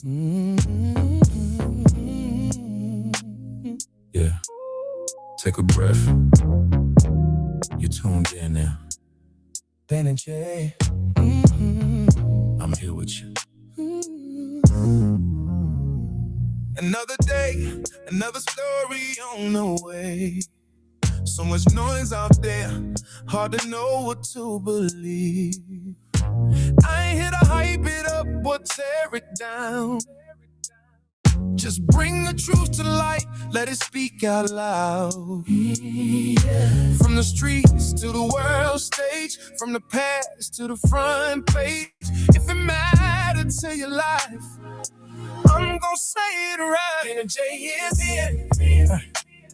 Yeah, take a breath. You're tuned in now. Ben and Jay, I'm here with you. Another day, another story on the way. So much noise out there, hard to know what to believe. I ain't here to hype it up or tear it down. Just bring the truth to light, let it speak out loud. Yeah. From the streets to the world stage, from the past to the front page. If it mattered to your life, I'm gonna say it right. And Jay is here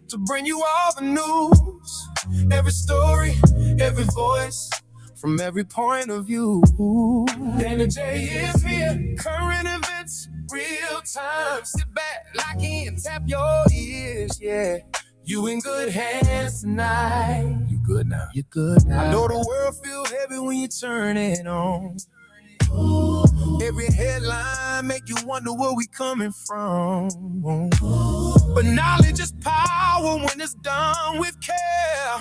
to bring you all the news, every story, every voice, from every point of view. And Jay is here, current events, real time. Sit back, lock in, tap your ears, yeah. You in good hands tonight. You good now? You good now. I know the world feel heavy when you turn it on. Every headline make you wonder where we coming from. But knowledge is power when it's done with care.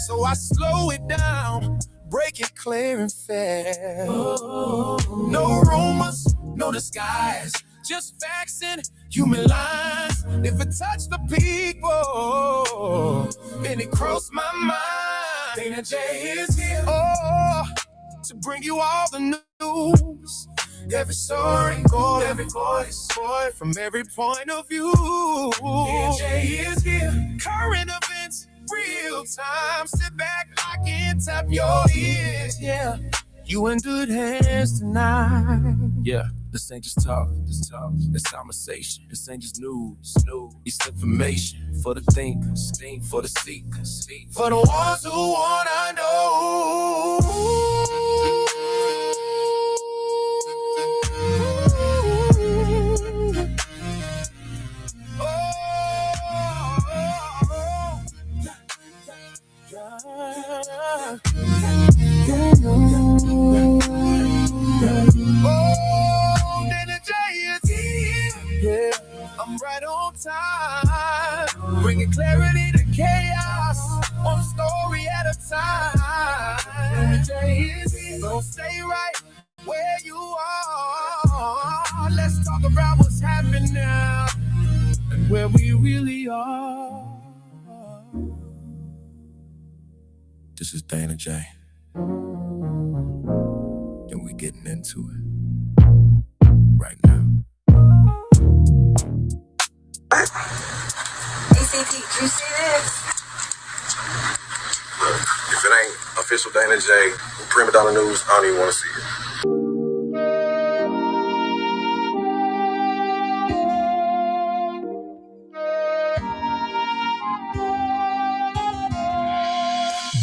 So I slow it down, break it clear and fair. No rumors, no disguise, just facts and human lines. If it touched the people, then it crossed my mind. Dana J is here, to bring you all the news, every story, gold, every voice, boy, from every point of view. Dana J is here, current events, real time. Sit back, lock in, tap your ears, yeah. You in good hands tonight. Yeah, this ain't just talk, it's conversation. This ain't just news, it's information for the thinkers, for the seekers, for the ones who wanna know. Yeah, I'm right on time, bringing clarity to chaos, one story at a time. So stay right where you are. Let's talk about what's happening now and where we really are. This is Dana J, and we're getting into it right now. ACP, you see this? Look, if it ain't official Dana J, Prima Donna News, I don't even want to see it.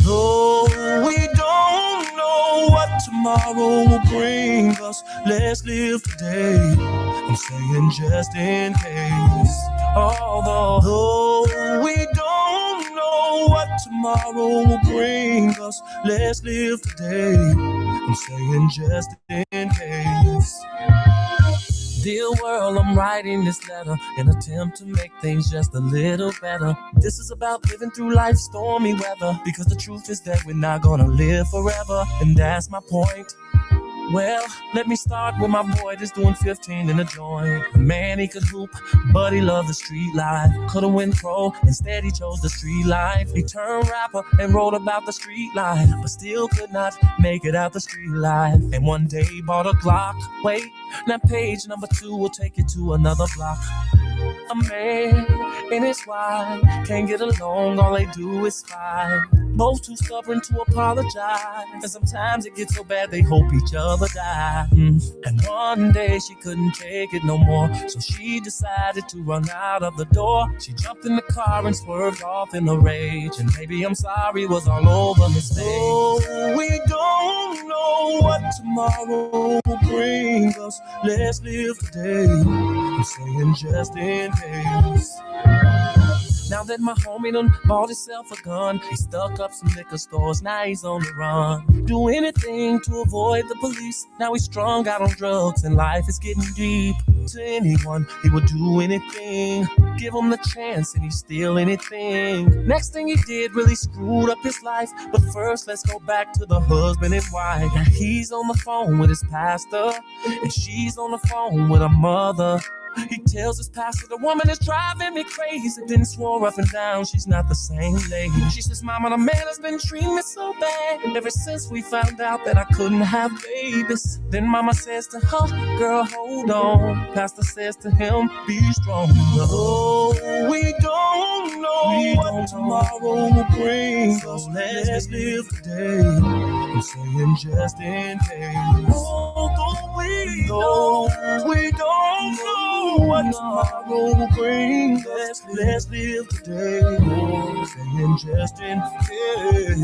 Though we don't know what tomorrow will bring us, let's live today. I'm saying just in case. Although we don't know what tomorrow will bring us, let's live today. I'm saying just in case. Dear world, I'm writing this letter in an attempt to make things just a little better. This is about living through life's stormy weather, because the truth is that we're not gonna live forever, and that's my point. Well, let me start with my boy that's doing 15 in the joint. Man, he could hoop, but he loved the street life. Could've went pro, instead he chose the street life. He turned rapper and wrote about the street life, but still could not make it out the street life. And one day he bought a Glock. Wait, now page number 2 will take you to another block. A man and his wife can't get along, all they do is fight. Both too stubborn to apologize, and sometimes it gets so bad they hope each other die. And one day she couldn't take it no more, so she decided to run out of the door. She jumped in the car and swerved off in a rage, and baby I'm sorry was all over his face. Oh, we don't know what tomorrow will bring us, let's live today. I'm saying just in case. Now that my homie done bought himself a gun, he stuck up some liquor stores, now he's on the run. Do anything to avoid the police, now he's strung out on drugs and life is getting deep. to anyone, he would do anything. Give him the chance and he'd steal anything. Next thing he did really screwed up his life. But first, let's go back to the husband and wife. Now he's on the phone with his pastor, and she's on the phone with her mother. He tells his pastor, the woman is driving me crazy. Then swore up and down, she's not the same lady. She says, Mama, the man has been treating me so bad ever since we found out that I couldn't have babies. Then Mama says to her, girl, hold on. Pastor says to him, be strong. Oh, we don't know what tomorrow will bring. So let's live today. I'm saying just in case. Although we don't know what tomorrow will bring. Let's live today. I'm saying just in case.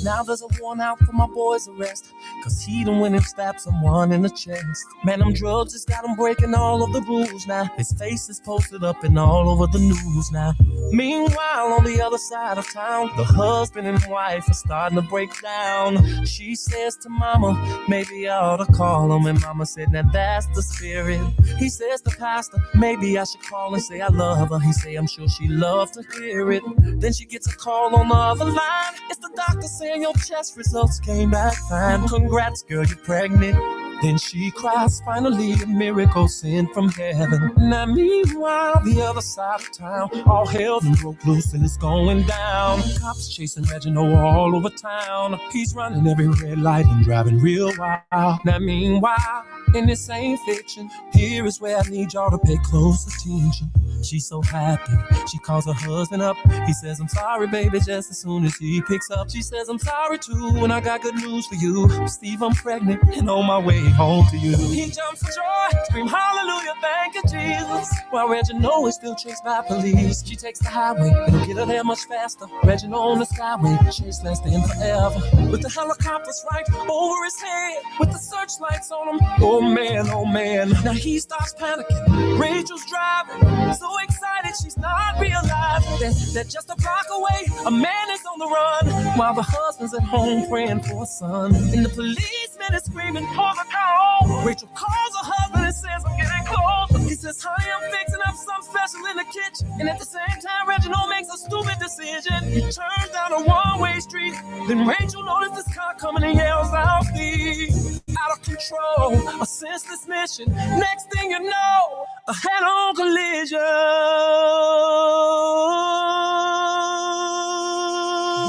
Now there's a warrant out for my boy's arrest, cause he done went and stabbed someone in the chest. Man, them drugs just got him breaking all of the rules now. His face is posted up and all over the news now. Meanwhile, on the other side of town, the husband and wife are starting to break down. She says to Mama, maybe I ought to call him. And Mama said, now that's the spirit. He says to Pastor, maybe I should call and say I love her. He say, I'm sure she loves to hear it. Then she gets a call on the other line. It's the doctor saying your test results came back fine. Congrats, girl, you're pregnant. Then she cries, finally a miracle sent from heaven. Now meanwhile, the other side of town, all hell done broke loose and it's going down. Cops chasing Reginald all over town. He's running every red light and driving real wild. Now meanwhile, and this ain't fiction, here is where I need y'all to pay close attention. She's so happy, she calls her husband up. He says, I'm sorry, baby, just as soon as he picks up. She says, I'm sorry too, and I got good news for you. Steve, I'm pregnant and on my way home to you. He jumps for joy, scream hallelujah, thank you, Jesus. While Reginald is still chased by police. She takes the highway, it'll get her there much faster. Reginald on the skyway, chase lasting forever. With the helicopters right over his head, with the searchlights on him. Oh man, now he starts panicking. Rachel's driving, so excited she's not realizing that just a block away, a man is on the run, while the husband's at home praying for a son. And the policeman is screaming for the call. Rachel calls her husband and says, I'm getting close. He says, honey, I'm fixing up something special in the kitchen. And at the same time, Reginald makes a stupid decision. He turns down a one-way street. Then Rachel notices this car coming and yells out, Steve. Out of control, a senseless mission. Next thing you know, a head-on collision.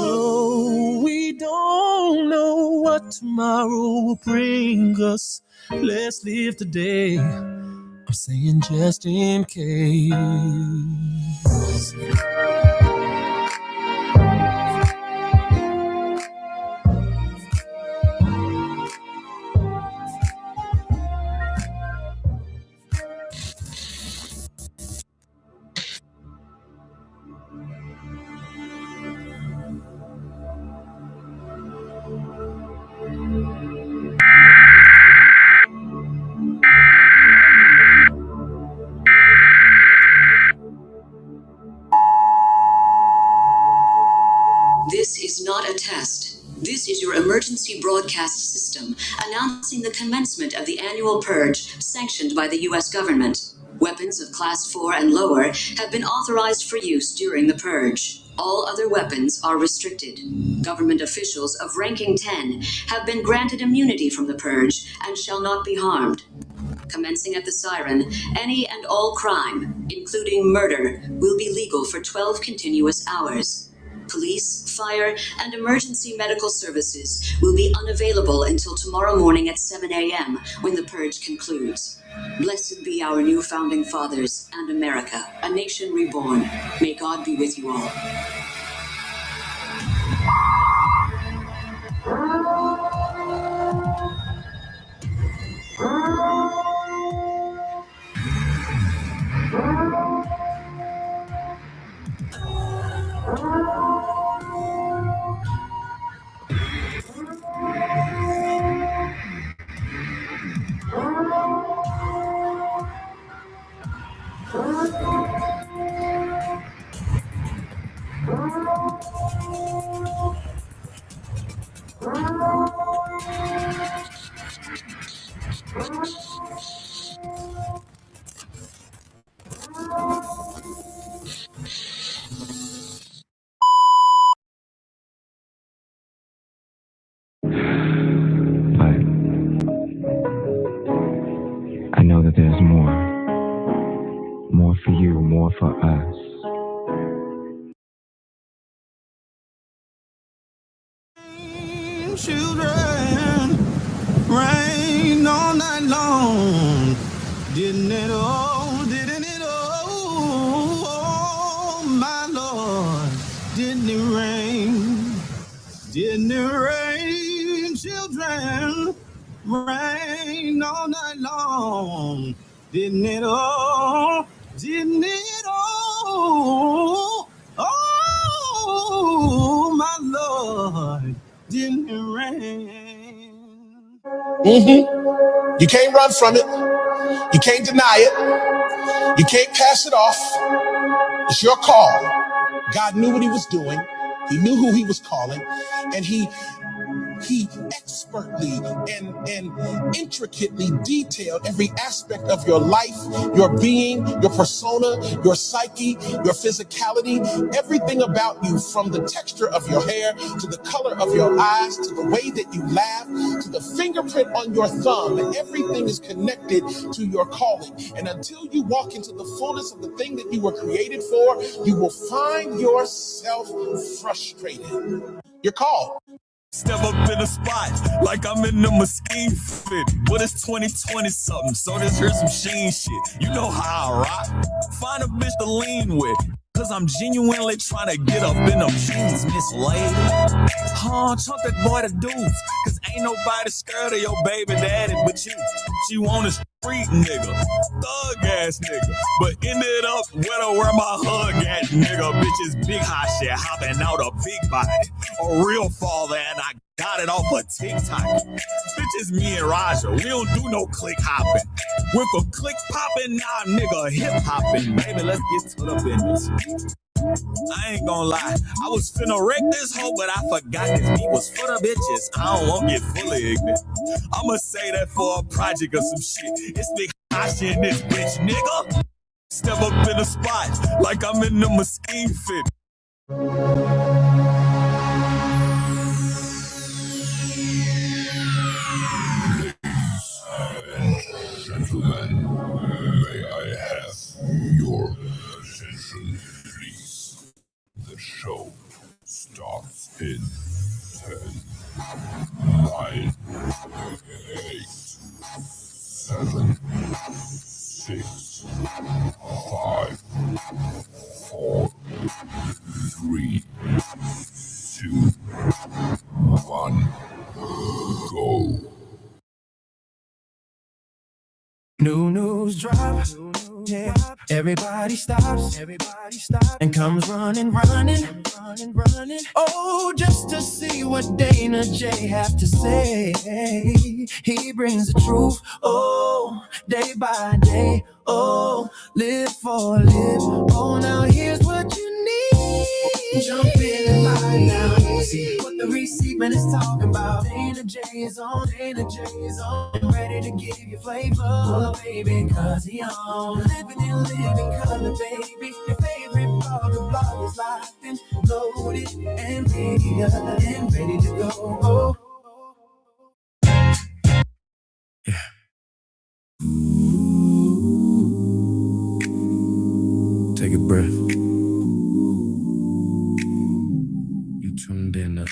Oh, we don't know what tomorrow will bring us. Let's live today. I'm saying just in case. This is not a test. This is your emergency broadcast system announcing the commencement of the annual purge sanctioned by the U.S. government. Weapons of Class 4 and lower have been authorized for use during the purge. All other weapons are restricted. Government officials of ranking 10 have been granted immunity from the purge and shall not be harmed. Commencing at the siren, any and all crime, including murder, will be legal for 12 continuous hours. Police, fire, and emergency medical services will be unavailable until tomorrow morning at 7 a.m. when the purge concludes. Blessed be our new founding fathers and America, a nation reborn. May God be with you all. children, rain all night long. Didn't it all, didn't it all, oh, my Lord, didn't it rain? Didn't it rain, children, rain all night long? Didn't it all, didn't it all, oh, my Lord, didn't it rain? You can't run from it. You can't deny it. You can't pass it off. It's your call. God knew what he was doing. He knew who he was calling. And he expertly and intricately detailed every aspect of your life, your being, your persona, your psyche, your physicality, everything about you, from the texture of your hair to the color of your eyes to the way that you laugh to the fingerprint on your thumb. And everything is connected to your calling. And until you walk into the fullness of the thing that you were created for, you will find yourself frustrated. You're called. Step up in the spot like I'm in the Mesquite fit. But it's 2020 something, so this here's some sheen shit. You know how I rock. Find a bitch to lean with. Cause I'm genuinely trying to get up in them jeans, Miss Lady. Huh, chunk that boy to dudes. Cause ain't nobody scared of your baby daddy but you. She want a street nigga, thug ass nigga. But ended up where my hug at, nigga. Bitches big hot shit hopping out a big body. A real father, and I got it off of TikTok. Bitches, me and Raja, we don't do no click hopping. With a click popping, nah, nigga, hip hopping. Baby, let's get to the business. I ain't gonna lie, I was finna wreck this hoe, but I forgot this beat was for the bitches. I don't wanna get fully ignorant. I'ma say that for a project or some shit. It's big hot shit in this bitch, nigga. Step up in the spot like I'm in the Mesquite fit. Gentlemen, may I have your attention, please? The show starts in 10, 9, 8, 7, 6, 5, 4, 3, 2, 1, go. New news drop, yeah. Everybody stops, and comes running. Oh, just to see what Dana J have to say. He brings the truth, oh, day by day. Oh, live for live. Oh, now here's what you need. Jump in and lie now. See what the receiving is talking about. Dana J is on, ready to give you flavor. Oh, baby, cause he on. Living in color, baby. Your favorite blog is locked and loaded and ready to go. Oh. Yeah. Take a breath. You tuned in up.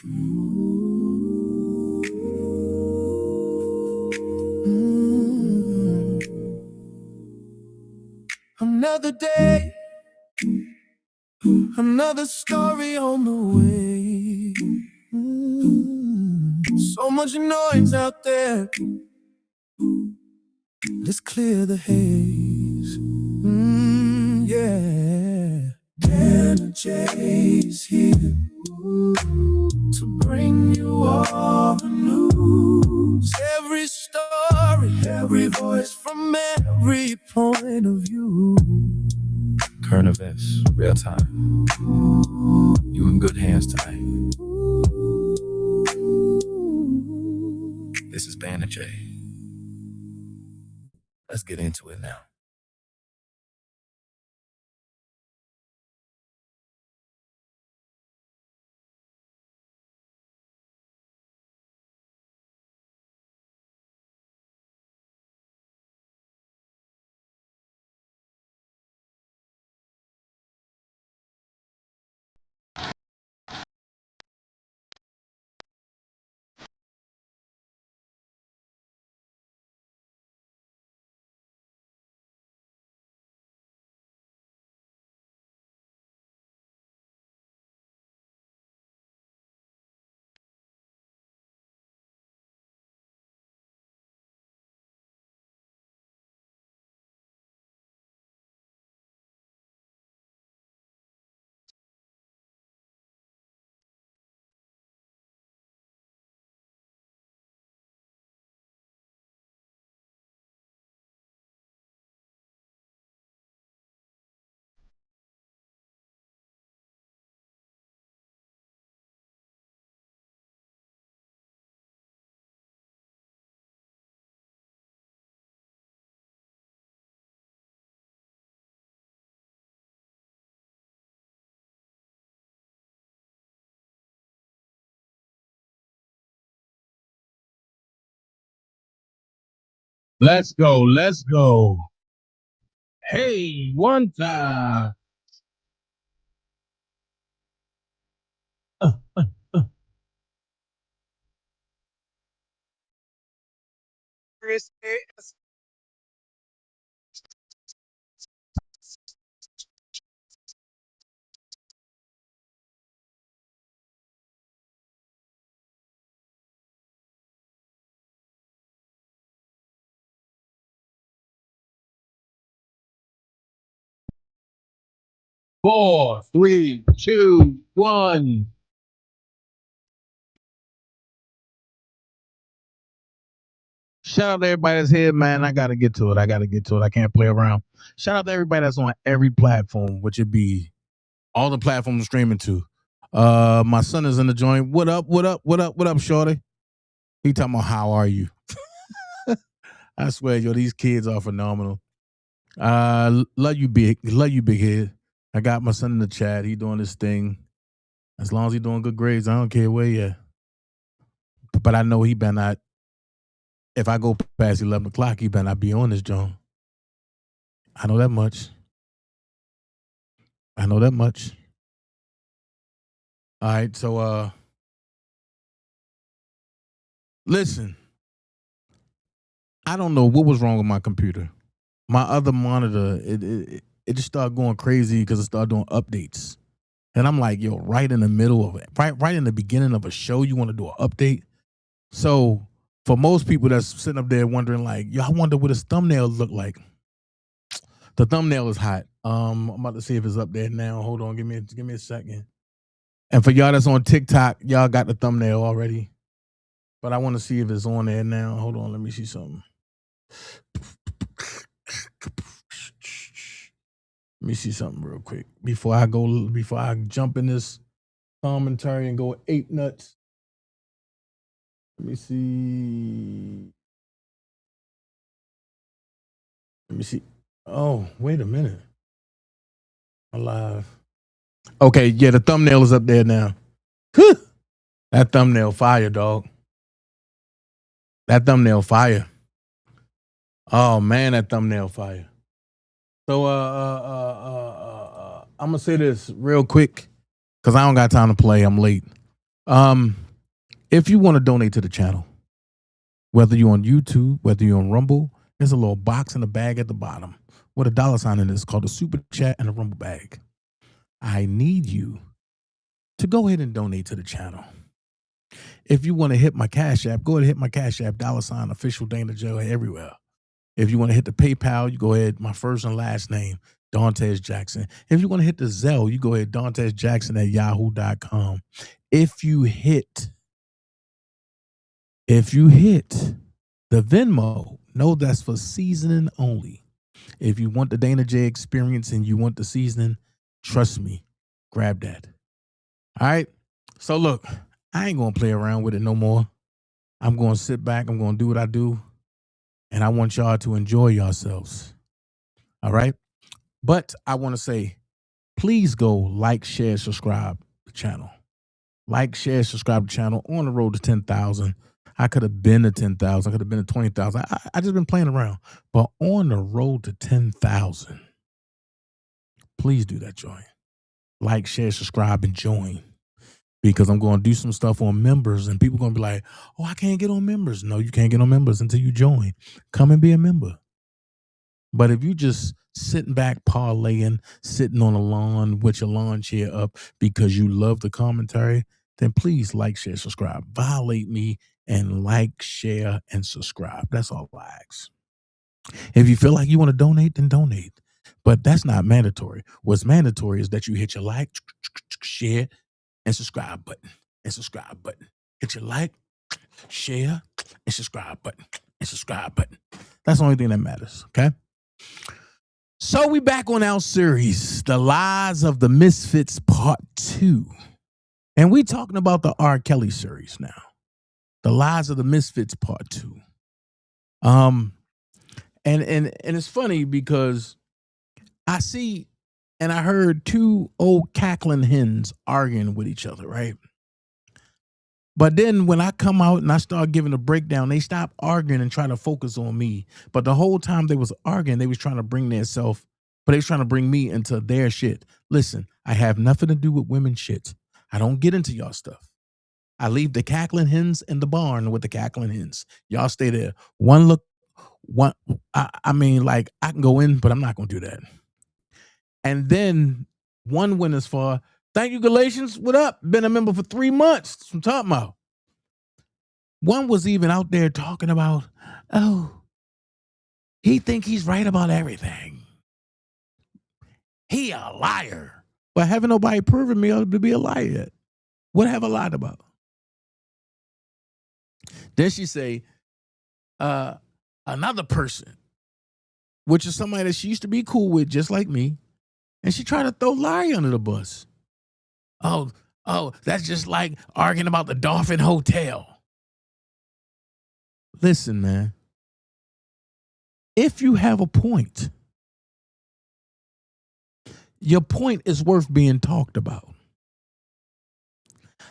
Another day, another story on the way. So much noise out there. Let's clear the haze. Yeah. Dana J's here to bring you all the news. Every story, every voice from every point of view. Current events, real time. You in good hands tonight. This is Dana J. Let's get into it now. Let's go. Let's go. Hey, one time. Chris, 4, 3, 2, 1. Shout out to everybody that's here, man. I gotta get to it. I can't play around. Shout out to everybody that's on every platform, which it be all the platforms streaming to. My son is in the joint. What up? What up? What up? What up, shorty? He talking about how are you? I swear, yo, these kids are phenomenal. Love you, big head. I got my son in the chat. He doing this thing. As long as he doing good grades, I don't care where he at. But I know he better not. If I go past 11 o'clock, he better not be on this joint. I know that much. All right, so listen. I don't know what was wrong with my computer. My other monitor, it just started going crazy because it started doing updates. And I'm like, yo, right in the middle of it, right in the beginning of a show, you want to do an update. So for most people that's sitting up there wondering, like, yo, I wonder what his thumbnail look like. The thumbnail is hot. I'm about to see if it's up there now. Hold on, give me a second. And for y'all that's on TikTok, y'all got the thumbnail already. But I want to see if it's on there now. Hold on, let me see something. Let me see something real quick before I jump in this commentary and go 8 nuts. Let me see. Oh, wait a minute. Alive. Okay, yeah, the thumbnail is up there now. That thumbnail fire, dog. That thumbnail fire. Oh man, that thumbnail fire. So I'm gonna say this real quick because I don't got time to play. I'm late. If you want to donate to the channel, whether you're on YouTube, whether you're on Rumble, there's a little box in the bag at the bottom with a $sign in it. It's called a super chat and a Rumble bag. I need you to go ahead and donate to the channel. If you want to hit my Cash App, go ahead and hit my Cash App, $ official Dana Joe everywhere. If you want to hit the PayPal, you go ahead, my first and last name, Dantes Jackson. If you want to hit the Zelle, you go ahead, DantesJackson@yahoo.com. If you hit the Venmo, no, that's for seasoning only. If you want the Dana J experience and you want the seasoning, trust me, grab that. All right. So look, I ain't going to play around with it no more. I'm going to sit back. I'm going to do what I do. And I want y'all to enjoy yourselves. All right. But I want to say, please go like, share, subscribe to the channel. Like, share, subscribe to the channel. On the road to 10,000. I could have been to 10,000. I could have been to 20,000. I just been playing around. But on the road to 10,000, please do that join. Like, share, subscribe, and join. Because I'm going to do some stuff on members, and people are going to be like, oh, I can't get on members. No, you can't get on members until you join. Come and be a member. But if you just sitting back, parlaying, sitting on a lawn with your lawn chair up because you love the commentary, then please like, share, subscribe. Violate me and like, share, and subscribe. That's all I ask. If you feel like you want to donate, then donate. But that's not mandatory. What's mandatory is that you hit your like, share, and subscribe button. Hit your like, share, and subscribe button. That's the only thing that matters, okay? So we back on our series, The Lies of the Misfits Part 2. And we talking about the R. Kelly series now. The Lies of the Misfits Part 2. And it's funny because I see and I heard two old cackling hens arguing with each other, right? But then when I come out and I start giving a breakdown, they stop arguing and try to focus on me. But the whole time they was arguing, they was trying to bring their self, but they was trying to bring me into their shit. Listen, I have nothing to do with women's shit. I don't get into y'all stuff. I leave the cackling hens in the barn with the cackling hens. Y'all stay there. One look, one. I mean, like I can go in, but I'm not gonna do that. And then one went as far. Thank you, Galatians. What up? Been a member for 3 months. I'm talking about. One was even out there talking about, oh, he think he's right about everything. He a liar. But haven't nobody proven me to be a liar yet. What have I lied about? Then she say, another person, which is somebody that she used to be cool with, just like me, and she tried to throw Larry under the bus. Oh, that's just like arguing about the Dolphin Hotel. Listen, man. If you have a point, your point is worth being talked about.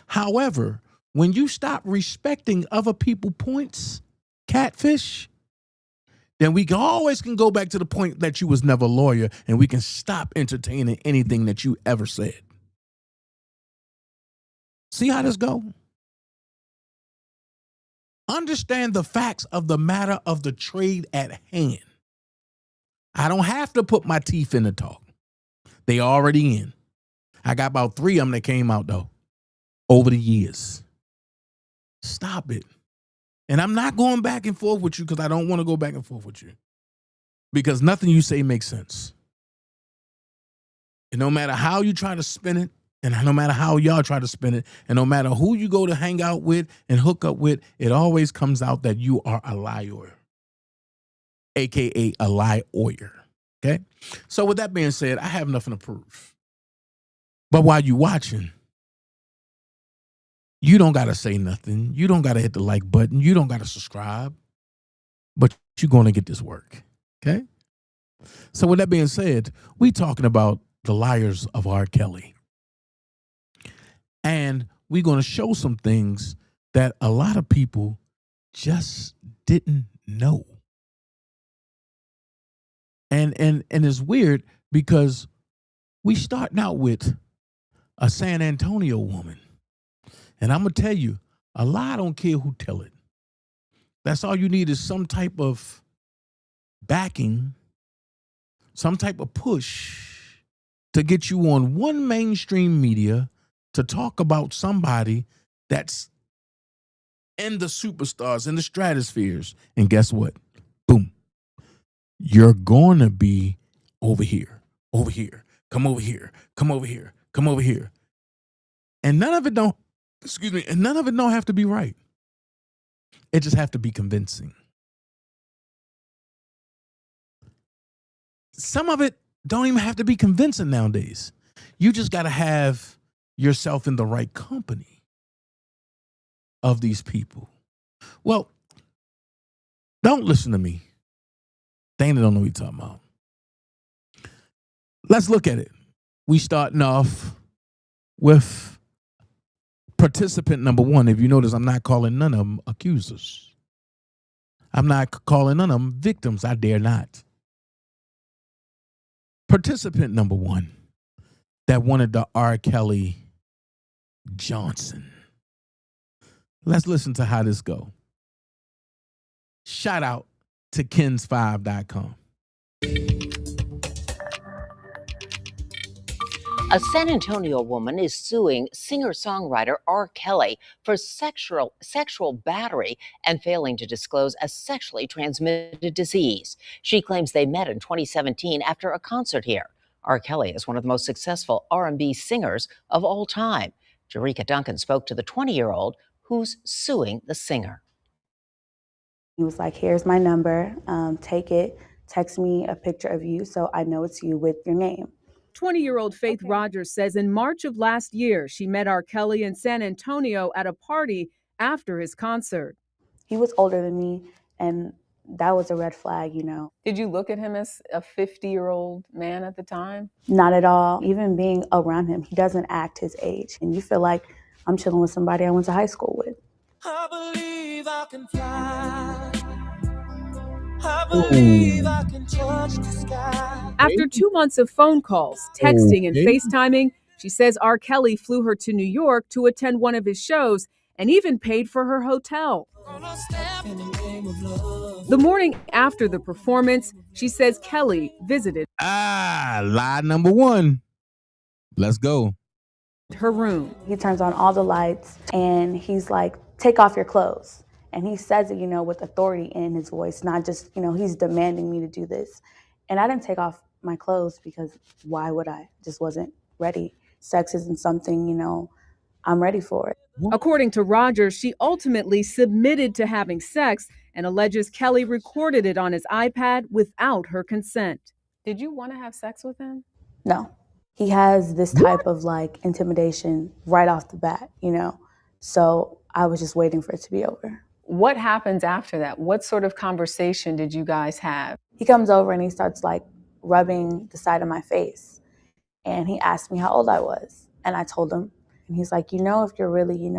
However, when you stop respecting other people's points, catfish, then we can go back to the point that you was never a lawyer, and we can stop entertaining anything that you ever said. See how this go? Understand the facts of the matter of the trade at hand. I don't have to put my teeth in the talk. They already in. I got about 3 of them that came out, though, over the years. Stop it. And I'm not going back and forth with you because I don't want to go back and forth with you. Because nothing you say makes sense. And no matter how you try to spin it, and no matter how y'all try to spin it, and no matter who you go to hang out with and hook up with, it always comes out that you are a liar. AKA a liar. Okay? So with that being said, I have nothing to prove. But while you watching, you don't got to say nothing. You don't got to hit the like button. You don't got to subscribe. But you're going to get this work. Okay? So with that being said, we talking about the liars of R. Kelly. And we're going to show some things that a lot of people just didn't know. And it's weird because we starting out with a San Antonio woman. And I'm going to tell you, a lie don't care who tell it. That's all you need is some type of backing, some type of push to get you on one mainstream media to talk about somebody that's in the superstars, in the stratospheres. And guess what? Boom. You're going to be over here, come over here, come over here, come over here. And none of it don't have to be right. It just have to be convincing. Some of it don't even have to be convincing nowadays. You just got to have yourself in the right company of these people. Well, don't listen to me. Dana don't know what you're talking about. Let's look at it. We starting off with participant number 1. If you notice, I'm not calling none of them accusers. I'm not calling none of them victims. I dare not. Participant number 1 that wanted the R. Kelly Johnson. Let's listen to how this go. Shout out to Kens5.com. A San Antonio woman is suing singer-songwriter R. Kelly for sexual battery and failing to disclose a sexually transmitted disease. She claims they met in 2017 after a concert here. R. Kelly is one of the most successful R&B singers of all time. Jerika Duncan spoke to the 20-year-old who's suing the singer. He was like, here's my number, take it, text me a picture of you so I know it's you with your name. 20-year-old Faith Rogers says in March of last year, she met R. Kelly in San Antonio at a party after his concert. He was older than me, and that was a red flag, you know. Did you look at him as a 50-year-old man at the time? Not at all. Even being around him, he doesn't act his age. And you feel like I'm chilling with somebody I went to high school with. I believe I can fly. I believe I can touch the sky. After 2 months of phone calls, texting, and FaceTiming, she says R. Kelly flew her to New York to attend one of his shows and even paid for her hotel. The morning after the performance, she says Kelly visited Lie number one. Let's go. her room. He turns on all the lights and he's like, take off your clothes. And he says it, with authority in his voice, not just, he's demanding me to do this. And I didn't take off my clothes because why would I? Just wasn't ready. Sex isn't something, I'm ready for it. According to Rogers, she ultimately submitted to having sex and alleges Kelly recorded it on his iPad without her consent. Did you want to have sex with him? No. He has this type of intimidation right off the bat, So I was just waiting for it to be over. What happens after that? What sort of conversation did you guys have? He comes over and he starts rubbing the side of my face. And he asked me how old I was. And I told him. And he's like, if you're really,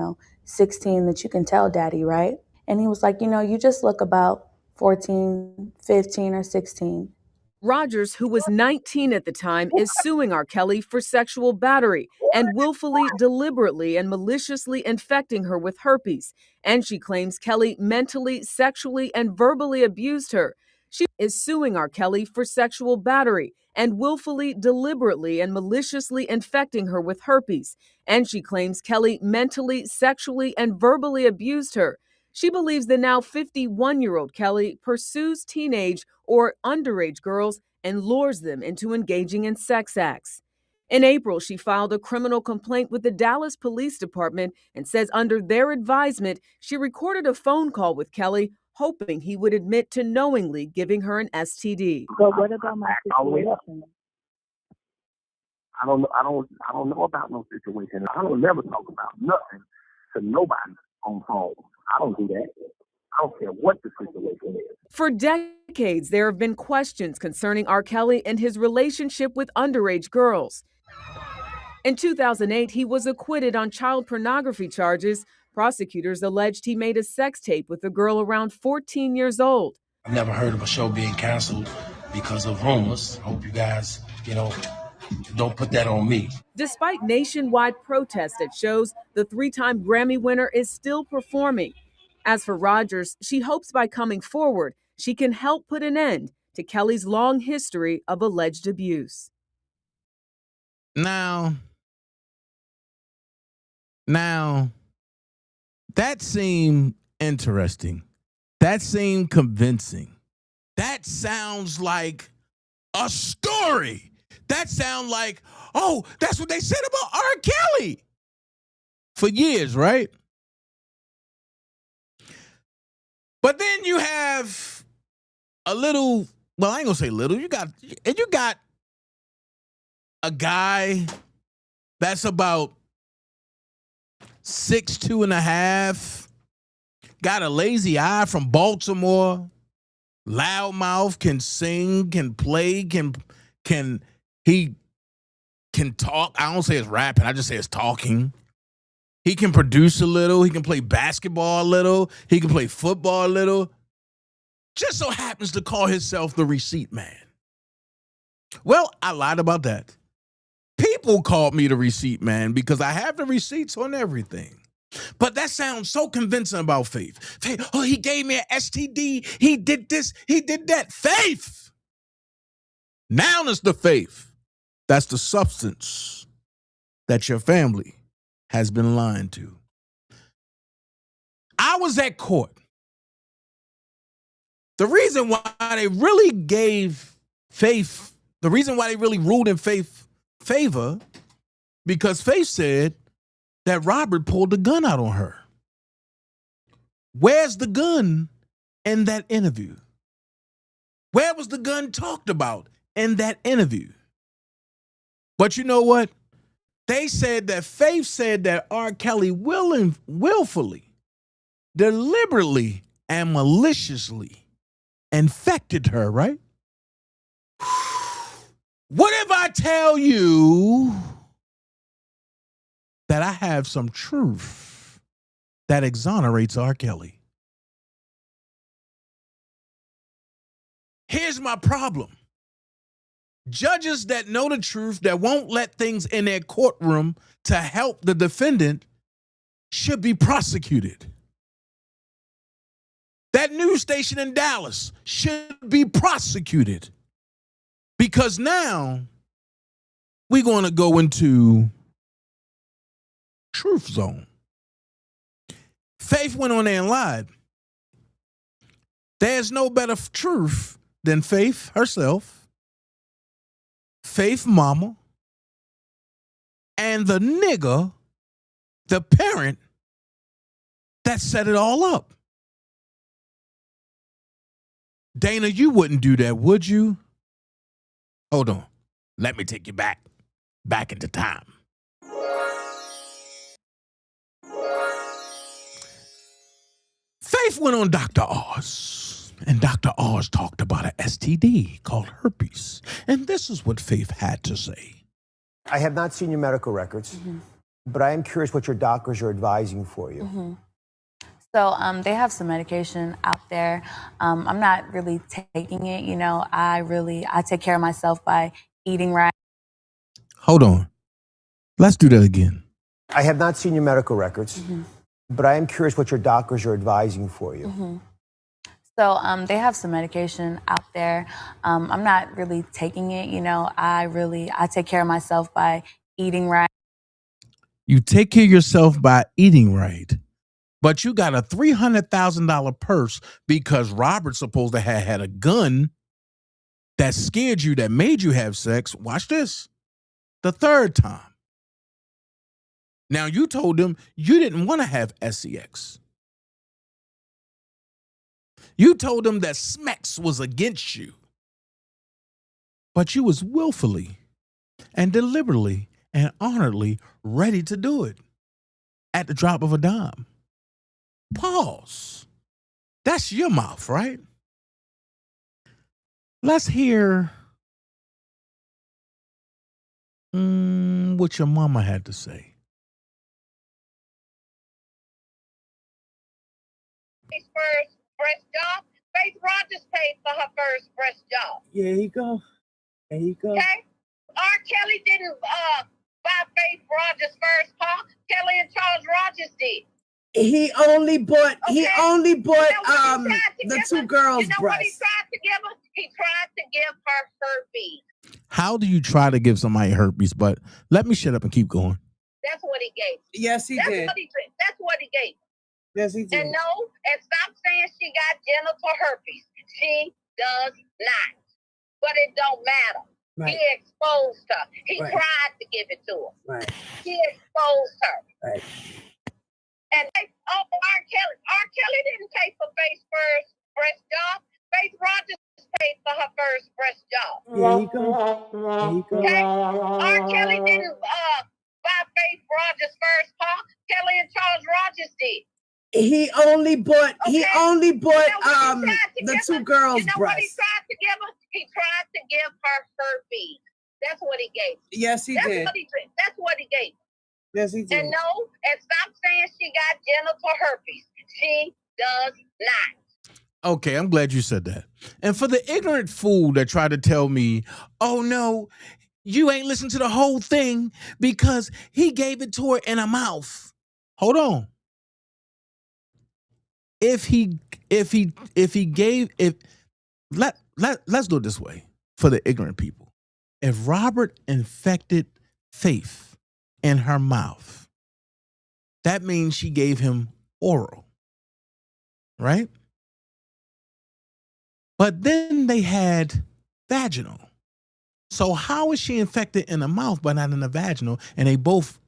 16, that you can tell daddy, right? And he was like, you just look about 14, 15, or 16. Rogers, who was 19 at the time, is suing R. Kelly for sexual battery and willfully, deliberately, and maliciously infecting her with herpes. And she claims Kelly mentally, sexually, and verbally abused her. She is suing R. Kelly for sexual battery and willfully, deliberately, and maliciously infecting her with herpes. And she claims Kelly mentally, sexually, and verbally abused her. She believes the now 51-year-old Kelly pursues teenage or underage girls and lures them into engaging in sex acts. In April, she filed a criminal complaint with the Dallas Police Department and says under their advisement, she recorded a phone call with Kelly, hoping he would admit to knowingly giving her an STD. But what about my situation? I don't know about no situation. I don't never talk about nothing to nobody on phone. I don't do that. I don't care what the situation is. For decades, there have been questions concerning R. Kelly and his relationship with underage girls. In 2008, he was acquitted on child pornography charges. Prosecutors alleged he made a sex tape with a girl around 14 years old. I've never heard of a show being canceled because of rumors. Hope you guys, don't put that on me. Despite nationwide protests at shows, the three-time Grammy winner is still performing. As for Rogers, she hopes by coming forward, she can help put an end to Kelly's long history of alleged abuse. Now, that seemed interesting. That seemed convincing. That sounds like a story. That sounds like, oh, that's what they said about R. Kelly for years, right? But then you have a little, well, I ain't gonna say little, you got a guy that's about 6'2.5", got a lazy eye from Baltimore, loudmouth, can sing, can play, can talk. I don't say it's rapping, I just say it's talking. He can produce a little, he can play basketball a little, he can play football a little. Just so happens to call himself the receipt man. Well, I lied about that. People called me the receipt man because I have the receipts on everything. But that sounds so convincing about Faith. Faith, oh, he gave me an STD. He did this. He did that. Faith. Noun is the faith. That's the substance that your family has been lying to. I was at court. The reason why they really gave Faith, the reason why they really ruled in Faith's favor, because Faith said that Robert pulled the gun out on her. Where's the gun in that interview? Where was the gun talked about in that interview? But you know what? They said that Faith said that R. Kelly willfully, deliberately, and maliciously infected her, right? What if I tell you that I have some truth that exonerates R. Kelly. Here's my problem. Judges that know the truth, that won't let things in their courtroom to help the defendant, should be prosecuted. That news station in Dallas should be prosecuted. Because now we're going to go into truth zone. Faith went on there and lied. There's no better truth than Faith herself, Faith mama, and the nigga, the parent that set it all up. Dana, you wouldn't do that, would you? Hold on. Let me take you back into time. Faith went on Dr. Oz, and Dr. Oz talked about an STD called herpes. And this is what Faith had to say. I have not seen your medical records, but I am curious what your doctors are advising for you. So they have some medication out there. I'm not really taking it. You know, I take care of myself by eating right. Hold on. Let's do that again. I have not seen your medical records, but I am curious what your doctors are advising for you. So they have some medication out there. I'm not really taking it. You know, I take care of myself by eating right. You take care of yourself by eating right. But you got a $300,000 purse because Robert's supposed to have had a gun that scared you, that made you have sex. Watch this. The third time. Now, you told him you didn't want to have sex. You told him that Smex was against you. But you was willfully and deliberately and honorably ready to do it at the drop of a dime. Pause. That's your mouth, right? Let's hear what your mama had to say. First breast job. Faith Rogers paid for her first breast job. There you go. There you go. Okay? R. Kelly didn't buy Faith Rogers' first car. Kelly and Charles Rogers did. He only bought the two girls' You know what he breasts. tried to give her? He tried to give her herpes. How do you try to give somebody herpes? But let me shut up and keep going. That's what he gave. Yes, he did. That's what he gave. Yes, he did. And stop saying she got genital herpes. She does not. But it don't matter. Right. He exposed her. He Right. tried to give it to her. Right. He exposed her. Right. And R. Kelly didn't pay for Faith's first breast job. Faith Rogers paid for her first breast job. There you go. There you go. Okay? R. Kelly didn't buy Faith Rogers' first car. Kelly and Charles Rogers did. He only bought the two girls' You know what he breasts. tried to give her? He tried to give her herpes. That's what he gave. Yes, he did. That's what he gave. Yes, he did. And stop saying she got genital herpes. She does not. Okay, I'm glad you said that. And for the ignorant fool that tried to tell me, oh no, you ain't listened to the whole thing because he gave it to her in her mouth. Hold on. Let's do it this way for the ignorant people. If Robert infected Faith in her mouth, that means she gave him oral, right? But then they had vaginal. So how is she infected in the mouth but not in the vaginal? And they both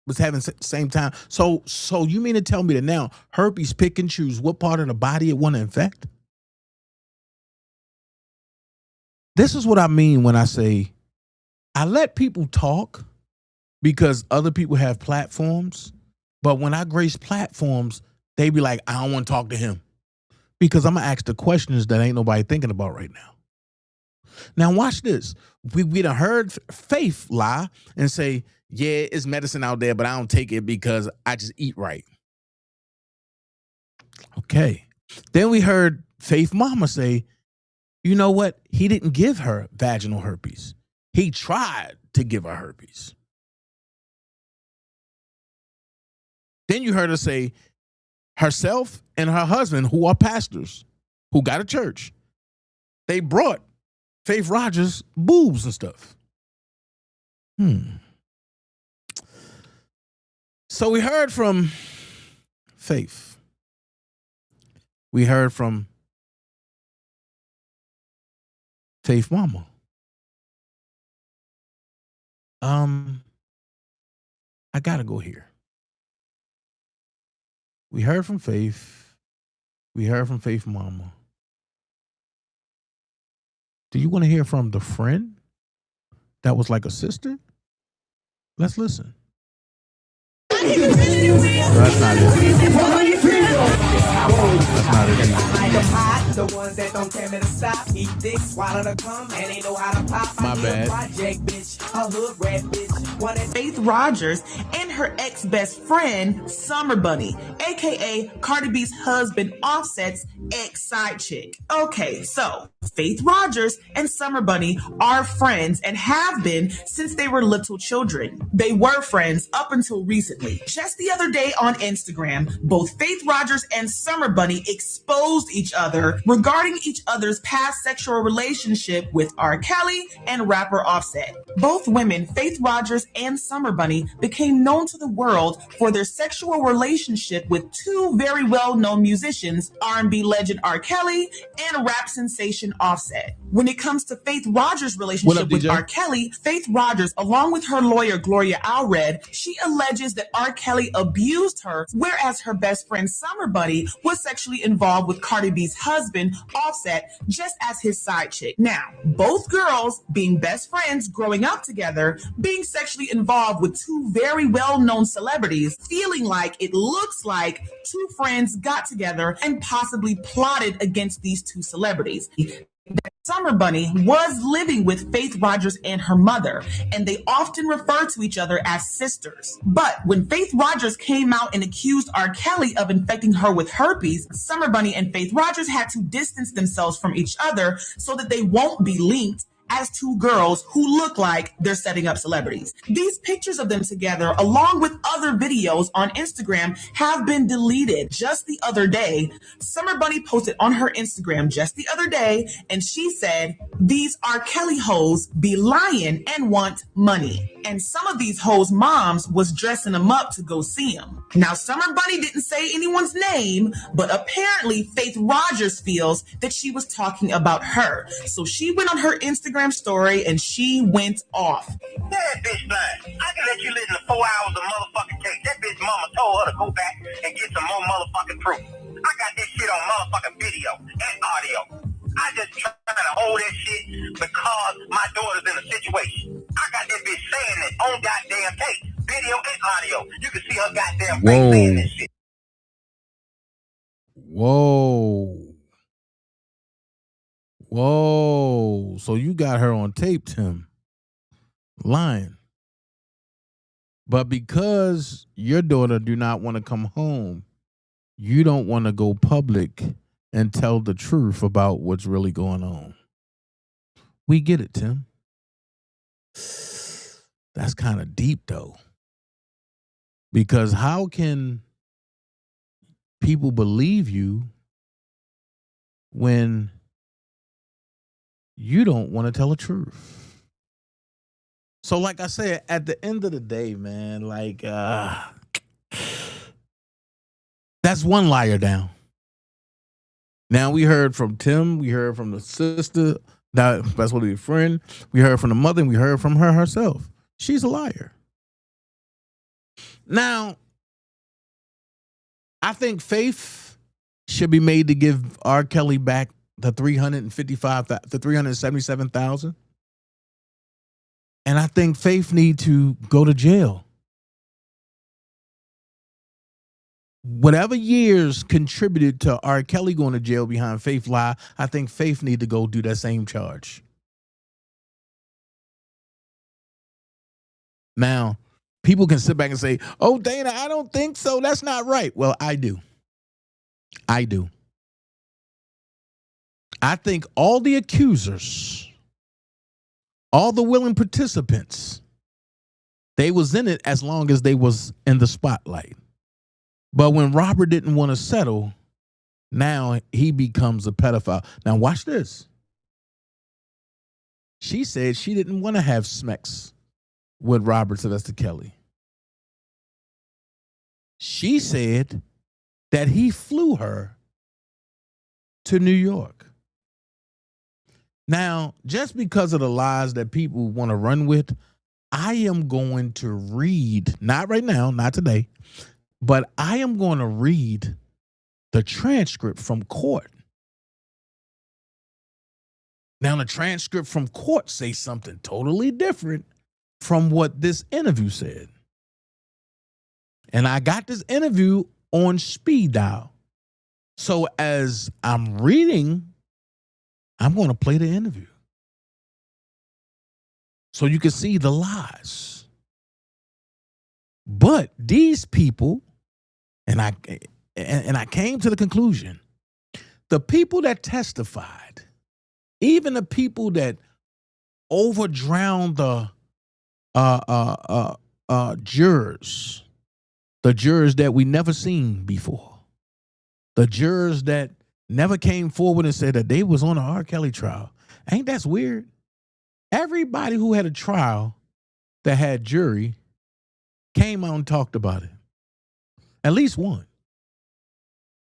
was having the same time. So you mean to tell me that now herpes pick and choose what part of the body it want to infect? This is what I mean when I say I let people talk because other people have platforms. But when I grace platforms, they be like, I don't want to talk to him. Because I'm going to ask the questions that ain't nobody thinking about right now. Now watch this. We done heard Faith lie and say, yeah, it's medicine out there, but I don't take it because I just eat right. Okay. Then we heard Faith Mama say, you know what? He didn't give her vaginal herpes. He tried to give her herpes. Then you heard her say herself and her husband, who are pastors, who got a church, they brought Faith Rogers boobs and stuff. So we heard from Faith. We heard from Faith Mama. I gotta go here. We heard from Faith. We heard from Faith Mama. Do you want to hear from the friend that was like a sister? Let's listen. No, that's not it. That's not it. The ones that don't tell me to stop, eat dick, swallow the cum, and they know how to pop. My bad. Project bitch, a hood rat bitch. Faith Rogers and her ex-best friend, Summer Bunny, aka Cardi B's husband Offset's ex-side chick. Okay, so Faith Rogers and Summer Bunny are friends and have been since they were little children. They were friends up until recently. Just the other day on Instagram, both Faith Rogers and Summer Bunny exposed each other regarding each other's past sexual relationship with R. Kelly and rapper Offset. Both women, Faith Rogers and Summer Bunny, became known to the world for their sexual relationship with two very well-known musicians, R&B legend R. Kelly and rap sensation Offset. When it comes to Faith Rogers' relationship with R. Kelly, Faith Rogers, along with her lawyer Gloria Allred, she alleges that R. Kelly abused her, whereas her best friend Summer Bunny was sexually involved with Cardi B's husband, Offset, just as his side chick. Now, both girls, being best friends growing up together, being sexually involved with two very well-known celebrities, feeling like it looks like two friends got together and possibly plotted against these two celebrities. Summer Bunny was living with Faith Rogers and her mother, and they often refer to each other as sisters. But when Faith Rogers came out and accused R. Kelly of infecting her with herpes, Summer Bunny and Faith Rogers had to distance themselves from each other so that they won't be linked as two girls who look like they're setting up celebrities. These pictures of them together, along with other videos on Instagram, have been deleted. Just the other day, Summer Bunny posted on her Instagram just the other day, and she said, "These R. Kelly hoes be lying and want money." And some of these hoes' moms was dressing them up to go see him. Now, Summer Bunny didn't say anyone's name, but apparently Faith Rogers feels that she was talking about her. So she went on her Instagram story and she went off. That bitch lying. I can let you listen to 4 hours of motherfucking tape. That bitch mama told her to go back and get some more motherfucking proof. I got this shit on motherfucking video and audio. I just trying to hold that shit because my daughter's in a situation. I got that bitch saying it on goddamn tape, video and audio. You can see her goddamn face saying this shit. Whoa. Whoa. So you got her on tape, Tim. Lying. But because your daughter do not want to come home, you don't want to go public and tell the truth about what's really going on. We get it, Tim. That's kind of deep, though. Because how can people believe you when you don't want to tell the truth? So like I said, at the end of the day, man, like that's one liar down. Now we heard from Tim, we heard from the sister, that's what a friend, we heard from the mother, and we heard from her herself. She's a liar. Now, I think Faith should be made to give R. Kelly back the $377,000. And I think Faith need to go to jail. Whatever years contributed to R. Kelly going to jail behind Faith lie, I think Faith need to go do that same charge. Now, People can sit back and say, oh, Dana, I don't think so. That's not right. Well, I do. I do. I think all the accusers, all the willing participants, they was in it as long as they was in the spotlight. But when Robert didn't want to settle, now he becomes a pedophile. Now watch this. She said she didn't want to have sex with Robert Sylvester Kelly. She said that he flew her to New York. Now, just because of the lies that people want to run with, I am going to read, not right now, not today, but I am going to read the transcript from court. Now, the transcript from court says something totally different from what this interview said. And I got this interview on speed dial. So as I'm reading, I'm going to play the interview so you can see the lies. But these people, and I came to the conclusion, the people that testified, even the people that overdrowned the jurors, the jurors that we never seen before, the jurors that never came forward and said that they was on the R. Kelly trial. Ain't that weird? Everybody who had a trial that had jury came out and talked about it. At least one.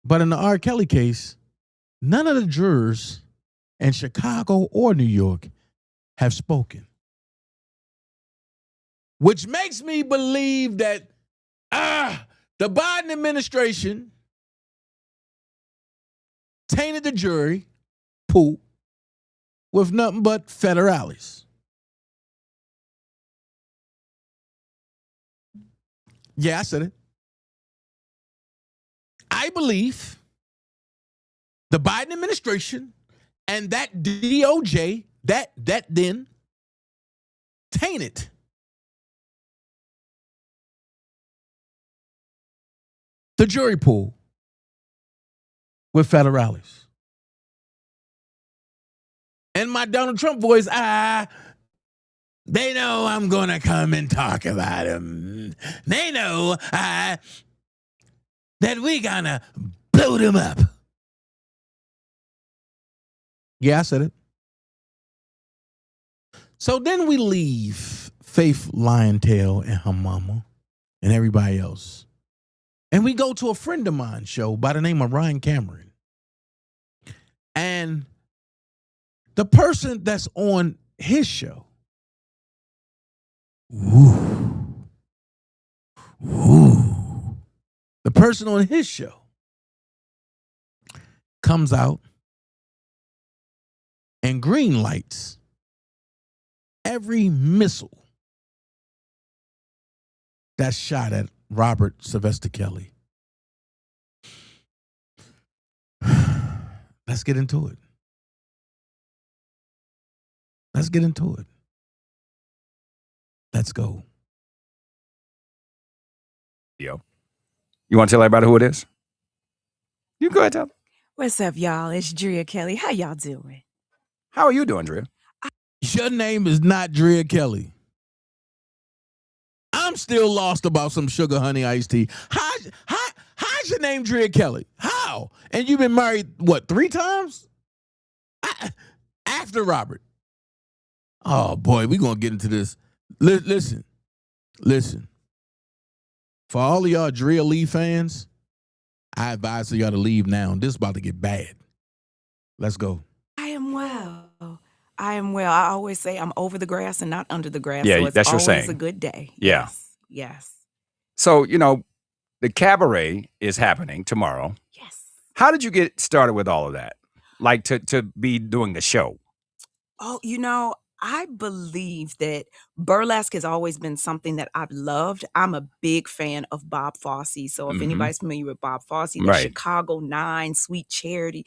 But in the R. Kelly case, none of the jurors in Chicago or New York have spoken. Which makes me believe that the Biden administration tainted the jury pool with nothing but federales. Yeah, I said it. I believe the Biden administration and that DOJ, that then tainted the jury pool with federales. And my Donald Trump voice, they know I'm going to come and talk about him. They know that we're going to blow them up. Yeah, I said it. So then we leave Faith Liontail and her mama and everybody else. And we go to a friend of mine's show by the name of Ryan Cameron. And the person that's on his show, the person on his show comes out and green lights every missile that's shot at Robert Sylvester Kelly. Let's get into it. Let's get into it. Let's go. Yo. You want to tell everybody who it is? You go ahead, tell them. What's up, y'all? It's Drea Kelly. How y'all doing? How are you doing, Drea? Your name is not Drea Kelly. I'm still lost about some sugar honey iced tea. How's your name Drea Kelly? How? And you've been married, what, 3 times? After Robert. Oh, boy, we're going to get into this. Listen. For all of y'all Drea Lee fans, I advise y'all to leave now. This is about to get bad. Let's go. I am well. I always say I'm over the grass and not under the grass. Yeah, so it's that's your always saying. a good day. Yeah. Yes. So, the cabaret is happening tomorrow. Yes. How did you get started with all of that? Like to be doing the show? Oh, I believe that burlesque has always been something that I've loved. I'm a big fan of Bob Fosse. So if anybody's familiar with Bob Fosse, that Right. Chicago 9, Sweet Charity.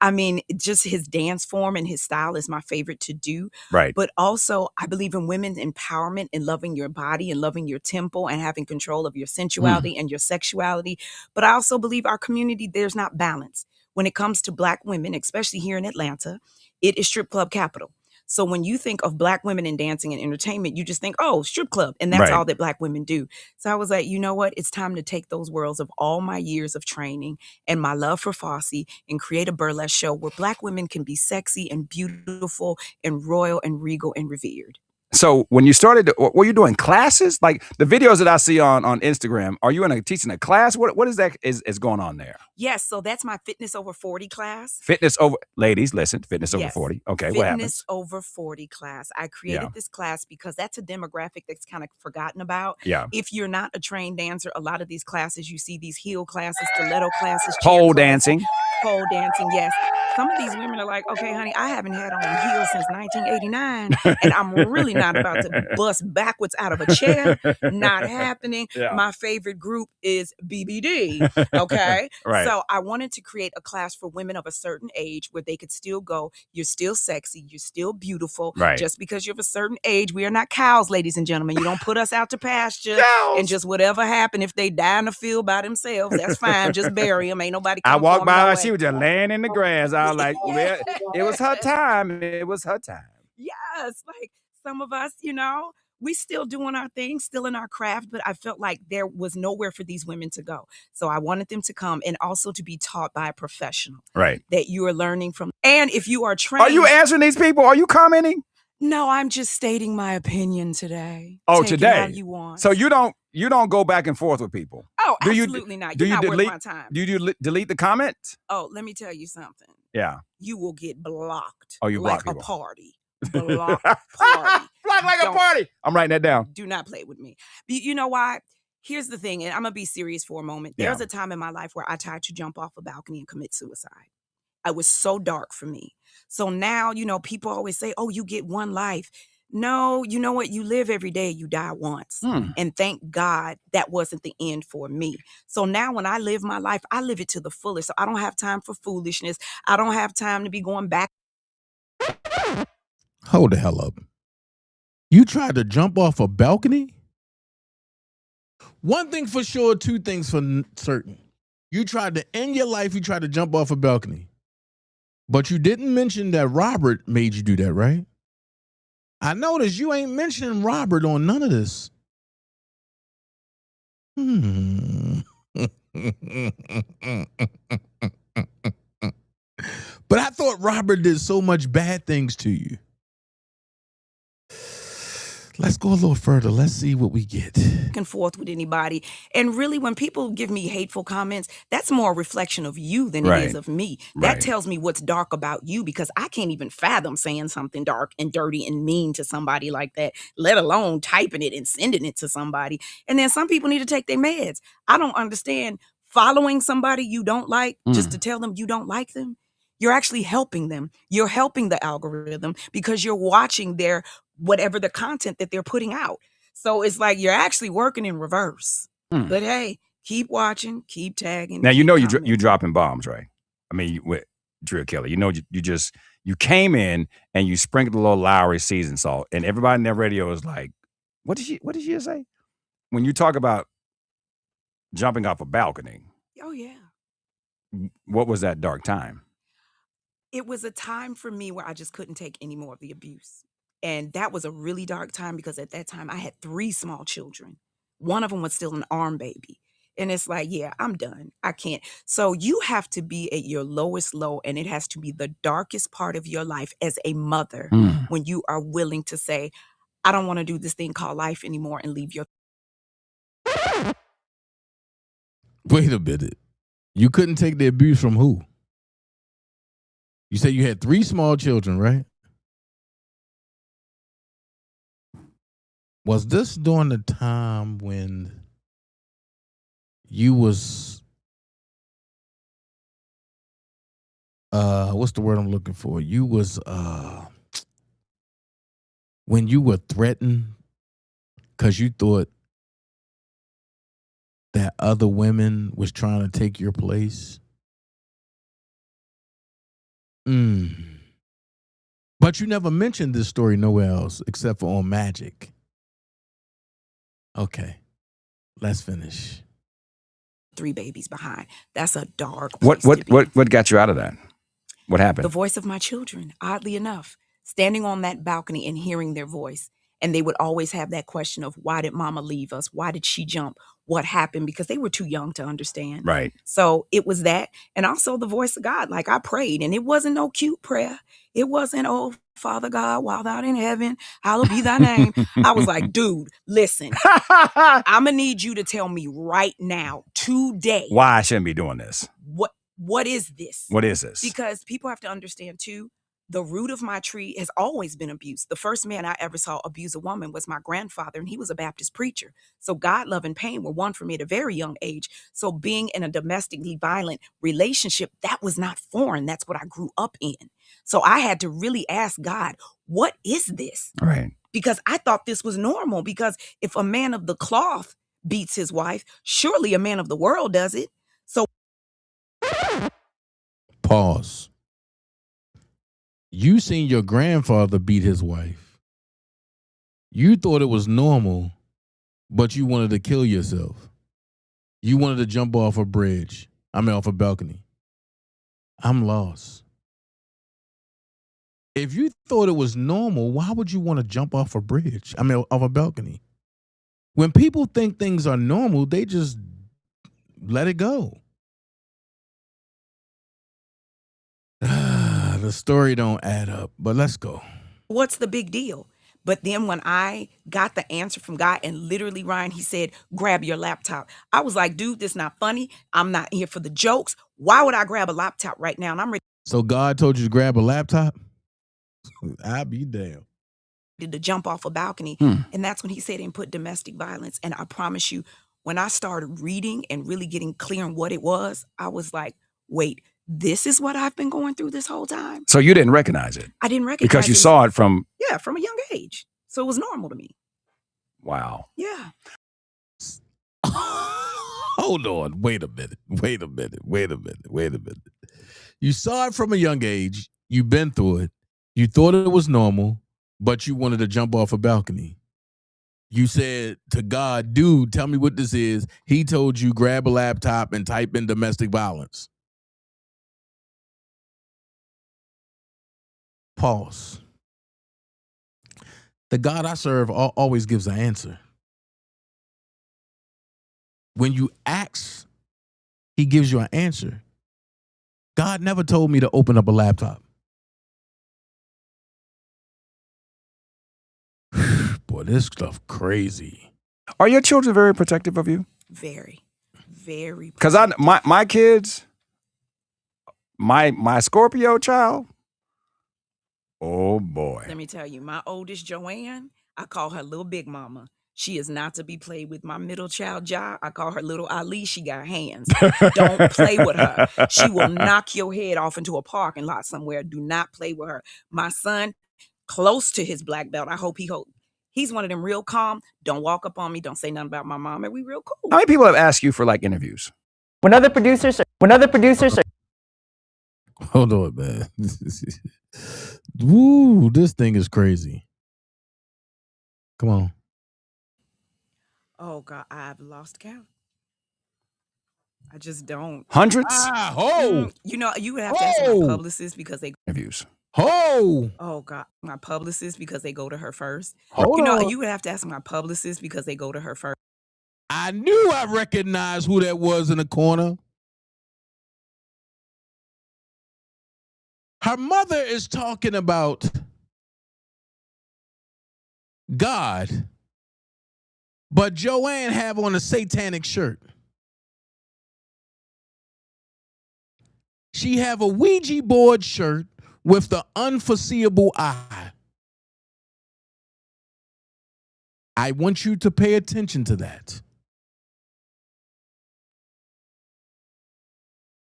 I mean, just his dance form and his style is my favorite to do. Right. But also, I believe in women's empowerment and loving your body and loving your tempo and having control of your sensuality and your sexuality. But I also believe our community, there's not balance. When it comes to Black women, especially here in Atlanta, it is strip club capital. So when you think of Black women in dancing and entertainment, you just think, oh, strip club. And that's Right. all that Black women do. So I was like, you know what? It's time to take those worlds of all my years of training and my love for Fosse and create a burlesque show where Black women can be sexy and beautiful and royal and regal and revered. So when you started, were you doing classes? Like the videos that I see on Instagram, are you teaching a class? What is that is going on there? Yes, so that's my Fitness Over 40 class. Fitness over, ladies, listen, Fitness Over Yes. 40. Okay, what happens? Fitness Over 40 class. I created this class because that's a demographic that's kind of forgotten about. Yeah. If you're not a trained dancer, a lot of these classes, you see these heel classes, stiletto classes, chair Pole classes, dancing. pole dancing, yes. Some of these women are like, okay, honey, I haven't had on heels since 1989, and I'm really not about to bust backwards out of a chair. Not happening. Yeah. My favorite group is BBD, okay? Right. So I wanted to create a class for women of a certain age where they could still go, you're still sexy, you're still beautiful. Right. Just because you're of a certain age, we are not cows, ladies and gentlemen. You don't put us out to pasture Cows. and just whatever happened, if they die in the field by themselves, that's fine. Just bury them. Ain't nobody I come for walked 'em by no her, way. she was just laying in the grass. I was like, well, it was her time. It was her time. Yes, like some of us, you know, we still doing our thing, still in our craft, but I felt like there was nowhere for these women to go. So I wanted them to come and also to be taught by a professional. Right. That you are learning from. And if you are trained. Are you answering these people? Are you commenting? No, I'm just stating my opinion today. Oh, Take it today. how you want. So you don't go back and forth with people. Oh, Do you- absolutely not. Do You're you not worth delete? my time. Do you delete the comments? Oh, let me tell you something. Yeah. You will get blocked. Oh, you like block a people. party. Block party. Block like Don't- a party. I'm writing that down. Do not play with me. You know why? Here's the thing, and I'm gonna be serious for a moment. There was a time in my life where I tried to jump off a balcony and commit suicide. It was so dark for me. So now, you know, people always say, oh, you get one life. No, you know what? You live every day, you die once. And thank God that wasn't the end for me. So now when I live my life, I live it to the fullest. So I don't have time for foolishness. I don't have time to be going back. Hold the hell up. You tried to jump off a balcony? One thing for sure, two things for certain. You tried to end your life, you tried to jump off a balcony. But you didn't mention that Robert made you do that, right? I noticed you ain't mentioning Robert on none of this. But I thought Robert did so much bad things to you. Let's go a little further. Let's see what we get. Back and forth with anybody. And really, when people give me hateful comments, that's more a reflection of you than it is of me. That tells me what's dark about you, because I can't even fathom saying something dark and dirty and mean to somebody like that, let alone typing it and sending it to somebody. And then some people need to take their meds. I don't understand following somebody you don't like just to tell them you don't like them. You're actually helping them. You're helping the algorithm because you're watching their whatever the content that they're putting out. So it's like you're actually working in reverse. But hey, keep watching, keep tagging. Now, you keep know you commenting. dropping bombs, right? I mean, with Drea Kelly, you know you came in and you sprinkled a little Lowry season salt, and everybody in that radio is like, what did she just say? When you talk about jumping off a balcony, Oh, yeah. what was that dark time? It was a time for me where I just couldn't take any more of the abuse. And that was a really dark time because at that time I had 3 small children. One of them was still an arm baby. And it's like, yeah, I'm done. I can't. So you have to be at your lowest low, and it has to be the darkest part of your life as a mother when you are willing to say, I don't want to do this thing called life anymore and leave your. Wait a minute. You couldn't take the abuse from who? You said you had 3 small children, right? Was this during the time when you was what's the word I'm looking for? You was when you were threatened because you thought that other women was trying to take your place? But you never mentioned this story nowhere else except for on Magic. Okay, let's finish. 3 babies behind. That's a dark place to be. What got you out of that? What happened? The voice of my children, oddly enough, standing on that balcony and hearing their voice. And they would always have that question of, why did mama leave us? Why did she jump? What happened? Because they were too young to understand. Right. So it was that. And also the voice of God. Like, I prayed, and it wasn't no cute prayer. It wasn't, oh, Father God, while thou art in heaven, hallowed be thy name. I was like, dude, listen, I'm going to need you to tell me right now, today. Why I shouldn't be doing this. What is this? What is this? Because people have to understand too, the root of my tree has always been abuse. The first man I ever saw abuse a woman was my grandfather, and he was a Baptist preacher. So God, love, and pain were one for me at a very young age. So being in a domestically violent relationship, that was not foreign. That's what I grew up in. So I had to really ask God, what is this? Right. Because I thought this was normal, because if a man of the cloth beats his wife, surely a man of the world does it. So Pause. You seen your grandfather beat his wife. You thought it was normal, but you wanted to kill yourself. You wanted to jump off a bridge. Off a balcony. I'm lost. If you thought it was normal, why would you want to jump off a bridge? Off a balcony. When people think things are normal, they just let it go. The story don't add up, but let's go. What's the big deal? But then when I got the answer from God, and literally, Ryan, he said, grab your laptop. I was like, dude, this is not funny. I'm not here for the jokes. Why would I grab a laptop right now? And I'm ready So God told you to grab a laptop? I'll be damned. to jump off a balcony. And that's when he said input domestic violence. And I promise you, when I started reading and really getting clear on what it was, I was like, wait, this is what I've been going through this whole time. So you didn't recognize it? I didn't recognize it. Because you saw it from... Yeah, from a young age. So it was normal to me. Wow. Yeah. Hold on. Wait a minute. You saw it from a young age. You've been through it. You thought it was normal, but you wanted to jump off a balcony. You said to God, dude, tell me what this is. He told you grab a laptop and type in domestic violence. Pause. The God I serve always gives an answer. When you ask, he gives you an answer. God never told me to open up a laptop. Boy, this stuff crazy. Are your children very protective of you? Very, very. Because my kids, my Scorpio child, oh boy. Let me tell you, my oldest Joanne, I call her little big mama. She is not to be played with. My middle child, Ja, I call her little Ali. She got hands. Don't play with her. She will knock your head off into a parking lot somewhere. Do not play with her. My son, close to his black belt. I hope he's one of them real calm. Don't walk up on me. Don't say nothing about my mom. And we real cool. How many people have asked you for like interviews? When other producers Hold on, man. Woo, this thing is crazy. Come on. Oh God, I've lost count. I just don't. Hundreds? You know, you would have to ask my publicist because they interviews. Oh God, my publicist because they go to her first. You would have to ask my publicist because they go to her first. I knew I recognized who that was in the corner. Her mother is talking about God, but Joanne have on a satanic shirt. She have a Ouija board shirt with the unforeseeable eye. I want you to pay attention to that.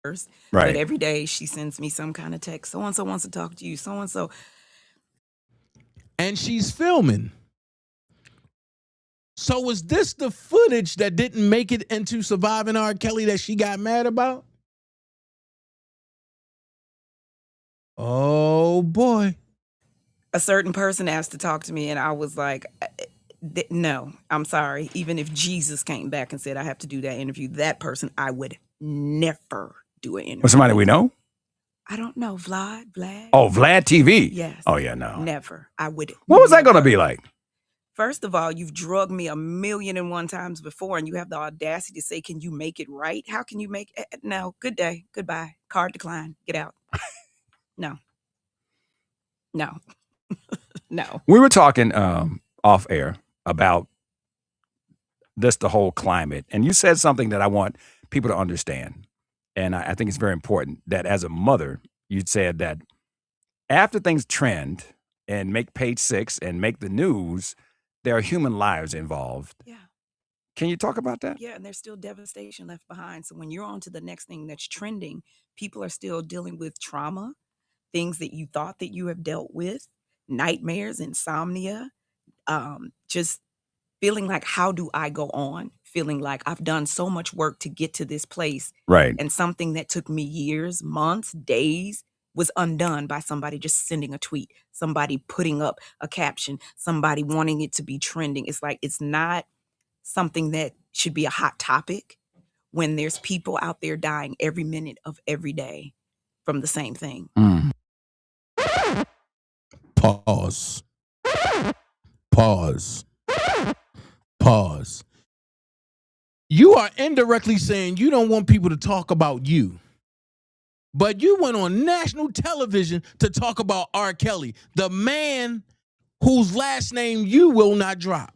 Right. Right. But every day she sends me some kind of text. So-and-so wants to talk to you. So-and-so. and she's filming. So was this the footage that didn't make it into Surviving R. Kelly that she got mad about? Oh, boy. A certain person asked to talk to me, and I was like, no, I'm sorry. Even if Jesus came back and said I have to do that interview, that person, I would never do an interview. Was somebody we know? I don't know. Vlad. Oh, Vlad TV? Yes. Oh, yeah, no. Never. I would. What was that going to be like? First of all, you've drugged me 1,000,001 times before, and you have the audacity to say, can you make it right? How can you make it? No. Good day. Goodbye. Card decline. Get out. No. No. No. We were talking off air about the whole climate, and you said something that I want people to understand, and I think it's very important that as a mother, you said that after things trend and make page 6 and make the news, there are human lives involved. Yeah. Can you talk about that? Yeah, and there's still devastation left behind. So when you're on to the next thing that's trending, people are still dealing with trauma, things that you thought that you have dealt with, nightmares, insomnia, just feeling like, how do I go on? Feeling like I've done so much work to get to this place. Right. And something that took me years, months, days was undone by somebody just sending a tweet, somebody putting up a caption, somebody wanting it to be trending. It's like, it's not something that should be a hot topic when there's people out there dying every minute of every day from the same thing. Pause. Pause. Pause. You are indirectly saying you don't want people to talk about you. But you went on national television to talk about R. Kelly, the man whose last name you will not drop.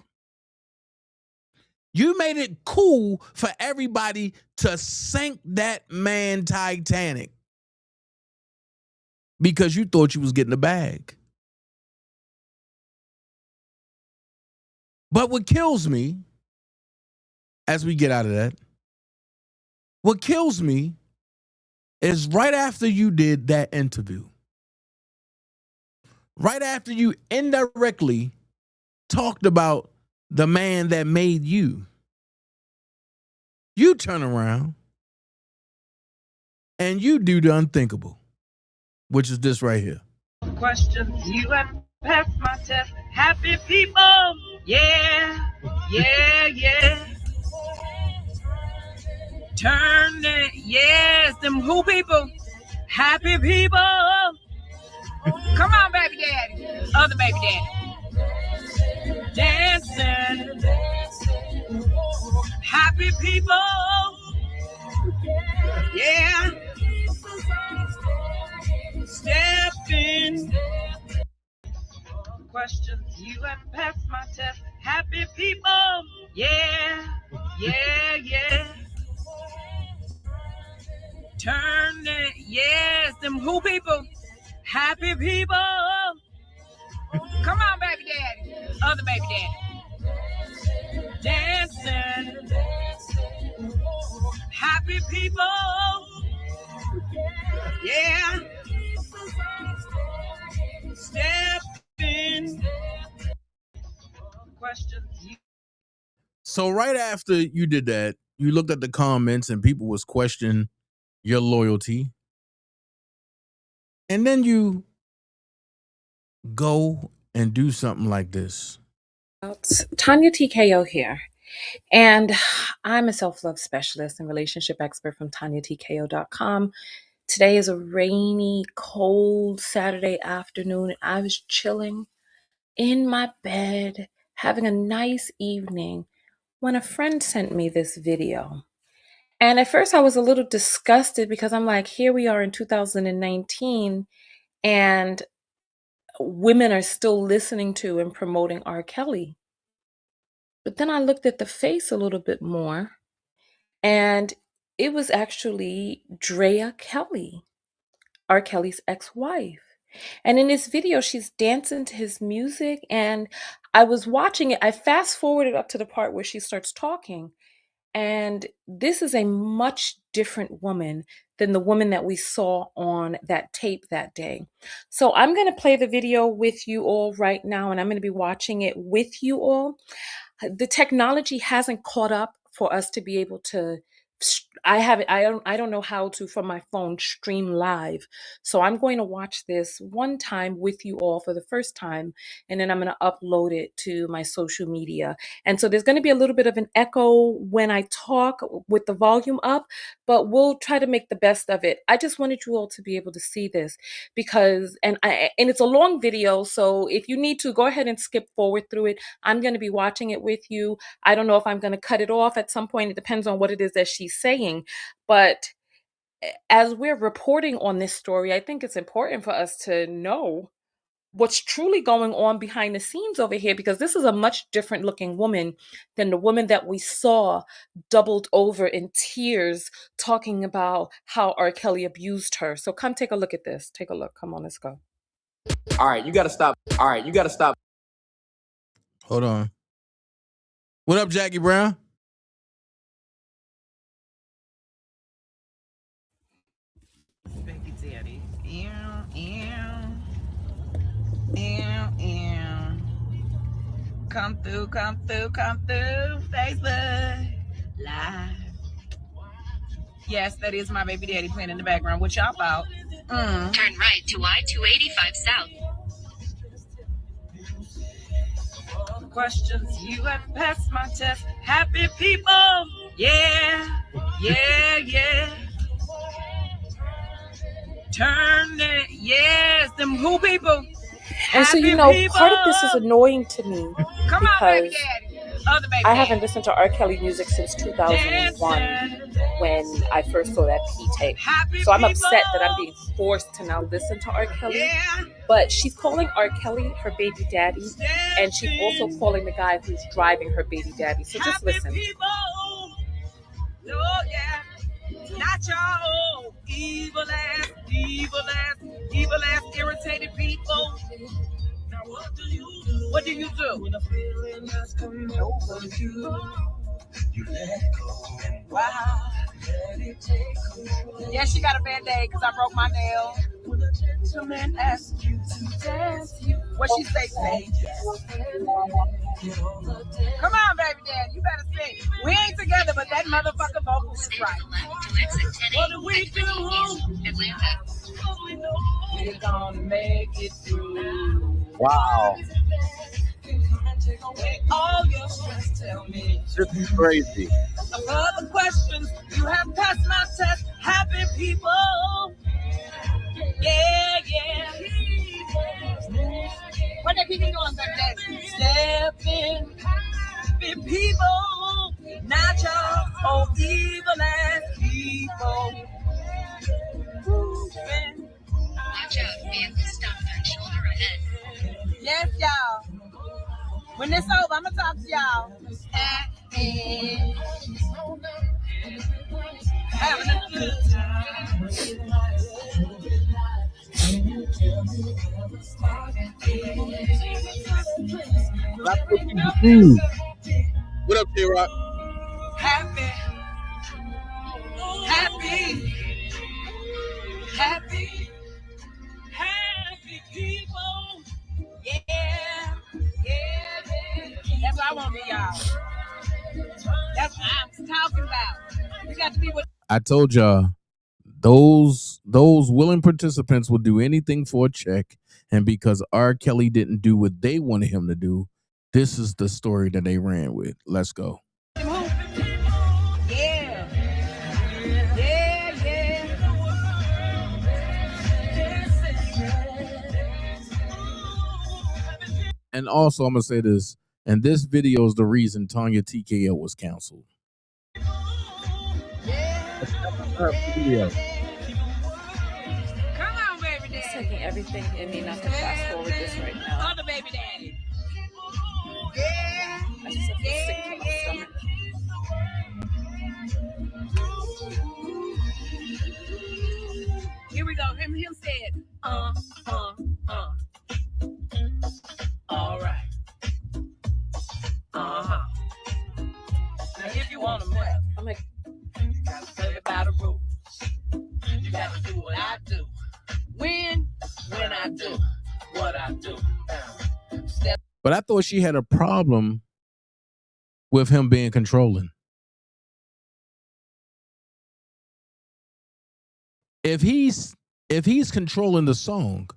You made it cool for everybody to sink that man Titanic because you thought you was getting the bag. But what kills me, as we get out of that, what kills me is right after you did that interview, right after you indirectly talked about the man that made you, you turn around and you do the unthinkable, which is this right here. Questions, you have passed my test. Happy people, yeah, yeah, yeah. Turn it, yes, them who people, happy people. Come on, baby daddy, other baby daddy. Dancing, happy people, yeah. Step in. Questions, you have passed my test. Happy people, yeah, yeah, yeah. Turn it, yes, them who people, happy people. Come on, baby daddy, other baby daddy. Dancing, happy people, yeah. Step in. Questions. So right after you did that, you looked at the comments and people was questioning your loyalty. And then you go and do something like this. Tanya TKO here. And I'm a self-love specialist and relationship expert from TanyaTKO.com. Today is a rainy, cold Saturday afternoon. I was chilling in my bed, having a nice evening, when a friend sent me this video. And at first I was a little disgusted because I'm like, here we are in 2019 and women are still listening to and promoting R. Kelly. But then I looked at the face a little bit more, and it was actually Drea Kelly, R. Kelly's ex-wife. And in this video, she's dancing to his music, and I was watching it. I fast forwarded up to the part where she starts talking, And this is a much different woman than the woman that we saw on that tape that day. So I'm going to play the video with you all right now, and I'm going to be watching it with you all. The technology hasn't caught up for us to be able to I don't know how to from my phone stream live. So I'm going to watch this one time with you all for the first time, and then I'm going to upload it to my social media. And so there's going to be a little bit of an echo when I talk with the volume up, but we'll try to make the best of it. I just wanted you all to be able to see this because and it's a long video, so if you need to go ahead and skip forward through it. I'm going to be watching it with you. I don't know if I'm going to cut it off at some point. It depends on what it is that she's saying. But as we're reporting on this story, I think it's important for us to know what's truly going on behind the scenes over here, because this is a much different looking woman than the woman that we saw doubled over in tears talking about how R. Kelly abused her. So come take a look at this. Take a look. Come on, let's go. All right, you got to stop. All right, you got to stop. Hold on. What up, Jackie Brown? Baby daddy. Come through, Facebook Live. Yes, that is my baby daddy playing in the background. What y'all about? Turn right to I-285 South. Questions, you have passed my test. Happy people, yeah. Turn it, yes, them who people. And so, part of this is annoying to me because I haven't listened to R. Kelly music since 2001 when I first saw that P tape. So I'm upset that I'm being forced to now listen to R. Kelly. But she's calling R. Kelly her baby daddy, and she's also calling the guy who's driving her baby daddy. So just listen. Not y'all evil ass, irritated people. Now what do you do? What do you do? When a feeling has come over you, you let it go. Wow. Let it take control. Yeah, she got a band-aid because I broke my nail. When a gentleman asks you to dance, what she say yes. Come on, baby daddy, you better sing. We ain't together, but that motherfucker vocal is right. What do we do? We're gonna make it through. Wow. All your stress, tell me. This is crazy. Other questions, you have passed my test. Happy people. Yeah. What are people doing back there? Step in. Happy people. Not y'all old evil ass people. Watch out, vehicle stopped on shoulder ahead. Yes, y'all. When it's over, I'm gonna talk to y'all. Having a good time. What up, J-Rock? Happy people. Yeah. That's what I want to be, y'all. That's what I'm talking about. You got to be with. I told y'all, those willing participants will do anything for a check, and because R. Kelly didn't do what they wanted him to do, this is the story that they ran with. Let's go. Yeah. And also, I'm gonna say this, and this video is the reason Tanya TKO was canceled. Come on, baby daddy. It's taking everything in me not to fast forward this right now. Other baby daddy. Yeah. I just have to sick to my stomach. Here we go. Him said, All right. Now if you want to I do. When I do what I do. But I thought she had a problem with him being controlling. If he's controlling the song,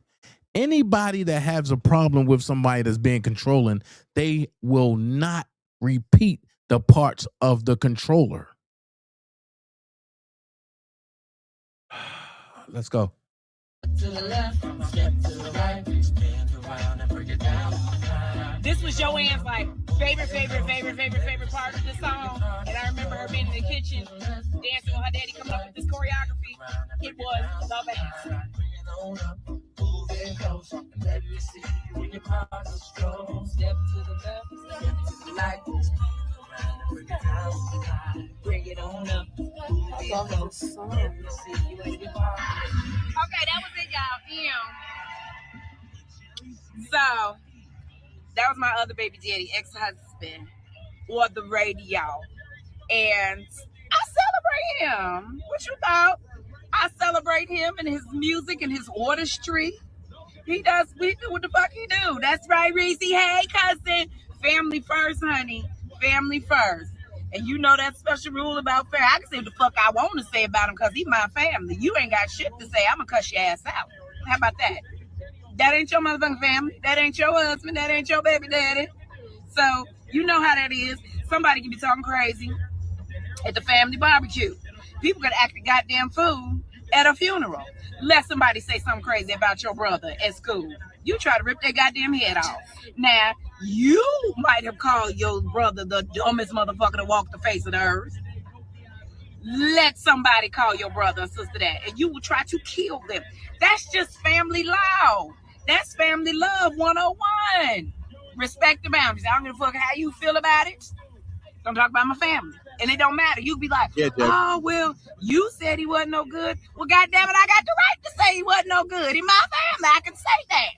anybody that has a problem with somebody that's being controlling, they will not repeat the parts of the controller. Let's go. To the left, step to the right, spin around and break it down. This was Joanne's like favorite part of the song. And I remember her being in the kitchen dancing with her daddy coming up with this choreography. It was the best. Let me see when your partner's strong. Step to the left, step to the right, break it down, bring it on up. I love this song. Let me see when your partner's. Okay, that was it, y'all. So that was my other baby daddy, ex-husband, or the radio, and I celebrate him. What you thought? I celebrate him and his music and his artistry. He does what the fuck he do. That's right, Reese. Hey, cousin. Family first, honey. Family first. And you know that special rule about family. I can say what the fuck I want to say about him because he's my family. You ain't got shit to say. I'm going to cuss your ass out. How about that? That ain't your motherfucking family. That ain't your husband. That ain't your baby daddy. So, you know how that is. Somebody can be talking crazy at the family barbecue. People can act a goddamn fool at a funeral. Let somebody say something crazy about your brother at school. You try to rip their goddamn head off. Now, you might have called your brother the dumbest motherfucker to walk the face of the earth. Let somebody call your brother and sister that, and you will try to kill them. That's just family law. That's family love 101. Respect the boundaries. I don't give a fuck how you feel about it. Don't talk about my family. And it don't matter. You be like, oh, well, you said he wasn't no good. Well, goddamn it, I got the right to say he wasn't no good. In my family, I can say that.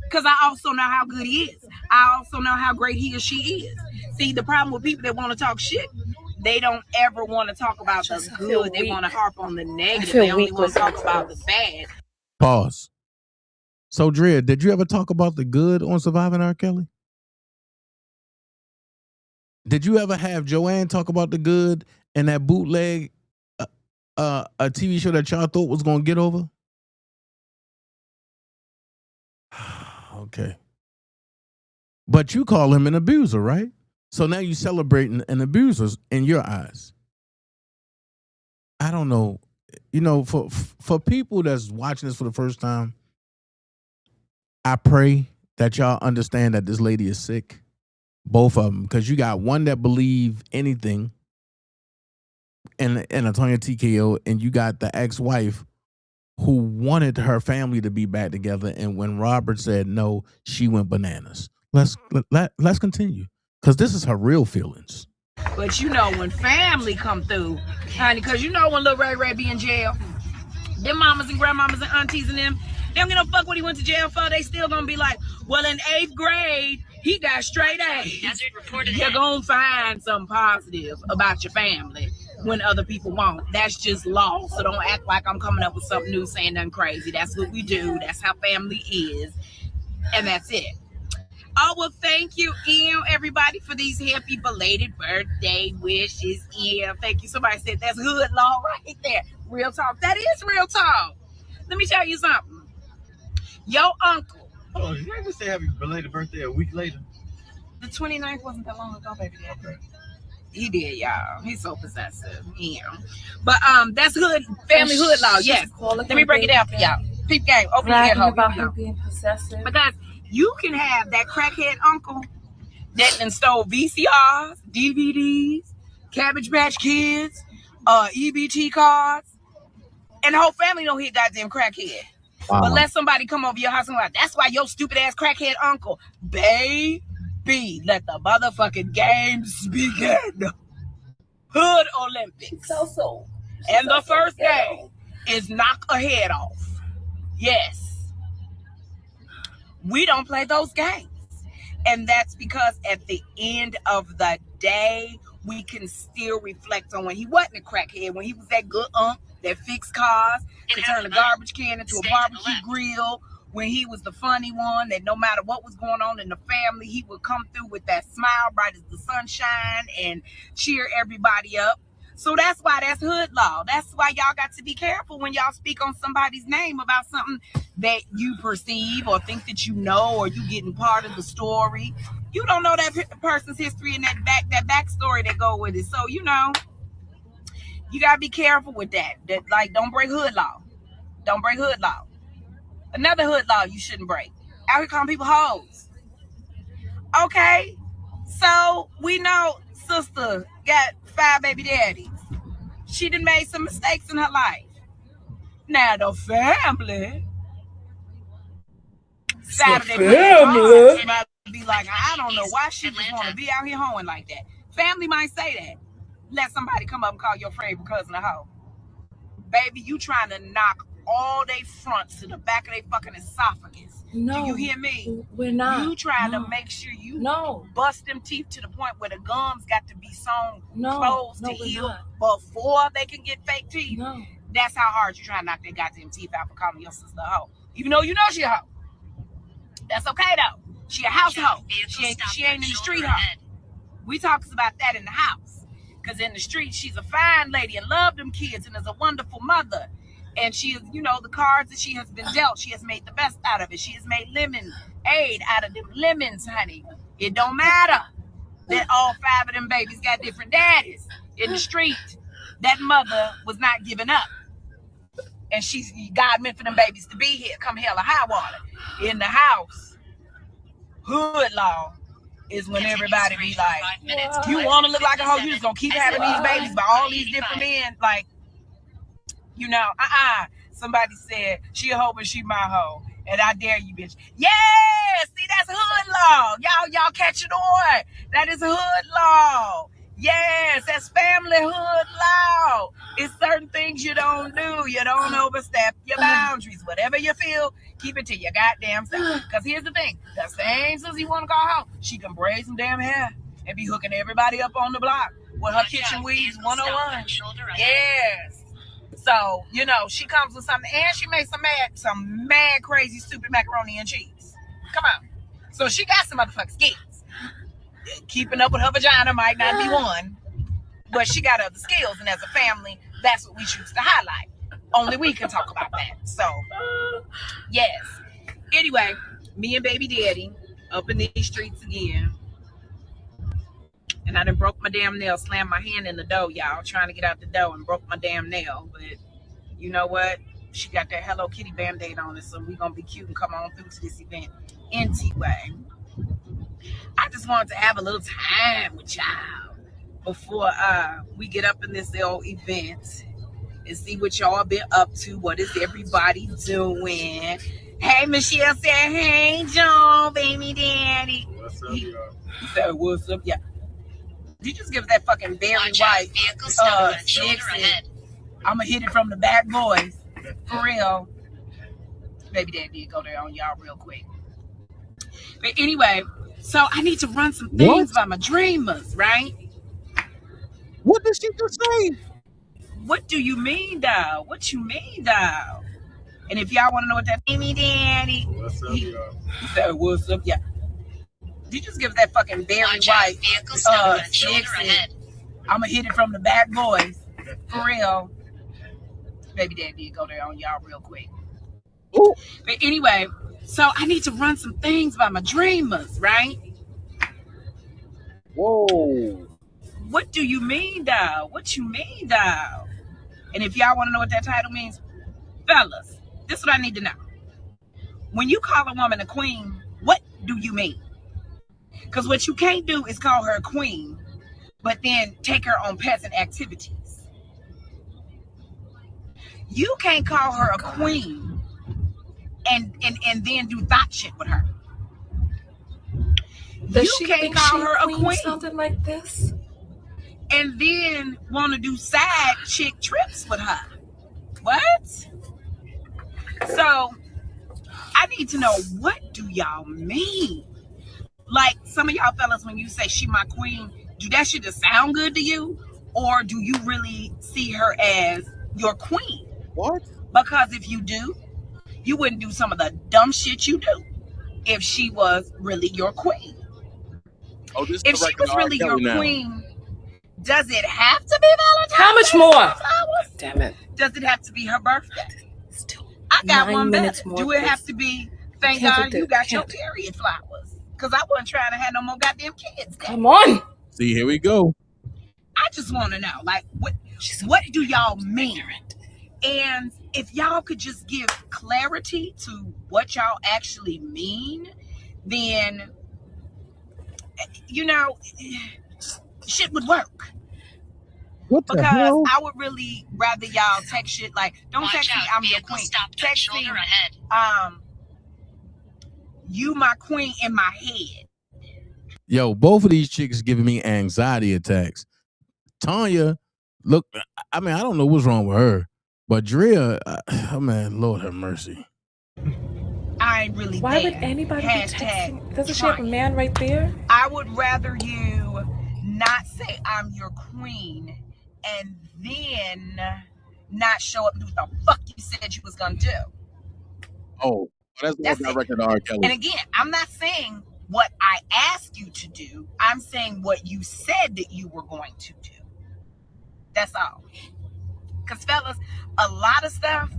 Because I also know how good he is. I also know how great he or she is. See, the problem with people that want to talk shit, they don't ever want to talk about the good. They want to harp on the negative. They only want to talk about the bad. Pause. So, Drea, did you ever talk about the good on Surviving R. Kelly? Did you ever have Joanne talk about the good and that bootleg a TV show that y'all thought was going to get over? Okay. But you call him an abuser, right? So now you celebrating an abuser in your eyes. I don't know. You know, for people that's watching this for the first time, I pray that y'all understand that this lady is sick. Both of them. Because you got one that believe anything and Antonia TKO, and you got the ex-wife who wanted her family to be back together, and when Robert said no, she went bananas. Let's continue, because this is her real feelings. But you know when family come through, honey, because you know when Lil Ray Ray be in jail, them mamas and grandmamas and aunties and them, they don't give no fuck what he went to jail for. They still gonna be like, well, in 8th grade, he got straight A's. You're gonna find something positive about your family when other people won't. That's just law. So don't act like I'm coming up with something new saying nothing crazy. That's what we do. That's how family is. And that's it. Oh, well, thank you, everybody, for these happy belated birthday wishes. Thank you. Somebody said that's hood law right there. Real talk. That is real talk. Let me tell you something. Your uncle. Oh, you ain't just say happy belated birthday a week later? The 29th wasn't that long ago, baby. He did, y'all. He's so possessive. Yeah. But that's hood, family hood law. Yes. Let me break it down for y'all. Peep game. Open your ear hole. About him being possessive. Because you can have that crackhead uncle that done stole VCRs, DVDs, Cabbage Patch Kids, EBT cards, and the whole family don't hit goddamn crackhead. Wow. But let somebody come over your house and like, that's why your stupid ass crackhead uncle, baby, let the motherfucking games begin. Hood Olympics. And the first game is knock a head off. Yes. We don't play those games. And that's because at the end of the day, we can still reflect on when he wasn't a crackhead, when he was that good that fixed cars, could turn a garbage can into a barbecue grill, when he was the funny one that no matter what was going on in the family, he would come through with that smile bright as the sunshine and cheer everybody up. So that's why that's hood law. That's why y'all got to be careful when y'all speak on somebody's name about something that you perceive or think that you know, or you getting part of the story. You don't know that person's history and that backstory that go with it. So, you know, you got to be careful with that. That, like, don't break hood law. Don't break hood law. Another hood law you shouldn't break. Out here calling people hoes. Okay, so we know sister got 5 baby daddies. She done made some mistakes in her life. Now the family, Saturday morning might be like, I don't know why she just want to be out here hoeing like that. Family might say that. Let somebody come up and call your favorite cousin a hoe. Baby, you trying to knock all they fronts to the back of their fucking esophagus. No, do you hear me? We're not. You trying to make sure you bust them teeth to the point where the gums got to be sewn closed to heal before they can get fake teeth. No. That's how hard you trying to knock their goddamn teeth out for calling your sister a hoe. Even though you know she a hoe. That's okay though. She a house hoe. She ain't in the street hoe. We talks about that in the house. Because in the street, she's a fine lady and love them kids and is a wonderful mother. And she is, you know, the cards that she has been dealt, she has made the best out of it. She has made lemonade out of them lemons, honey. It don't matter that all 5 of them babies got different daddies. In the street, that mother was not giving up. And God meant for them babies to be here, come hell or high water. In the house, hood law is when everybody be like, you want to look like a hoe, you just gonna keep having these babies by all these different men. Like, you know, somebody said, she a hoe, but she my hoe. And I dare you, bitch. Yeah, see, that's hood law. Y'all catch it on. That is hood law. Yes, that's family hood law. It's certain things you don't do. You don't overstep your boundaries. Whatever you feel, keep it to your goddamn self. Because here's the thing. The same Susie want to go home. She can braid some damn hair and be hooking everybody up on the block with her kitchen weeds 101. Yes. So, you know, she comes with something, and she makes some mad, crazy, stupid macaroni and cheese. Come on. So she got some motherfucking skills. Keeping up with her vagina might not be one, but she got other skills, and as a family, that's what we choose to highlight. Only we can talk about that. So, yes. Anyway, me and baby daddy up in these streets again. And I done broke my damn nail, slammed my hand in the door, y'all, trying to get out the door and broke my damn nail. But you know what? She got that Hello Kitty Band-Aid on it, so we're going to be cute and come on through to this event anyway. I just wanted to have a little time with y'all before we get up in this little event and see what y'all been up to. What is everybody doing? Hey, Michelle said, hey, John, baby daddy. What's up, y'all? He said, what's up, y'all? You just give that fucking very white I'm gonna hit it from the back, boys. For real. Baby dad did go there on y'all real quick. But anyway, so I need to run some things by my dreamers, right? What did she just say? What do you mean, dog? What you mean, dog? And if y'all want to know what that baby daddy, what's up, y'all? He said, what's up, y'all? You just give that fucking very white I'm gonna hit it from the back, boys. For real. Baby dad did go there on y'all real quick. Ooh. But anyway, so I need to run some things by my dreamers, right? Whoa. What do you mean, dog? What you mean, dog? And if y'all want to know what that title means, fellas, this is what I need to know. When you call a woman a queen, what do you mean? Because what you can't do is call her a queen, but then take her on peasant activities. You can't call her a queen and then do thought shit with her. Does she can't call her a queen, something like this? And then want to do side chick trips with her. What? So I need to know, what do y'all mean? Like some of y'all fellas, when you say she my queen, do that shit just sound good to you? Or do you really see her as, your queen. What? Because if you do, you wouldn't do some of the dumb shit you do if she was really your queen. Oh, this is If the she record was of R. really your Kelly now. queen, does it have to be Valentine's How much Day more? flowers? Damn it. Does it have to be her birthday? I got 9 one minutes better. more, Do it have please. to be, thank can't God do you that. got your Can't. period flowers? Because I wasn't trying to have no more goddamn kids. Come on. See, here we go. I just want to know, like, what do y'all mean? And if y'all could just give clarity to what y'all actually mean, then, you know, shit would work. What the Because hell? I would really rather y'all text shit like, don't Watch text me, out, I'm your vehicle queen. stopped at Text me, shoulder ahead. you my queen in my head. Yo, both of these chicks giving me anxiety attacks. Tanya, look, I mean, I don't know what's wrong with her, but Drea, oh man, Lord have mercy. I ain't really Why there. would anybody be Hashtag texting? Doesn't she have a trying. man right there? I would rather you not say I'm your queen and then not show up and do what the fuck you said you was gonna do. Oh, that's not That's that it. record of R. Kelly. And again, I'm not saying what I asked you to do. I'm saying what you said that you were going to do. That's all. Because fellas, a lot of stuff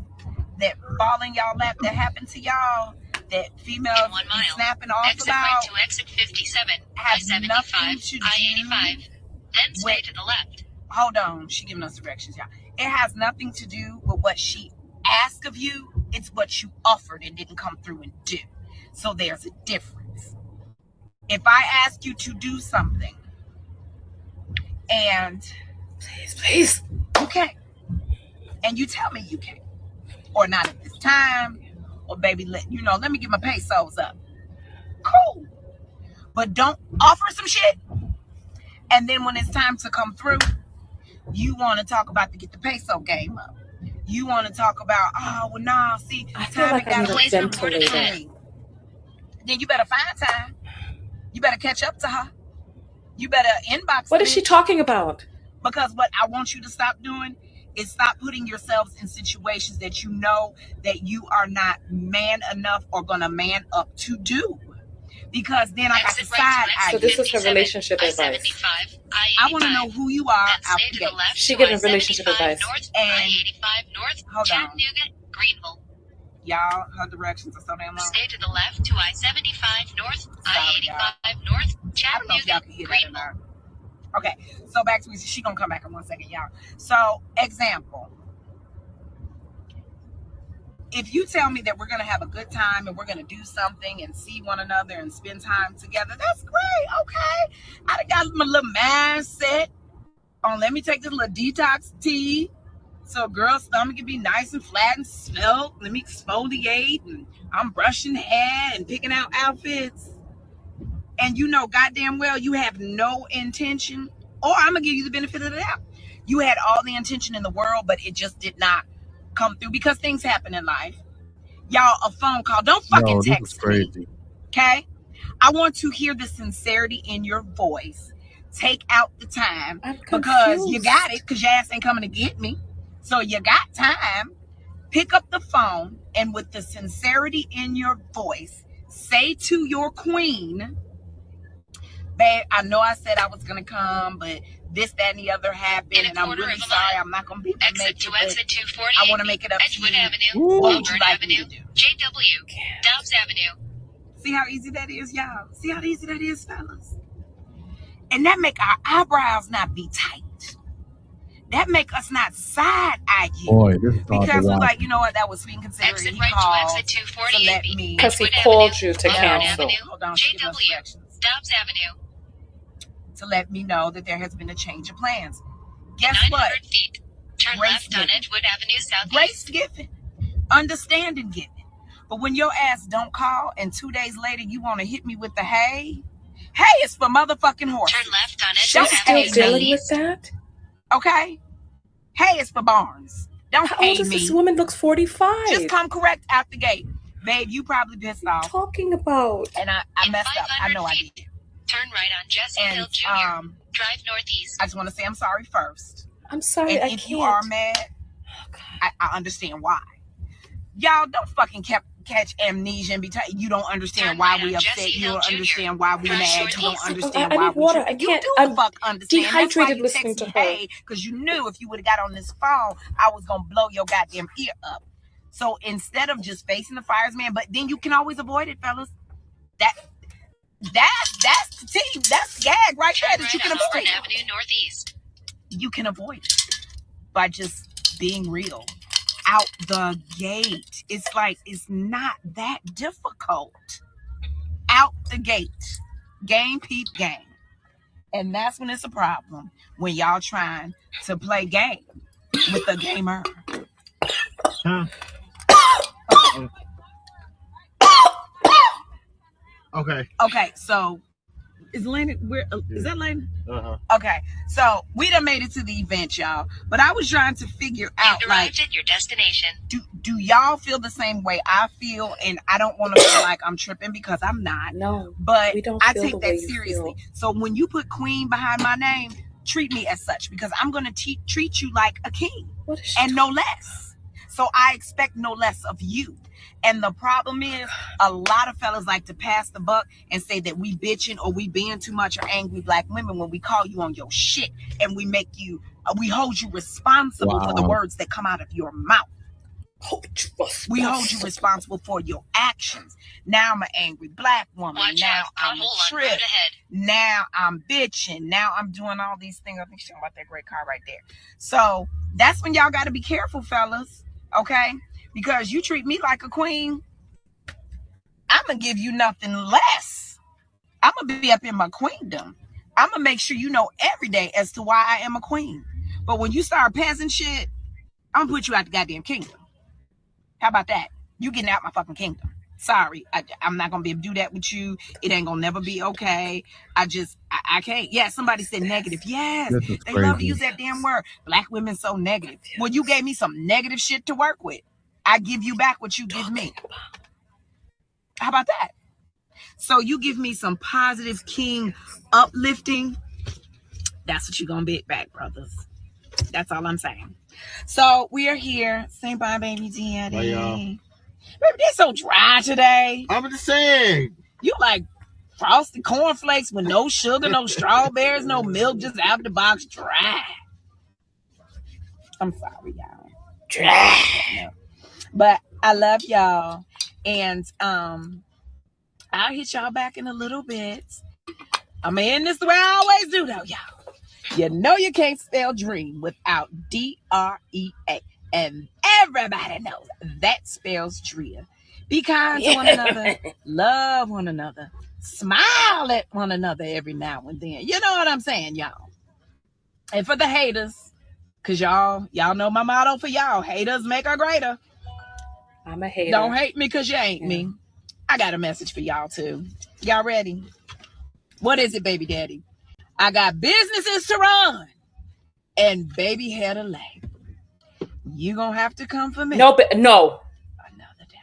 that fall in y'all lap that happened to y'all, that females be snapping off Exit about, right to exit 57, has I-75, nothing to do I-85, then stay with, to the left. hold on, she giving us directions, y'all. It has nothing to do with what she asked of you. It's what you offered and didn't come through and do. So there's a difference. If I ask you to do something and Please. you can't, and you tell me you can't, or not at this time, or baby, let me get my pesos up. Cool. But don't offer some shit, and then when it's time to come through, you want to talk about to get the peso game up. You want to talk about, oh, well, nah, see, I feel time like I need a wait ventilator. for me. Then you better find time. You better catch up to her. You better inbox What is she talking about? Because what I want you to stop doing is stop putting yourselves in situations that you know that you are not man enough or gonna man up to do. Because then I got the side eye. So this is her relationship advice. I want to know who you are out the gate. She giving relationship advice. North, And I-85 North, hold on. Chattanooga, Greenville. Y'all, her directions are so damn long. Stay to the left to I-75 North, I-85 North, Chattanooga, Greenville. Okay, so back to she gonna come back in 1 second, y'all. So, example. If you tell me that we're gonna have a good time and we're gonna do something and see one another and spend time together, that's great. Okay, I got my little mindset on. Let me take this little detox tea, so a girl's stomach can be nice and flat and svelte. Let me exfoliate, and I'm brushing hair and picking out outfits. And you know goddamn well you have no intention, or I'm gonna give you the benefit of the doubt. You had all the intention in the world, but it just did not come through because things happen in life. Y'all, a phone call. Don't fucking text me. Okay? I want to hear the sincerity in your voice. Take out the time because you got it, because your ass ain't coming to get me. So you got time. Pick up the phone and with the sincerity in your voice, say to your queen, babe, I know I said I was gonna come, but this, that, and the other happened, and I'm really sorry. I'm not gonna be able to make it, but exit 248, I want to make it up Edgewood to you. Avenue, What would you Auburn like me Avenue, to do? JW, Dobbs Avenue. See how easy that is, y'all? See how easy that is, fellas? And that make our eyebrows not be tight. That make us not side-eye you. Boy, this is hard because to we're watch. like, you know what, that was sweet and considerate. Exit He right called to exit 248 to let me. Because he called you to cancel. Hold on, she gave us directions. Dobbs Avenue. To let me know that there has been a change of plans. Guess what? 900 feet. Turn Grace left on given. Edgewood Avenue Southeast. Grace given. Understanding given. But when your ass don't call and 2 days later you want to hit me with the hey is for motherfucking horses. Turn left on She's Edgewood still Avenue dealing with Southeast. that? Okay? Hey is for barns. Don't How hey old is me. this woman? Looks 45. Just come correct out the gate. Babe, you probably pissed off. Talking about. And I messed up. I know I did. Turn right on Jesse Hill Jr. Drive northeast. I just want to say I'm sorry first. I'm sorry, and I if can't. you are mad, I understand why. Y'all don't fucking catch amnesia and you don't understand why we upset. You don't understand why we mad. You don't understand why we water. tripping. You do the fuck understand. That's why you listening text to me, her. hey, because you knew if you would have got on this phone, I was gonna blow your goddamn ear up. So instead of just facing the fires, man, but then you can always avoid it, fellas. That's the team. That's the gag right there that you can avoid. Avenue Northeast. You can avoid it by just being real out the gate. It's like, it's not that difficult. Out the gate. Game, peep, game. And that's when it's a problem. When y'all trying to play game with the gamer. Huh? Okay. Okay, so is Lane is that Lane? Uh-huh. Okay, so we done made it to the event, y'all. But I was trying to figure out, arrived at your destination. Do y'all feel the same way I feel? And I don't want to feel like I'm tripping because I'm not. No, but we don't I feel take the that way you seriously. feel. So when you put queen behind my name, treat me as such because I'm gonna treat you like a king and no less. So I expect no less of you. And the problem is, a lot of fellas like to pass the buck and say that we bitching or we being too much or angry black women when we call you on your shit and we make you, we hold you responsible for the words that come out of your mouth. We hold you responsible for your actions. Now I'm an angry black woman. Watch now out, I'm a trip. Now I'm bitching. Now I'm doing all these things. I think she's talking about that great car right there. So that's when y'all got to be careful, fellas. Okay? Because you treat me like a queen, I'm going to give you nothing less. I'm going to be up in my queendom. I'm going to make sure you know every day as to why I am a queen. But when you start passing shit, I'm going to put you out the goddamn kingdom. How about that? You getting out my fucking kingdom. Sorry, I'm not going to be able to do that with you. It ain't going to never be okay. I can't. Yeah, somebody said negative. Yes, they love to use that damn word. Black women so negative. Well, you gave me some negative shit to work with. I give you back what you give me. How about that? So you give me some positive king uplifting. That's what you're going to get back, brothers. That's all I'm saying. So we are here. Say bye, baby daddy. Bye, y'all. Baby, they're so dry today. I'm just saying. You like frosted cornflakes with no sugar, no strawberries, no milk, just out the box dry. I'm sorry, y'all. Dry. No. But I love y'all. And I'll hit y'all back in a little bit. I'm gonna end this the way I always do, though, y'all. You know you can't spell dream without D-R-E-A. And everybody knows that spells Drea. Be kind to one another. Love one another. Smile at one another every now and then. You know what I'm saying, y'all? And for the haters, because y'all know my motto for y'all. Haters make her greater. I'm a hater. Don't hate me because you ain't me. I got a message for y'all, too. Y'all ready? What is it, baby daddy? I got businesses to run and baby hair to lay. You gonna have to come for me. No. Another day.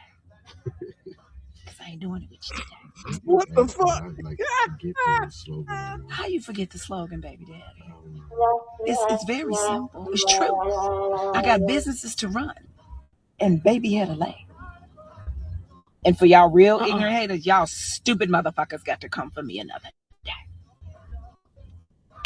Because I ain't doing it with you today. What the fuck? How you forget the slogan, baby daddy? It's very simple. It's true. I got businesses to run and baby hair to lay. And for y'all real ignorant haters, y'all stupid motherfuckers got to come for me another day.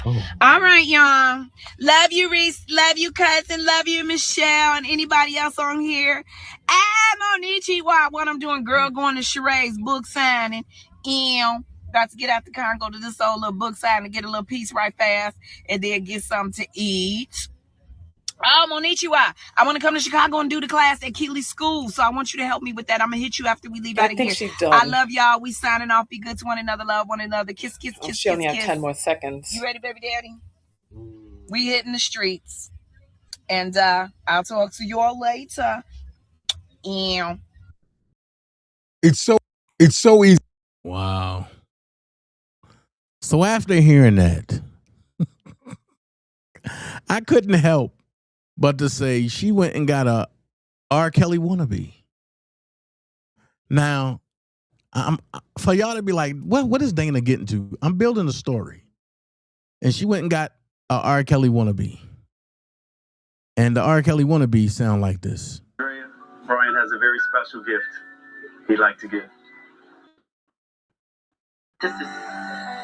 Oh. All right, y'all. Love you, Reese. Love you, cousin. Love you, Michelle, and anybody else on here. I'm on Ichiwa when I'm doing Girl Going to Sheree's book signing. Got to get out the car and go to this old little book signing and get a little piece right fast, and then get something to eat. I'm on Ichiwa. I want to come to Chicago and do the class at Keeley School, so I want you to help me with that. I'm gonna hit you after we leave out of here. She's done. I love y'all. We signing off. Be good to one another. Love one another. Kiss, kiss, kiss, She only kiss, had kiss. 10 more seconds. You ready, baby daddy? We hitting the streets. And I'll talk to you all later. It's so easy. Wow. So after hearing that, I couldn't help but to say she went and got a R. Kelly wannabe. Now, for y'all to be like, what is Dana getting to? I'm building a story. And she went and got a R. Kelly wannabe. And the R. Kelly wannabe sound like this. Drea, Brian has a very special gift he'd like to give. This is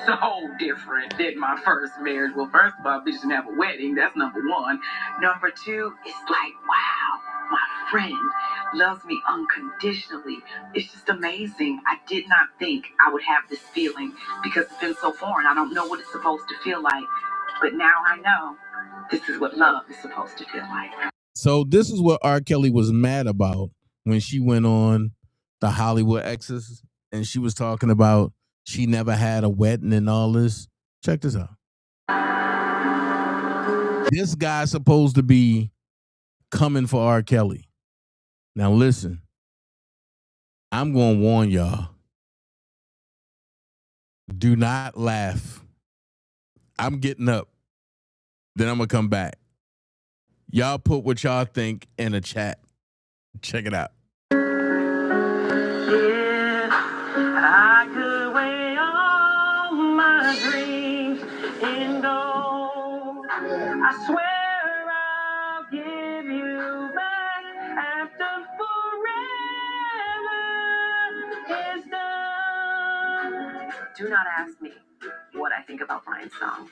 so different than my first marriage. Well, first of all, bitches didn't have a wedding. That's number one. Number two, it's like, wow, my friend loves me unconditionally. It's just amazing. I did not think I would have this feeling because it's been so foreign. I don't know what it's supposed to feel like. But now I know this is what love is supposed to feel like. So this is what R. Kelly was mad about when she went on the Hollywood Exes and she was talking about she never had a wedding and all this. Check this out. This guy's supposed to be coming for R. Kelly. Now listen, I'm going to warn y'all. Do not laugh. I'm getting up. Then I'm going to come back. Y'all put what y'all think in a chat. Check it out. I could weigh all my dreams in gold. I swear I'll give you back after forever is done. Do not ask me what I think about Brian's song.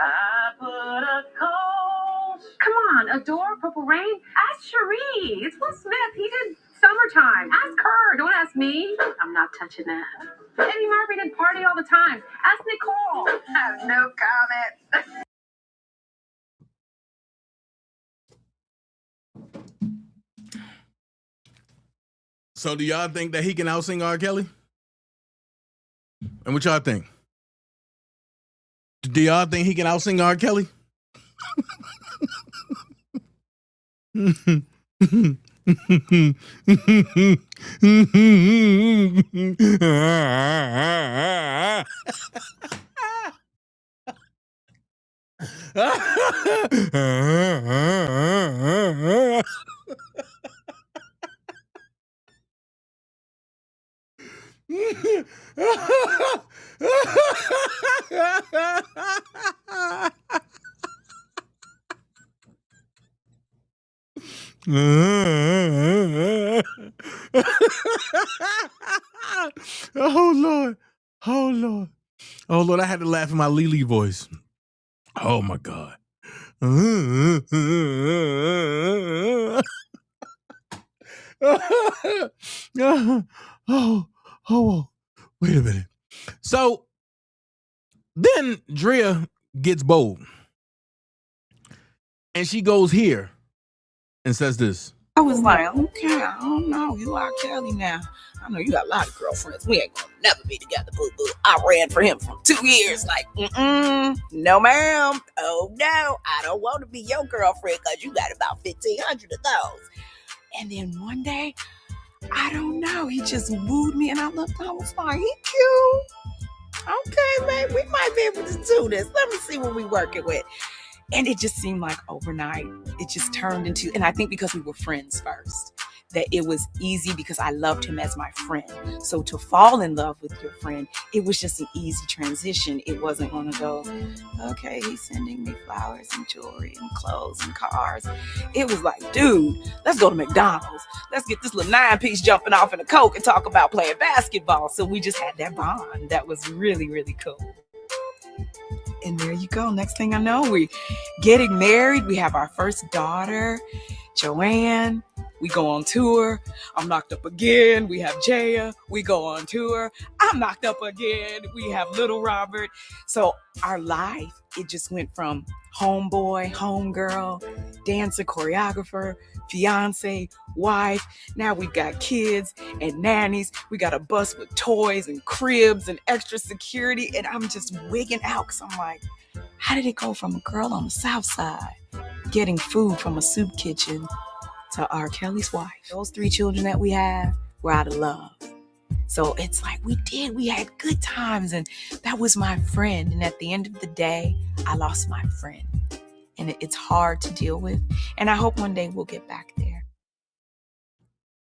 I put a cold. Come on, Adore, Purple Rain. Ask Cherie. It's Will Smith. He did Summertime. Ask her. Don't ask me. I'm not touching that. Eddie Murphy did Party all the time. Ask Nicole. I have no comment. So do y'all think that he can out-sing R. Kelly? And what y'all think? Do y'all think he can out-sing R. Kelly? Oh Lord. Oh Lord. Oh Lord, I had to laugh in my Lily voice. Oh my God. Oh, wait a minute. So then Drea gets bold. And she goes here and says this. I was like, okay, I don't know. You R. Kelly now. I know you got a lot of girlfriends. We ain't gonna never be together, boo boo. I ran for him for 2 years. Like, no, ma'am. Oh no, I don't want to be your girlfriend because you got about 1,500 of those. And then one day, I don't know, he just wooed me, and I looked. I was like, he cute. Okay, man, we might be able to do this. Let me see what we working with. And it just seemed like overnight, it just turned into, and I think because we were friends first, that it was easy because I loved him as my friend. So to fall in love with your friend, it was just an easy transition. It wasn't one of those, okay, he's sending me flowers and jewelry and clothes and cars. It was like, dude, let's go to McDonald's. Let's get this little 9-piece jumping off in a Coke and talk about playing basketball. So we just had that bond. That was really, really cool. And there you go. Next thing I know, we getting married. We have our first daughter, Joanne. We go on tour. I'm knocked up again. We have Drea. We go on tour. I'm knocked up again. We have little Robert. So our life, it just went from homeboy, homegirl, dancer, choreographer, fiance, wife. Now we've got kids and nannies. We got a bus with toys and cribs and extra security. And I'm just wigging out because I'm like, how did it go from a girl on the South Side getting food from a soup kitchen to R. Kelly's wife? Those 3 children that we have were out of love. So it's like we had good times, and that was my friend. And at the end of the day, I lost my friend. And it's hard to deal with. And I hope one day we'll get back there.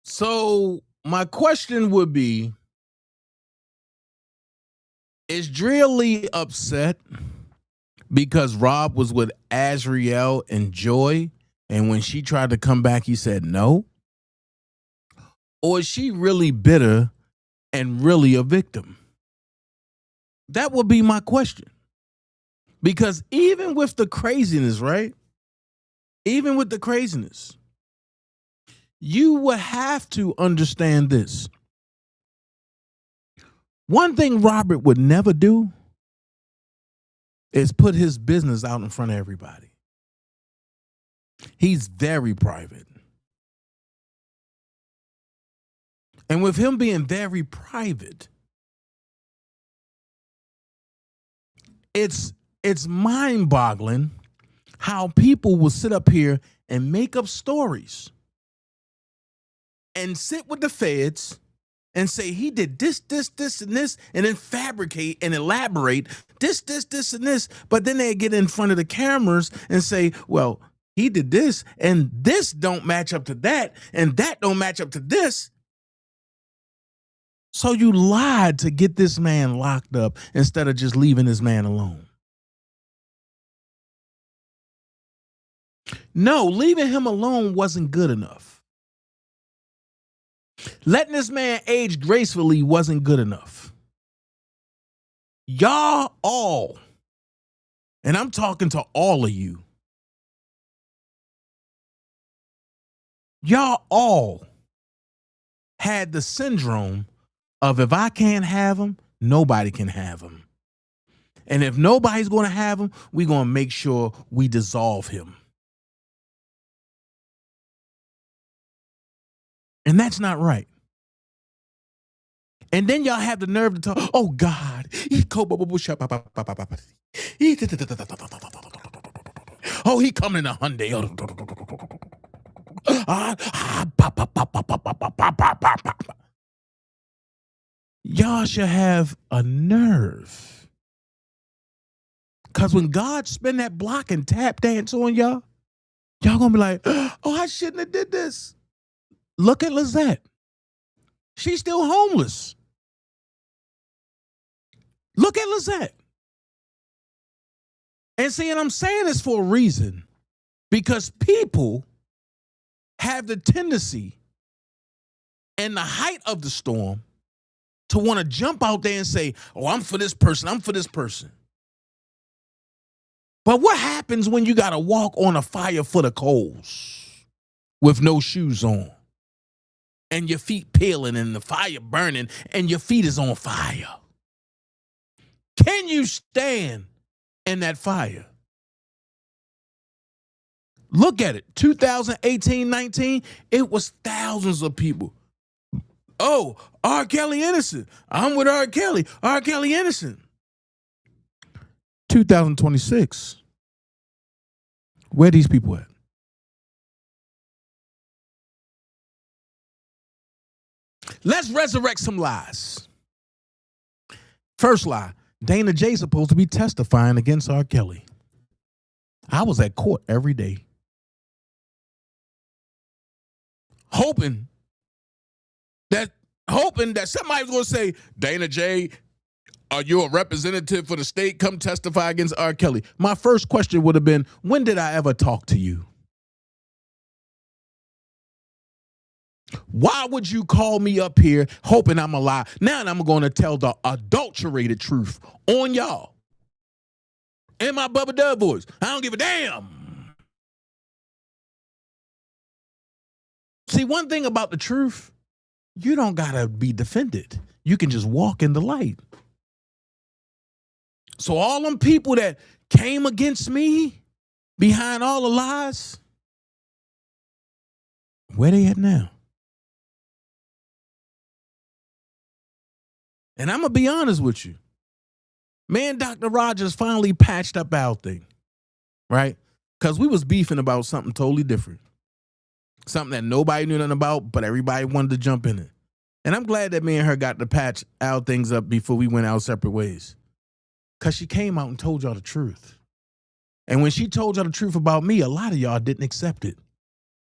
So my question would be, is Drea Lee upset because Rob was with Azriel and Joy And when she tried to come back, he said no? Or is she really bitter and really a victim? That would be my question. Because even with the craziness, right? Even with the craziness, you would have to understand this. One thing Robert would never do is put his business out in front of everybody. He's very private. And with him being very private, it's mind-boggling how people will sit up here and make up stories and sit with the feds and say he did this, and this, and then fabricate and elaborate this, and this. But then they get in front of the cameras and say, well, he did this, and this don't match up to that, and that don't match up to this. So you lied to get this man locked up instead of just leaving this man alone. No, leaving him alone wasn't good enough. Letting this man age gracefully wasn't good enough. Y'all all, and I'm talking to all of you, y'all all had the syndrome of if I can't have him, nobody can have him. And if nobody's going to have him, we're going to make sure we dissolve him. And that's not right. And then y'all have the nerve to talk, oh God, oh, he coming in a Hyundai. Y'all should have a nerve. Because when God spin that block and tap dance on y'all, y'all gonna be like, oh, I shouldn't have did this. Look at Lizette. She's still homeless. Look at Lizette. And see, and I'm saying this for a reason, because people have the tendency in the height of the storm to want to jump out there and say, oh, I'm for this person, I'm for this person. But what happens when you got to walk on a fire full of coals with no shoes on and your feet peeling and the fire burning and your feet is on fire? Can you stand in that fire? Look at it. 2018-19, it was thousands of people. Oh, R. Kelly innocent. I'm with R. Kelly. R. Kelly innocent. 2026. Where these people at? Let's resurrect some lies. First lie, Dana J supposed to be testifying against R. Kelly. I was at court every day. Hoping that somebody was going to say, Dana J, are you a representative for the state? Come testify against R. Kelly. My first question would have been, when did I ever talk to you? Why would you call me up here hoping I'm a lie? Now I'm going to tell the adulterated truth on y'all. In my Bubba Dub voice. I don't give a damn. See, one thing about the truth, you don't got to be defended. You can just walk in the light. So all them people that came against me behind all the lies, where they at now? And I'm going to be honest with you. Me and Dr. Rogers finally patched up our thing, right? Because we was beefing about something totally different. Something that nobody knew nothing about, but everybody wanted to jump in it. And I'm glad that me and her got to patch our things up before we went our separate ways. Because she came out and told y'all the truth. And when she told y'all the truth about me, a lot of y'all didn't accept it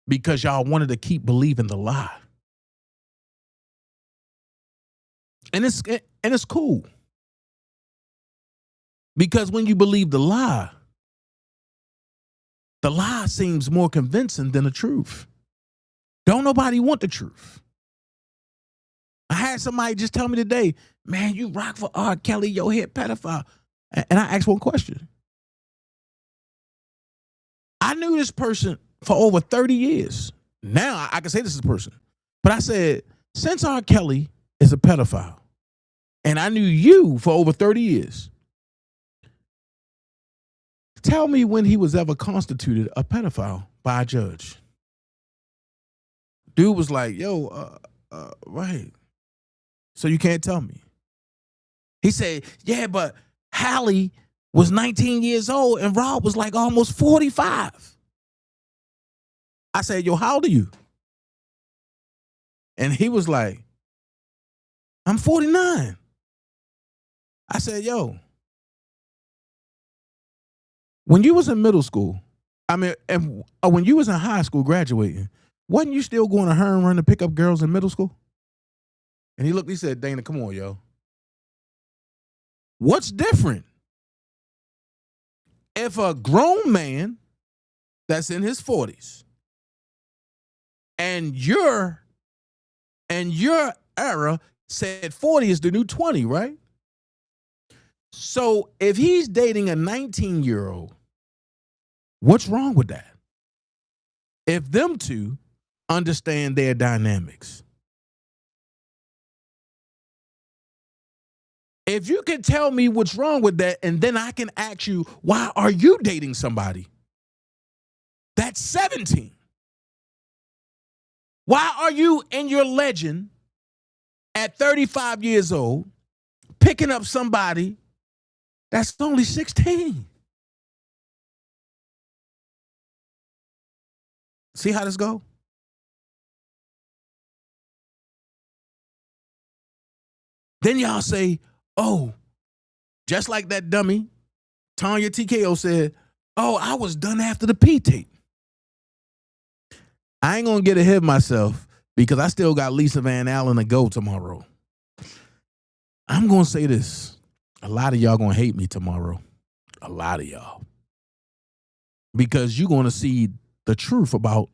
because y'all wanted to keep believing the lie. And it's cool. Because when you believe the lie, The lie seems more convincing than the truth. Don't nobody want the truth. I had somebody just tell me today, man, you rock for R. Kelly, your hit pedophile. And I asked one question. I knew this person for over 30 years. Now I can say this is a person. But I said, since R. Kelly is a pedophile, and I knew you for over 30 years, tell me when he was ever constituted a pedophile by a judge. Dude was like, yo, right. So you can't tell me. He said, yeah, but Hallie was 19 years old and Rob was like almost 45. I said, yo, how old are you? And he was like, I'm 49. I said, yo, when you was in middle school, and when you was in high school graduating, wasn't you still going to Hearn Run to pick up girls in middle school? And he looked, he said, Dana, come on, yo. What's different? If a grown man that's in his 40s and your era said 40 is the new 20, right? So if he's dating a 19-year-old, what's wrong with that? If them two understand their dynamics. If you can tell me what's wrong with that, and then I can ask you, why are you dating somebody that's 17? Why are you in your legend at 35 years old picking up somebody that's only 16? See how this go? Then y'all say, oh, just like that dummy, Tanya TKO said, oh, I was done after the P tape. I ain't going to get ahead of myself because I still got Lisa Van Allen to go tomorrow. I'm going to say this. A lot of y'all going to hate me tomorrow. A lot of y'all. Because you're going to see the truth about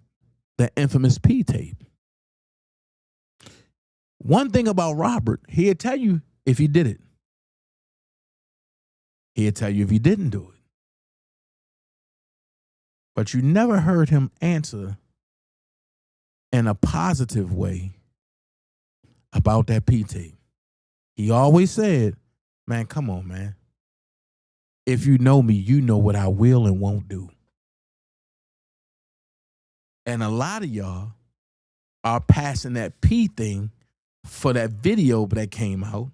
the infamous P tape. One thing about Robert, he'll tell you if he did it. He'll tell you if he didn't do it. But you never heard him answer in a positive way about that P tape. He always said, man, come on, man. If you know me, you know what I will and won't do. And a lot of y'all are passing that P thing for that video that came out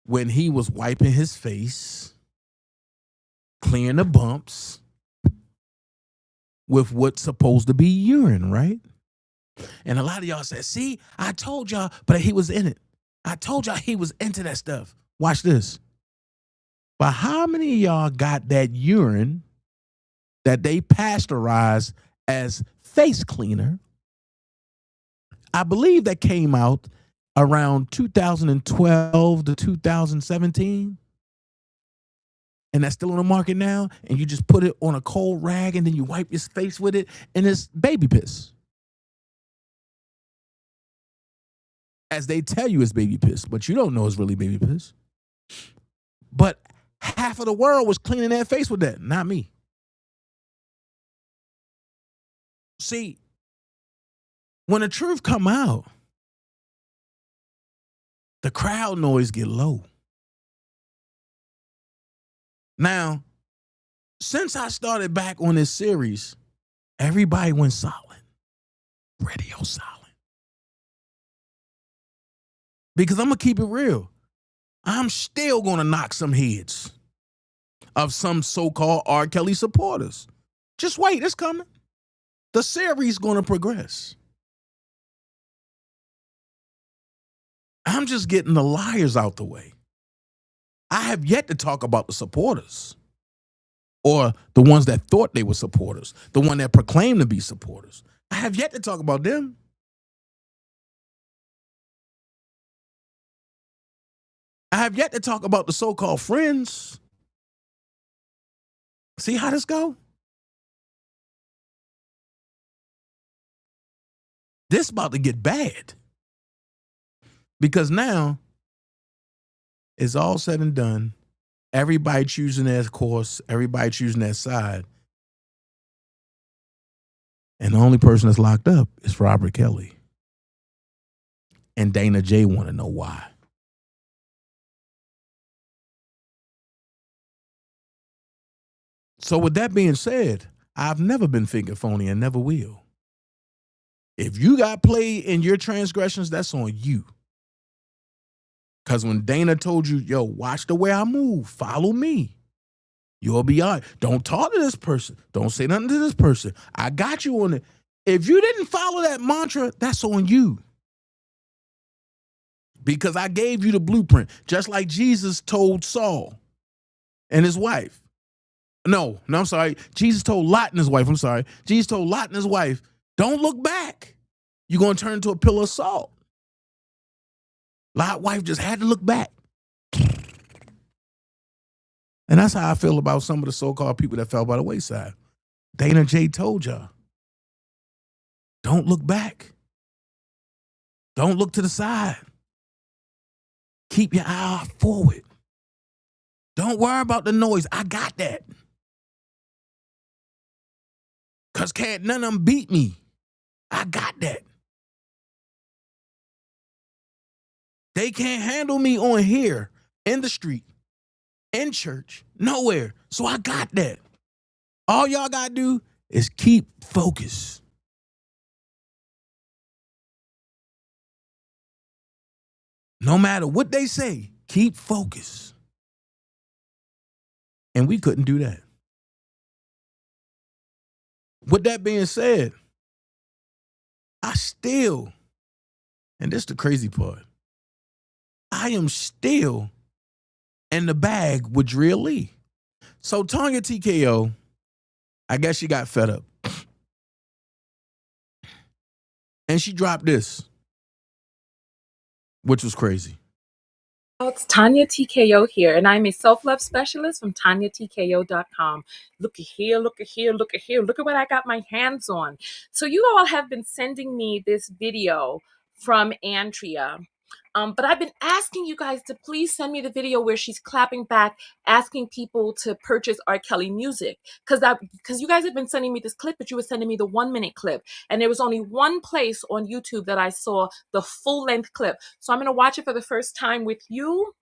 when he was wiping his face, clearing the bumps with what's supposed to be urine, right? And a lot of y'all said, see, I told y'all, but he was in it. I told y'all he was into that stuff. Watch this. But how many of y'all got that urine that they pasteurized as face cleaner? I believe that came out around 2012 to 2017. And that's still on the market now. And you just put it on a cold rag and then you wipe your face with it. And it's baby piss. As they tell you it's baby piss, but you don't know it's really baby piss. But half of the world was cleaning their face with that, not me. See, when the truth come out, the crowd noise get low. Now, since I started back on this series, everybody went silent. Radio silent. Because I'm going to keep it real. I'm still going to knock some heads of some so-called R. Kelly supporters. Just wait, it's coming. The series is going to progress. I'm just getting the liars out the way. I have yet to talk about the supporters or the ones that thought they were supporters, the one that proclaimed to be supporters. I have yet to talk about them. I have yet to talk about the so-called friends. See how this go? This about to get bad. Because now it's all said and done. Everybody choosing their course. Everybody choosing their side. And the only person that's locked up is Robert Kelly. And Dana J want to know why. So with that being said, I've never been finger phony and never will. If you got played in your transgressions, that's on you. Because when Dana told you, yo, watch the way I move, follow me, you'll be all right. Don't talk to this person. Don't say nothing to this person. I got you on it. If you didn't follow that mantra, that's on you. Because I gave you the blueprint, just like Jesus told Saul and his wife. No, I'm sorry. Jesus told Lot and his wife. I'm sorry. Jesus told Lot and his wife, don't look back. You're going to turn into a pillar of salt. Lot's wife just had to look back. And that's how I feel about some of the so-called people that fell by the wayside. Dana J told y'all, don't look back. Don't look to the side. Keep your eye forward. Don't worry about the noise. I got that. Because can't none of them beat me. I got that. They can't handle me on here, in the street, in church, nowhere. So I got that. All y'all got to do is keep focused. No matter what they say, keep focused. And we couldn't do that. With that being said, I still, and this is the crazy part, I am still in the bag with Drea Lee. So Tanya TKO, I guess she got fed up. And she dropped this, which was crazy. It's Tanya TKO here, and I'm a self-love specialist from TanyaTKO.com. Look at here, look at here, look at here. Look at what I got my hands on. So you all have been sending me this video from Andrea. But I've been asking you guys to please send me the video where she's clapping back, asking people to purchase R. Kelly music. Because you guys have been sending me this clip, but you were sending me the 1-minute clip. And there was only one place on YouTube that I saw the full-length clip. So I'm going to watch it for the first time with you.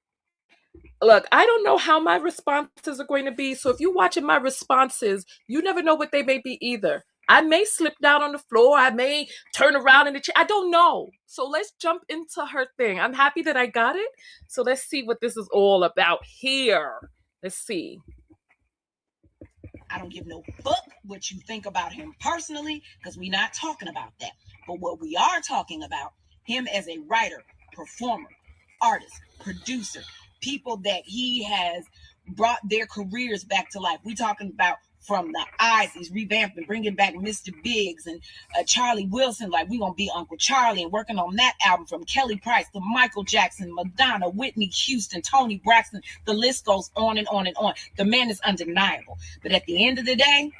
Look, I don't know how my responses are going to be. So if you're watching my responses, you never know what they may be either. I may slip down on the floor. I may turn around in the chair. I don't know. So let's jump into her thing. I'm happy that I got it. So let's see what this is all about here. Let's see. I don't give no fuck what you think about him personally, because we're not talking about that. But what we are talking about, him as a writer, performer, artist, producer, people that he has brought their careers back to life. We talking about from the eyes, he's revamping, bringing back Mr. Biggs and Charlie Wilson, like we gonna be Uncle Charlie, and working on that album from Kelly Price to Michael Jackson, Madonna, Whitney Houston, Toni Braxton. The list goes on and on and on. The man is undeniable. But at the end of the day,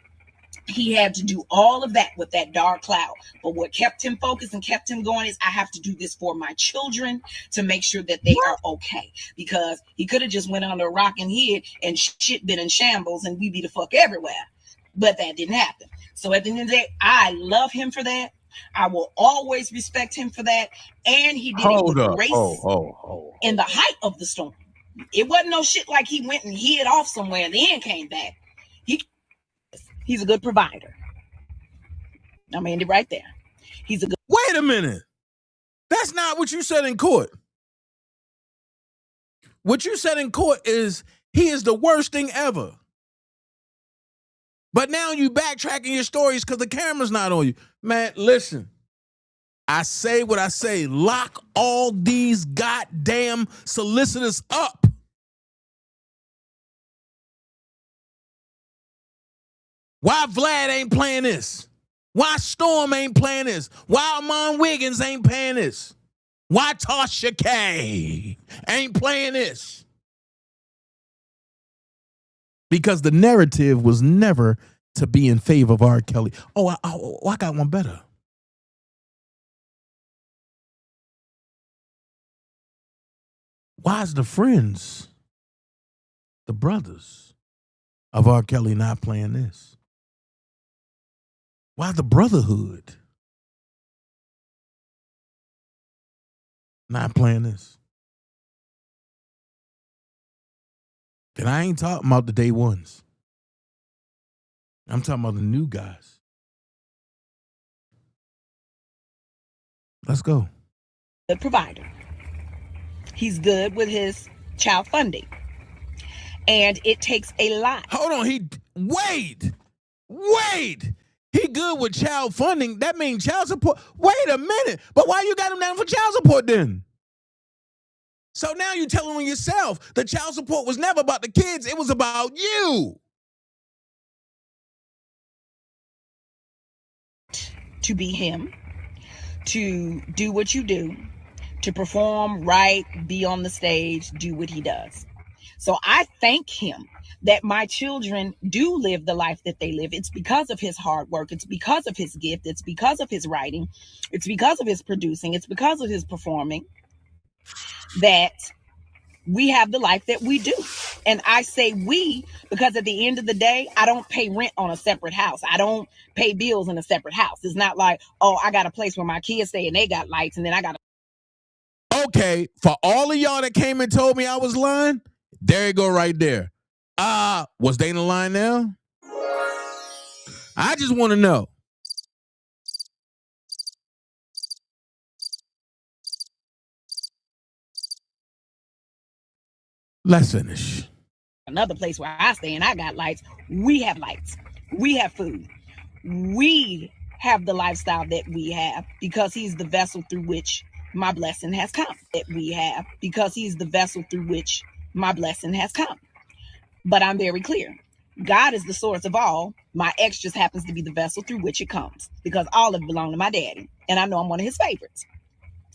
he had to do all of that with that dark cloud. But what kept him focused and kept him going is, I have to do this for my children to make sure that they are okay. Because he could have just went under a rock and hid and shit been in shambles and we be the fuck everywhere. But that didn't happen. So at the end of the day, I love him for that. I will always respect him for that. And he did it with grace in the height of the storm. It wasn't no shit like he went and hid off somewhere and then came back. He's a good provider. I mean, right there. He's a good. Wait a minute. That's not what you said in court. What you said in court is he is the worst thing ever. But now you backtracking your stories because the camera's not on you. Man, listen. I say what I say. Lock all these goddamn solicitors up. Why Vlad ain't playing this? Why Storm ain't playing this? Why Amon Wiggins ain't playing this? Why Tasha K ain't playing this? Because the narrative was never to be in favor of R. Kelly. I got one better. Why is the friends, the brothers of R. Kelly not playing this? Why the brotherhood not playing this? And I ain't talking about the day ones. I'm talking about the new guys. Let's go. The provider. He's good with his child funding. And it takes a lot. Hold on, wait. He good with child funding. That means child support. Wait a minute. But why you got him down for child support then? So now you're telling yourself the child support was never about the kids. It was about you. To be him, to do what you do, to perform, write, be on the stage, do what he does. So I thank him that my children do live the life that they live. It's because of his hard work. It's because of his gift. It's because of his writing. It's because of his producing. It's because of his performing that we have the life that we do. And I say we because at the end of the day, I don't pay rent on a separate house. I don't pay bills in a separate house. It's not like, oh, I got a place where my kids stay and they got lights and then I got Okay, for all of y'all that came and told me I was lying, there you go right there. Was they in the line now? I just want to know. Let's finish. Another place where I stay and I got lights. We have lights. We have food. We have the lifestyle that we have because he's the vessel through which my blessing has come. That we have because he's the vessel through which my blessing has come. But I'm very clear. God is the source of all. My ex just happens to be the vessel through which it comes because all of it belonged to my daddy. And I know I'm one of his favorites.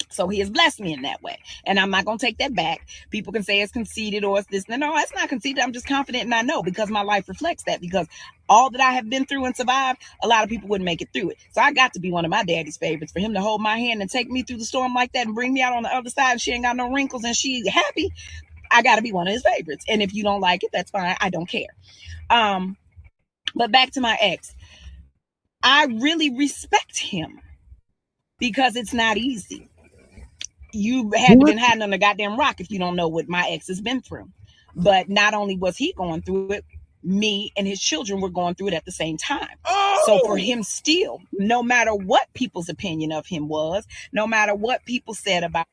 So he has blessed me in that way. And I'm not going to take that back. People can say it's conceited or it's this. No, it's not conceited. I'm just confident and I know because my life reflects that because all that I have been through and survived, a lot of people wouldn't make it through it. So I got to be one of my daddy's favorites. For him to hold my hand and take me through the storm like that and bring me out on the other side and she ain't got no wrinkles and she happy, I got to be one of his favorites. And if you don't like it, that's fine. I don't care. But back to my ex. I really respect him because it's not easy. You had to been hiding on the goddamn rock if you don't know what my ex has been through. But not only was he going through it, me and his children were going through it at the same time. So for him still, no matter what people's opinion of him was, no matter what people said about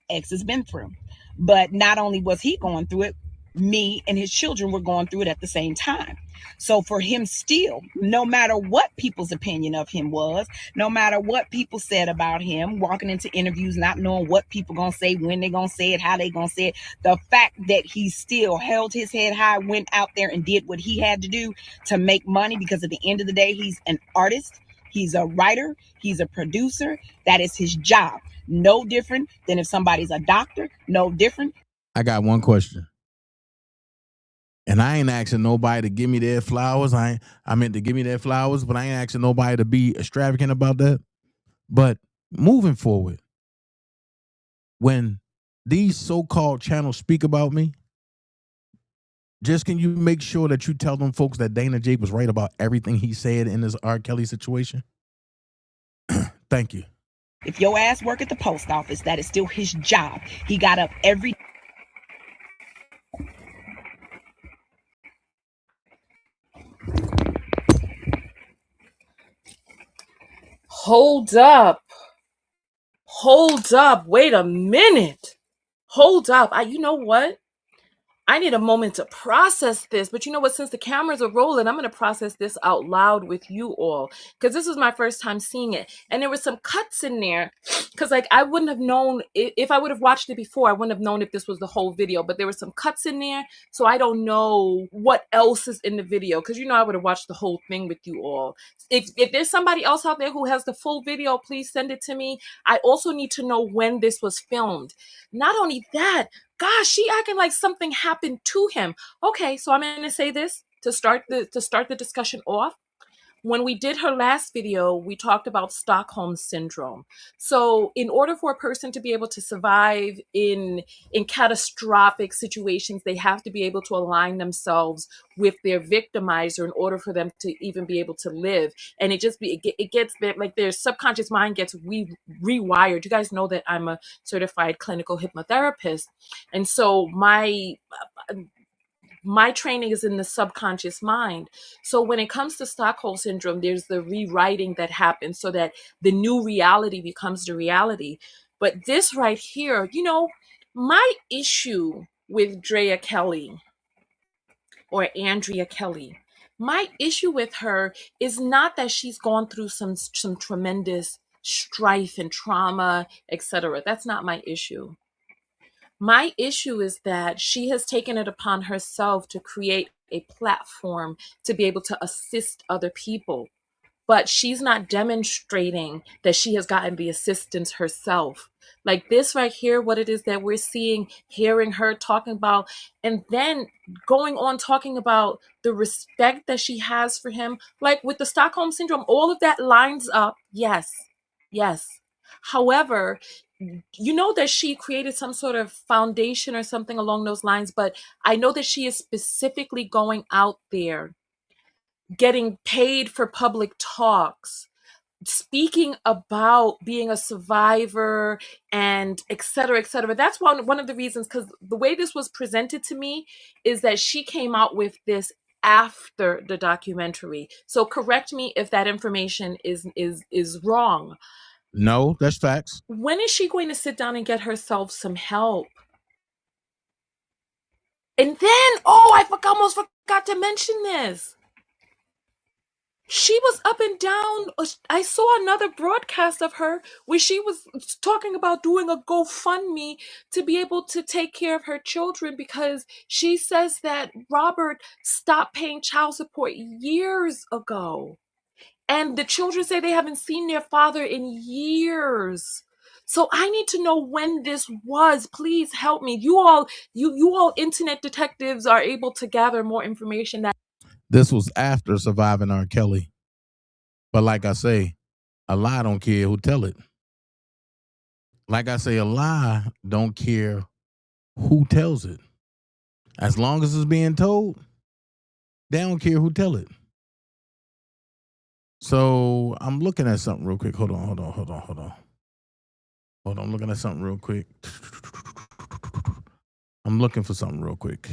ex has been through, but not only was he going through it, me and his children were going through it at the same time. So for him still, no matter what people's opinion of him was, no matter what people said about him, walking into interviews, not knowing what people gonna say, when they gonna say it, how they gonna say it, the fact that he still held his head high, went out there and did what he had to do to make money, because at the end of the day, he's an artist, he's a writer, he's a producer. That is his job. No different than if somebody's a doctor, no different. I got one question. And I ain't asking nobody to give me their flowers. I meant to give me their flowers, but I ain't asking nobody to be extravagant about that. But moving forward, when these so-called channels speak about me, just can you make sure that you tell them folks that Dana Jake was right about everything he said in this R. Kelly situation? Thank you. If your ass work at the post office, that is still his job. He got up every Hold up. Wait a minute. Hold up. You know what? I need a moment to process this, but you know what? Since the cameras are rolling, I'm going to process this out loud with you all, because this was my first time seeing it. And there were some cuts in there, because like I wouldn't have known, if I would have watched it before, I wouldn't have known if this was the whole video, but there were some cuts in there, so I don't know what else is in the video, because I would have watched the whole thing with you all. If there's somebody else out there who has the full video, please send it to me. I also need to know when this was filmed. Not only that, gosh, she acting like something happened to him. Okay, so I'm going to say this to start the discussion off. when we did her last video, we talked about Stockholm syndrome. So in order for a person to be able to survive in catastrophic situations, they have to be able to align themselves with their victimizer in order for them to even be able to live. And it gets like their subconscious mind gets rewired. You guys know that I'm a certified clinical hypnotherapist. And so my training is in the subconscious mind. So when it comes to Stockholm syndrome, there's the rewriting that happens so that the new reality becomes the reality. But this right here, my issue with Drea Kelly or Andrea Kelly, my issue with her is not that she's gone through some tremendous strife and trauma, etc. That's not my issue. My issue is that she has taken it upon herself to create a platform to be able to assist other people. But she's not demonstrating that she has gotten the assistance herself. Like this right here, what it is that we're seeing, hearing her talking about, and then going on talking about the respect that she has for him. Like with the Stockholm syndrome, all of that lines up. Yes, yes. However, you know that she created some sort of foundation or something along those lines, but I know that she is specifically going out there, getting paid for public talks, speaking about being a survivor and et cetera, et cetera. That's one of the reasons, because the way this was presented to me is that she came out with this after the documentary. So correct me if that information is wrong. No, that's facts. When is she going to sit down and get herself some help? And then, I almost forgot to mention this. She was up and down. I saw another broadcast of her where she was talking about doing a GoFundMe to be able to take care of her children, because she says that Robert stopped paying child support years ago. And the children say they haven't seen their father in years. So I need to know when this was. Please help me. You all internet detectives are able to gather more information. This was after surviving R. Kelly. But like I say, a lie don't care who tell it. Like I say, a lie don't care who tells it. As long as it's being told, they don't care who tell it. So I'm looking at something real quick. Hold on. I'm looking at something real quick. I'm looking for something real quick.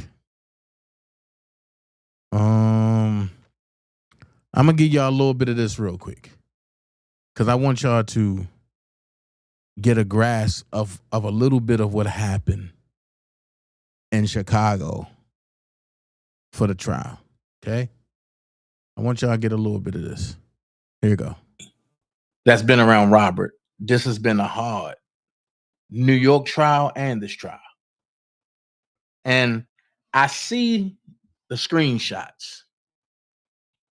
I'm gonna give y'all a little bit of this real quick, because I want y'all to get a grasp of a little bit of what happened in Chicago for the trial. Okay, I want y'all to get a little bit of this. Here you go. That's been around Robert. This has been a hard New York trial and this trial. And I see the screenshots.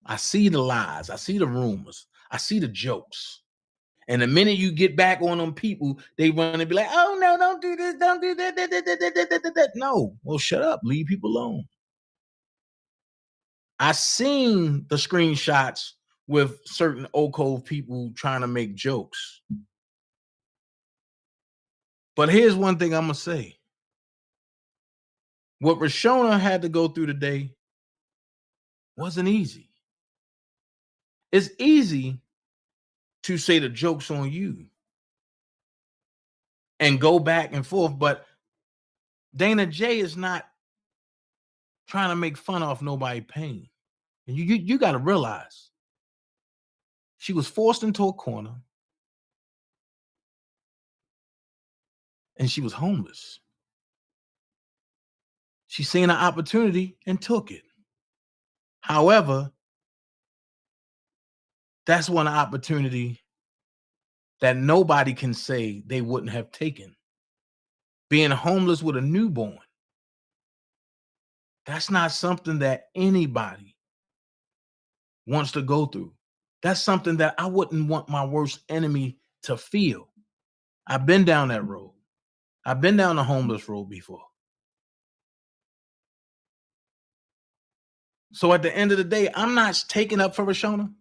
I see the lies. I see the rumors. I see the jokes. And the minute you get back on them people, they run and be like, oh, no, don't do this. Don't do that. No. Well, shut up. Leave people alone. I seen the screenshots with certain Oak Cove people trying to make jokes. But here's one thing I'm going to say. What Rashona had to go through today wasn't easy. It's easy to say the joke's on you and go back and forth, but Dana J is not trying to make fun of nobody's pain. And you got to realize she was forced into a corner and she was homeless. She seen an opportunity and took it. However, that's one opportunity that nobody can say they wouldn't have taken. Being homeless with a newborn, that's not something that anybody wants to go through. That's something that I wouldn't want my worst enemy to feel. I've been down that road. I've been down the homeless road before. So at the end of the day, I'm not taking up for Rashona.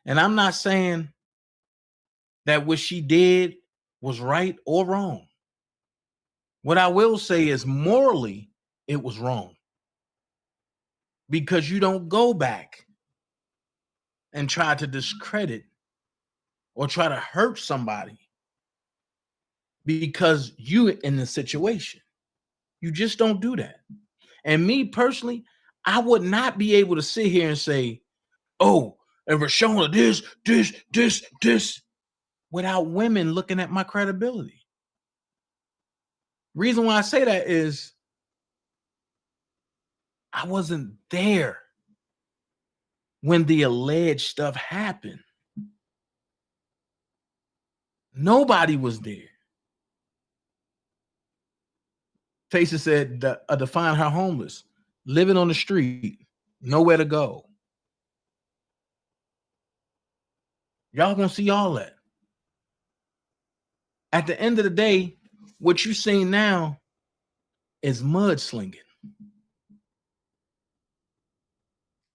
And I'm not saying that what she did was right or wrong. What I will say is morally, it was wrong. Because you don't go back and try to discredit or try to hurt somebody because you in the situation. You just don't do that. And me personally, I would not be able to sit here and say, oh, and Rashona, this, without women looking at my credibility. Reason why I say that is I wasn't there when the alleged stuff happened. Nobody was there. Taysa said, define her homeless, living on the street, nowhere to go. Y'all gonna see all that. At the end of the day, what you seeing now is mudslinging.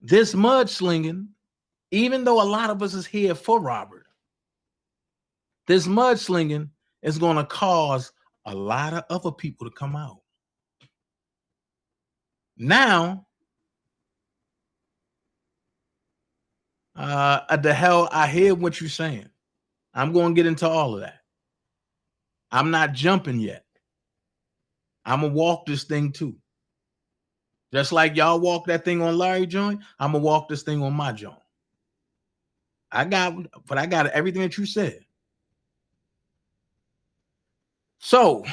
This mudslinging, even though a lot of us is here for Robert, this mudslinging is going to cause a lot of other people to come out. Now, the hell, I hear what you're saying. I'm going to get into all of that. I'm not jumping yet. I'm going to walk this thing too. Just like y'all walk that thing on Larry joint, I'm going to walk this thing on my joint. I got everything that you said. So,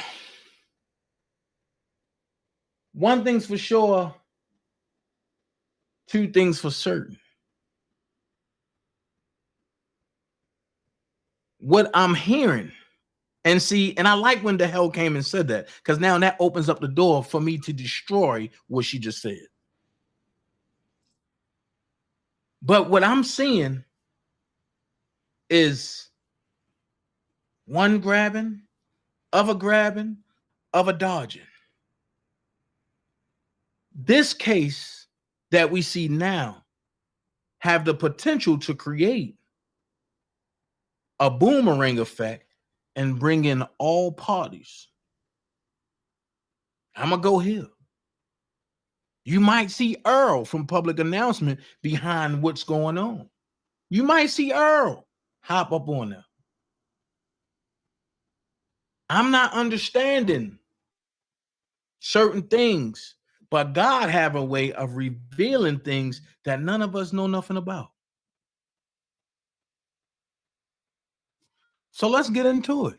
one thing's for sure, two things for certain. What I'm hearing, and see, and I like when the hell came and said that, because now that opens up the door for me to destroy what she just said. But what I'm seeing is one grabbing, other dodging. This case that we see now have the potential to create a boomerang effect and bring in all parties. I'm going to go here. You might see Earl from public announcement behind what's going on. You might see Earl hop up on there. I'm not understanding certain things, but God have a way of revealing things that none of us know nothing about. So let's get into it,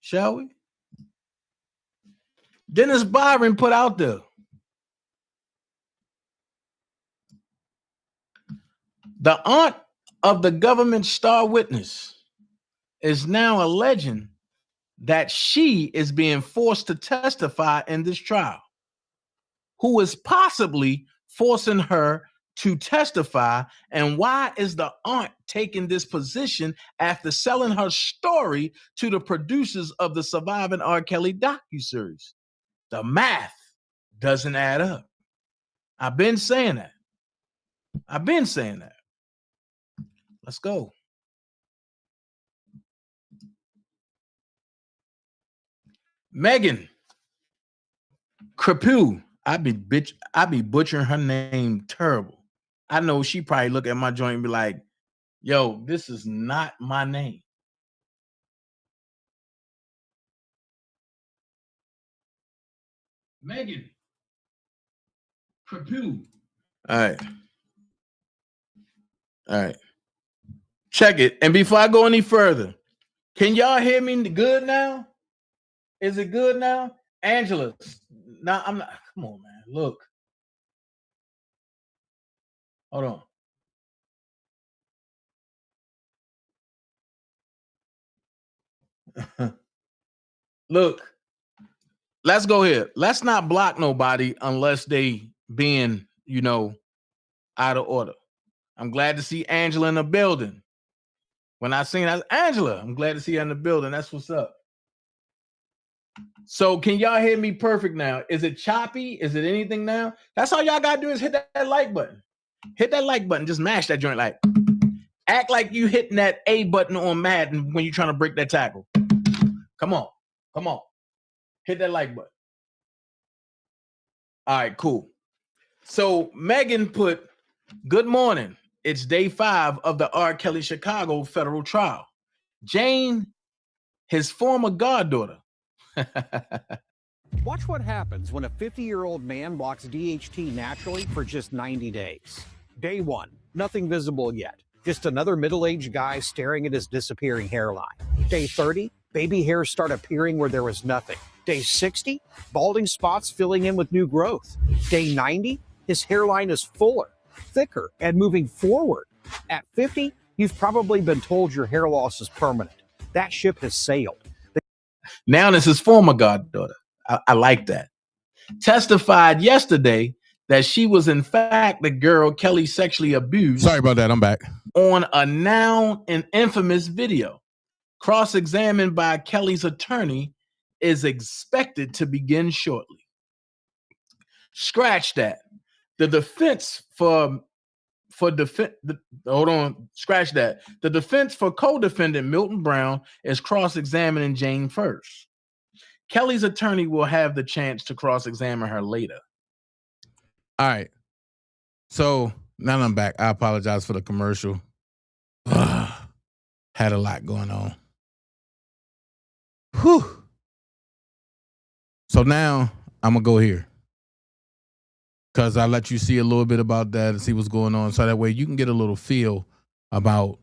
shall we? Dennis Byron put out there, the aunt of the government star witness is now alleging that she is being forced to testify in this trial. Who is possibly forcing her to testify, and why is the aunt taking this position after selling her story to the producers of the Surviving R. Kelly docuseries? The math doesn't add up. I've been saying that. Let's go. Megan Crepeau. I be butchering her name terrible. I know she probably look at my joint and be like, yo, this is not my name. Megan Crepeau. All right. Check it. And before I go any further, can y'all hear me good now? Is it good now? Angela. Now I'm not. Come on, man. Look. Hold on. Look. Let's go here. Let's not block nobody unless they being, out of order. I'm glad to see Angela in the building. When I seen Angela, I'm glad to see her in the building. That's what's up. So can y'all hear me perfect now? Is it choppy? Is it anything now? That's all y'all gotta do is hit that like button. Hit that like button. Just mash that joint like. Act like you hitting that A button on Madden when you're trying to break that tackle. Come on. Come on. Hit that like button. All right, cool. So Megan put, good morning. It's day 5 of the R. Kelly Chicago federal trial. Jane, his former goddaughter. Watch what happens when a 50-year-old man blocks DHT naturally for just 90 days. Day 1, nothing visible yet. Just another middle-aged guy staring at his disappearing hairline. Day 30, baby hairs start appearing where there was nothing. Day 60, balding spots filling in with new growth. Day 90, his hairline is fuller, thicker, and moving forward. At 50, you've probably been told your hair loss is permanent. That ship has sailed. Now this is former goddaughter. I like that. Testified yesterday that she was in fact the girl Kelly sexually abused. Sorry about that. I'm back. On a now and infamous video. Cross-examined by Kelly's attorney is expected to begin shortly. Scratch that. The defense hold on, scratch that. The defense for co-defendant Milton Brown is cross-examining Jane first. Kelly's attorney will have the chance to cross-examine her later. All right. So now I'm back. I apologize for the commercial. Had a lot going on. Whew. So now I'm going to go here. Because I let you see a little bit about that and see what's going on. So that way you can get a little feel about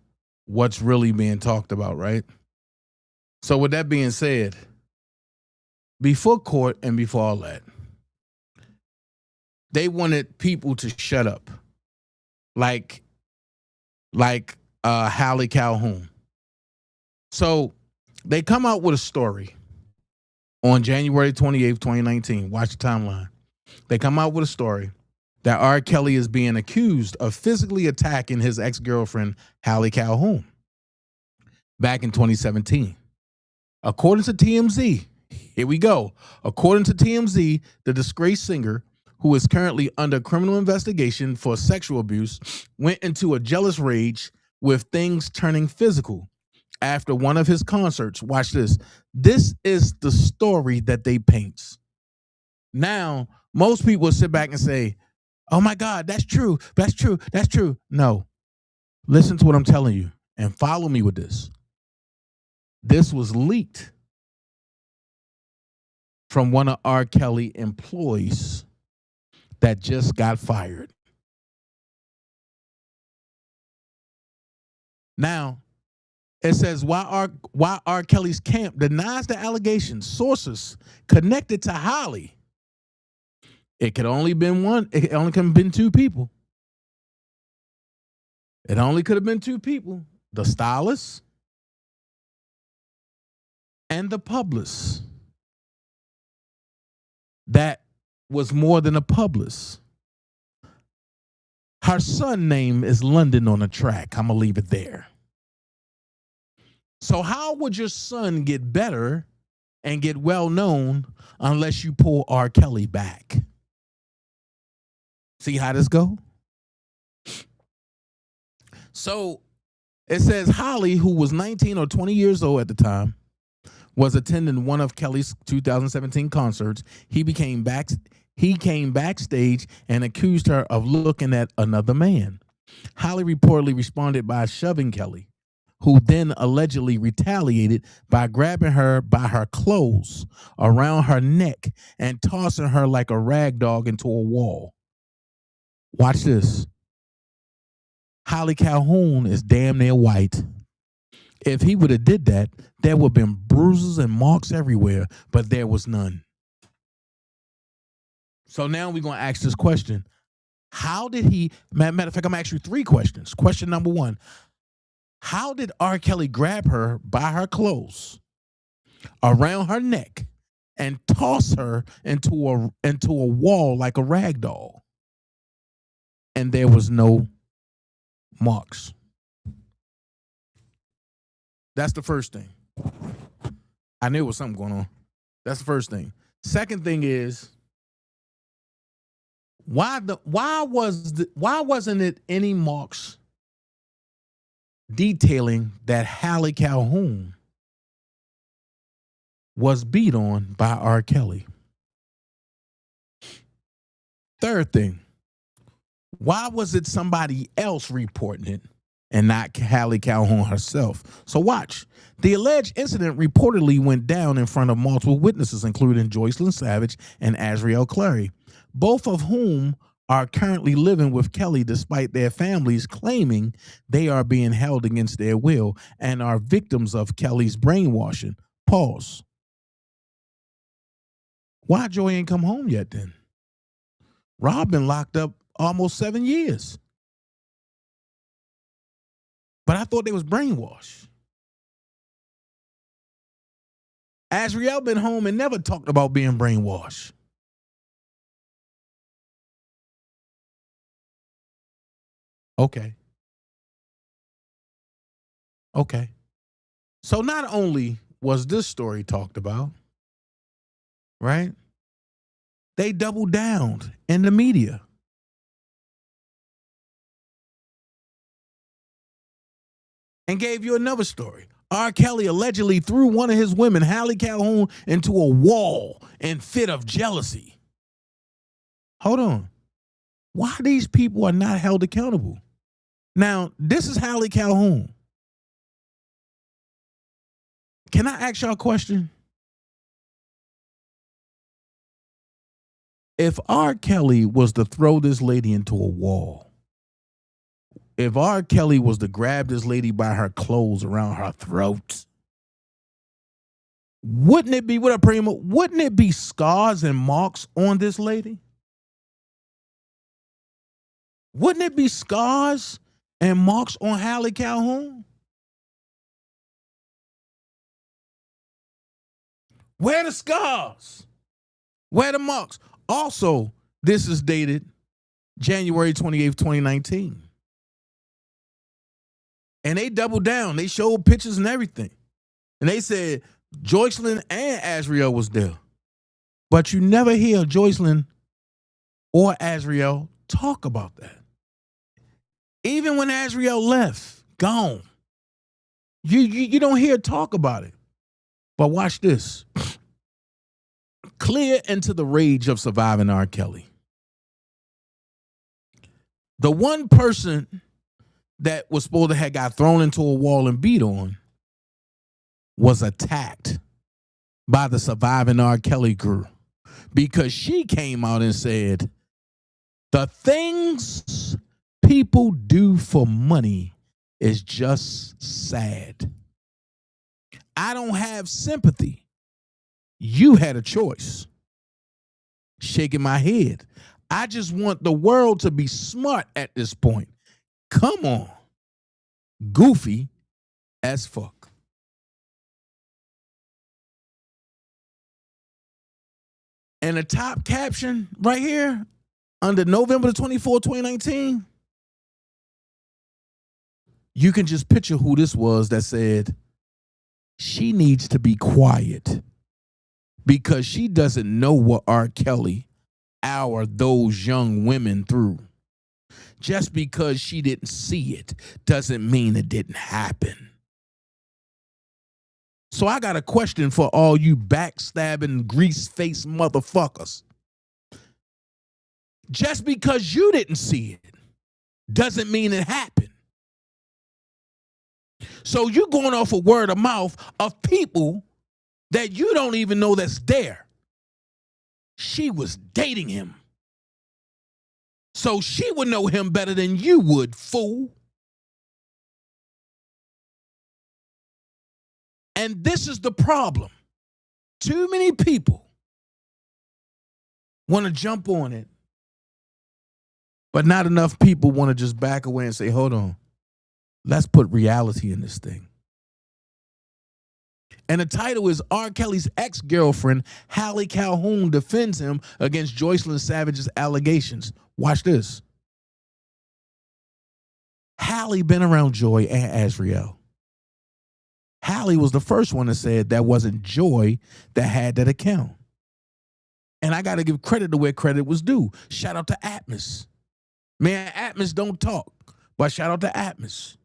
what's really being talked about, right? So with that being said, before court and before all that, they wanted people to shut up. Like Hallie Calhoun. So they come out with a story on January 28th, 2019. Watch the timeline. They come out with a story that R. Kelly is being accused of physically attacking his ex-girlfriend, Hallie Calhoun, back in 2017. According to TMZ, here we go. According to TMZ, the disgraced singer, who is currently under criminal investigation for sexual abuse, went into a jealous rage with things turning physical after one of his concerts. Watch this. This is the story that they paint. Now, most people sit back and say, oh my God, that's true. That's true. That's true. No. Listen to what I'm telling you and follow me with this. This was leaked from one of R. Kelly employees that just got fired. Now, it says, why R. Kelly's camp denies the allegations, sources connected to Holly. It could only been one. It only could have been two people. It only could have been two people. The stylist and the publicist. That was more than a publicist. Her son's name is London on the track. I'm going to leave it there. So how would your son get better and get well known unless you pull R. Kelly back? See how this go? So it says Holly, who was 19 or 20 years old at the time, was attending one of Kelly's 2017 concerts. He came backstage and accused her of looking at another man. Holly reportedly responded by shoving Kelly, who then allegedly retaliated by grabbing her by her clothes around her neck and tossing her like a rag dog into a wall. Watch this. Hallie Calhoun is damn near white. If he would have did that, there would have been bruises and marks everywhere, but there was none. So now we're going to ask this question. How did he, matter of fact, I'm going to ask you 3 questions. Question number 1, how did R. Kelly grab her by her clothes around her neck and toss her into a wall like a rag doll? And there was no marks. That's the first thing. I knew there was something going on. That's the first thing. Second thing is, why wasn't it any marks detailing that Hallie Calhoun was beat on by R. Kelly. Third thing, why was it somebody else reporting it and not Hallie Calhoun herself? So watch. The alleged incident reportedly went down in front of multiple witnesses, including Joycelyn Savage and Azriel Clary, both of whom are currently living with Kelly despite their families claiming they are being held against their will and are victims of Kelly's brainwashing. Pause. Why Joy ain't come home yet then? Rob been locked up almost 7 years. But I thought they was brainwashed. Azriel been home and never talked about being brainwashed. Okay. Okay. So not only was this story talked about, right? They doubled down in the media. And gave you another story. R. Kelly allegedly threw one of his women, Hallie Calhoun, into a wall in fit of jealousy. Hold on. Why these people are not held accountable? Now, this is Hallie Calhoun. Can I ask y'all a question? If R. Kelly was to throw this lady into a wall, if R. Kelly was to grab this lady by her clothes around her throat, wouldn't it be, what up, Primo? Wouldn't it be scars and marks on this lady? Wouldn't it be scars and marks on Hallie Calhoun? Where are the scars? Where are the marks? Also, this is dated January 28th, 2019. And they doubled down. They showed pictures and everything. And they said Joycelyn and Azriel was there. But you never hear Joycelyn or Azriel talk about that. Even when Azriel left, gone, you don't hear talk about it. But watch this. Clear into the rage of surviving R. Kelly. The one person that was supposed to have got thrown into a wall and beat on was attacked by the surviving R. Kelly crew because she came out and said, the things people do for money is just sad. I don't have sympathy. You had a choice. Shaking my head. I just want the world to be smart at this point. Come on. Goofy as fuck. And the top caption right here under November the 24th, 2019, you can just picture who this was that said, she needs to be quiet because she doesn't know what R. Kelly or those young women through. Just because she didn't see it doesn't mean it didn't happen. So I got a question for all you backstabbing, grease-faced motherfuckers. Just because you didn't see it doesn't mean it happened. So you're going off a word of mouth of people that you don't even know that's there. She was dating him. So she would know him better than you would, fool. And this is the problem. Too many people want to jump on it, but not enough people want to just back away and say, hold on, let's put reality in this thing. And the title is R. Kelly's ex-girlfriend, Hallie Calhoun, defends him against Joycelyn Savage's allegations. Watch this. Hallie been around Joy and Azriel. Hallie was the first one that said that wasn't Joy that had that account. And I got to give credit to where credit was due. Shout out to Atmos. Man, Atmos don't talk, but shout out to Atmos.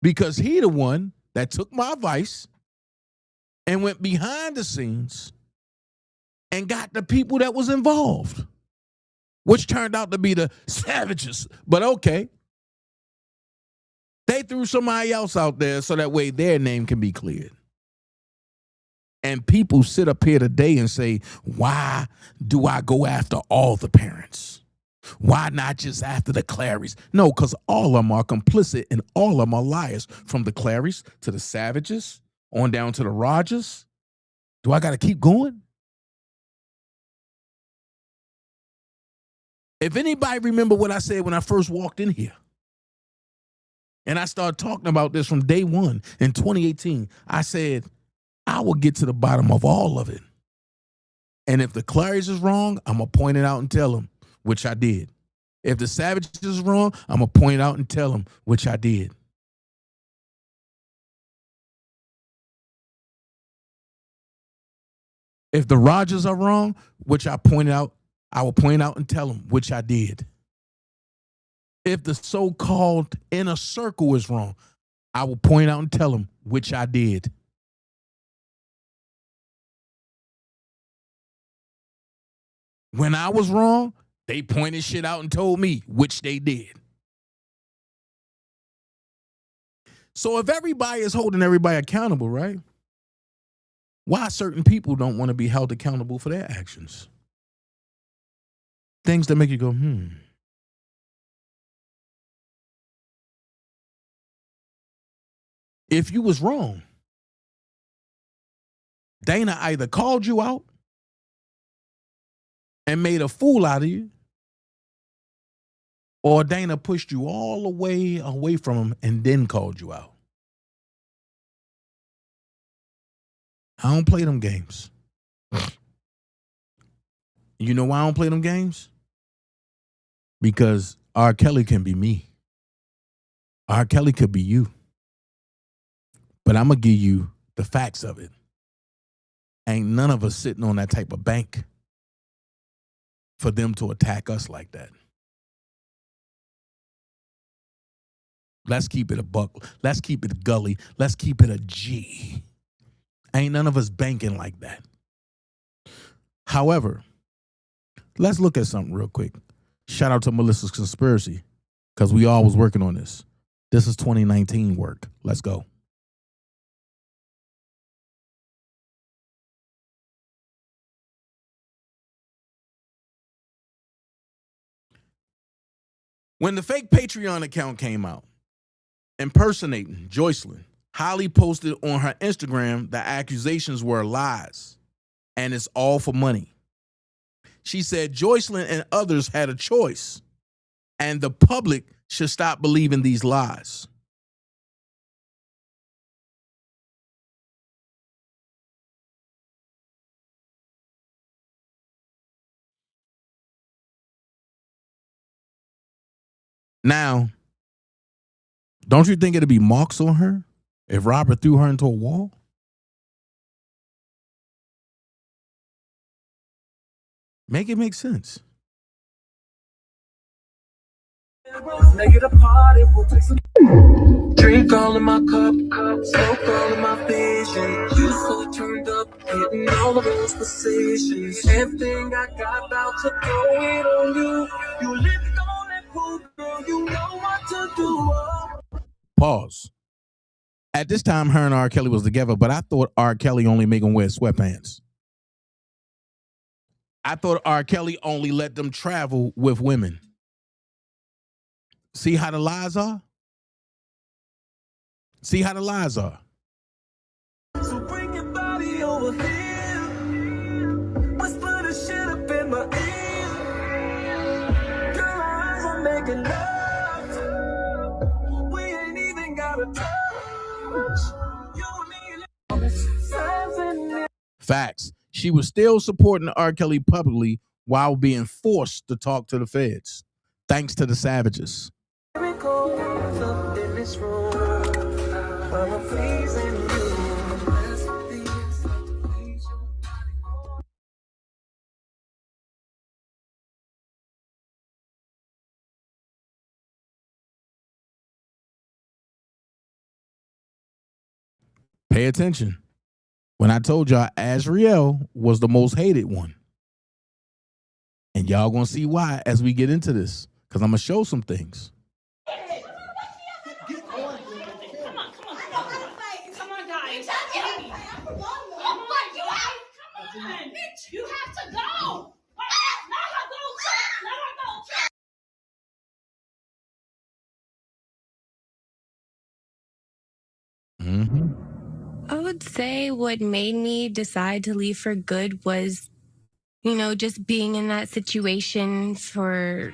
because he the one that took my advice and went behind the scenes and got the people that was involved, which turned out to be the Savages. But okay. They threw somebody else out there so that way their name can be cleared. And people sit up here today and say, why do I go after all the parents? Why not just after the Clarys? No, because all of them are complicit and all of them are liars, from the Clarys to the Savages on down to the Rogers. Do I got to keep going? If anybody remember what I said when I first walked in here, and I started talking about this from day one in 2018, I said, I will get to the bottom of all of it. And if the Clarys is wrong, I'm going to point it out and tell them, which I did. If the Savages is wrong, I'm going to point it out and tell them, which I did. If the Rogers are wrong, which I pointed out, I will point out and tell them, which I did. If the so-called inner circle is wrong, I will point out and tell them, which I did. When I was wrong, they pointed shit out and told me, which they did. So if everybody is holding everybody accountable, right? Why certain people don't want to be held accountable for their actions? Things that make you go, If you was wrong, Dana either called you out and made a fool out of you, or Dana pushed you all the way away from him and then called you out. I don't play them games. You know why I don't play them games? Because R. Kelly can be me. R. Kelly could be you. But I'm going to give you the facts of it. Ain't none of us sitting on that type of bank for them to attack us like that. Let's keep it a buck. Let's keep it a gully. Let's keep it a G. Ain't none of us banking like that. However, let's look at something real quick. Shout out to Melissa's Conspiracy, because we all was working on this. This is 2019 work. Let's go. When the fake Patreon account came out, impersonating Joycelyn, Holly posted on her Instagram that accusations were lies and it's all for money. She said Joycelyn and others had a choice and the public should stop believing these lies. Now, don't you think it'd be marks on her if Robert threw her into a wall? Make it make sense. Make it a party, we'll take some drink all in my cup, smoke all in my vision. You so turned up, hitting all of those positions. Everything I got about to throw it on you. You living on that pool, girl, you know what to do. Pause. At this time, her and R. Kelly was together, but I thought R. Kelly only made them wear sweatpants. I thought R. Kelly only let them travel with women. See how the lies are? See how the lies are? So bring your body over here. Whisper the shit up in my ear. Girl, our eyes are making love. We ain't even got a touch. You and me. Facts. She was still supporting R. Kelly publicly while being forced to talk to the feds, thanks to the Savages. In this room, I'm pleasing Pay attention. When I told y'all Azriel was the most hated one. And y'all gonna see why as we get into this. Because I'm gonna show some things. You have to go. Mm-hmm. I would say what made me decide to leave for good was, just being in that situation for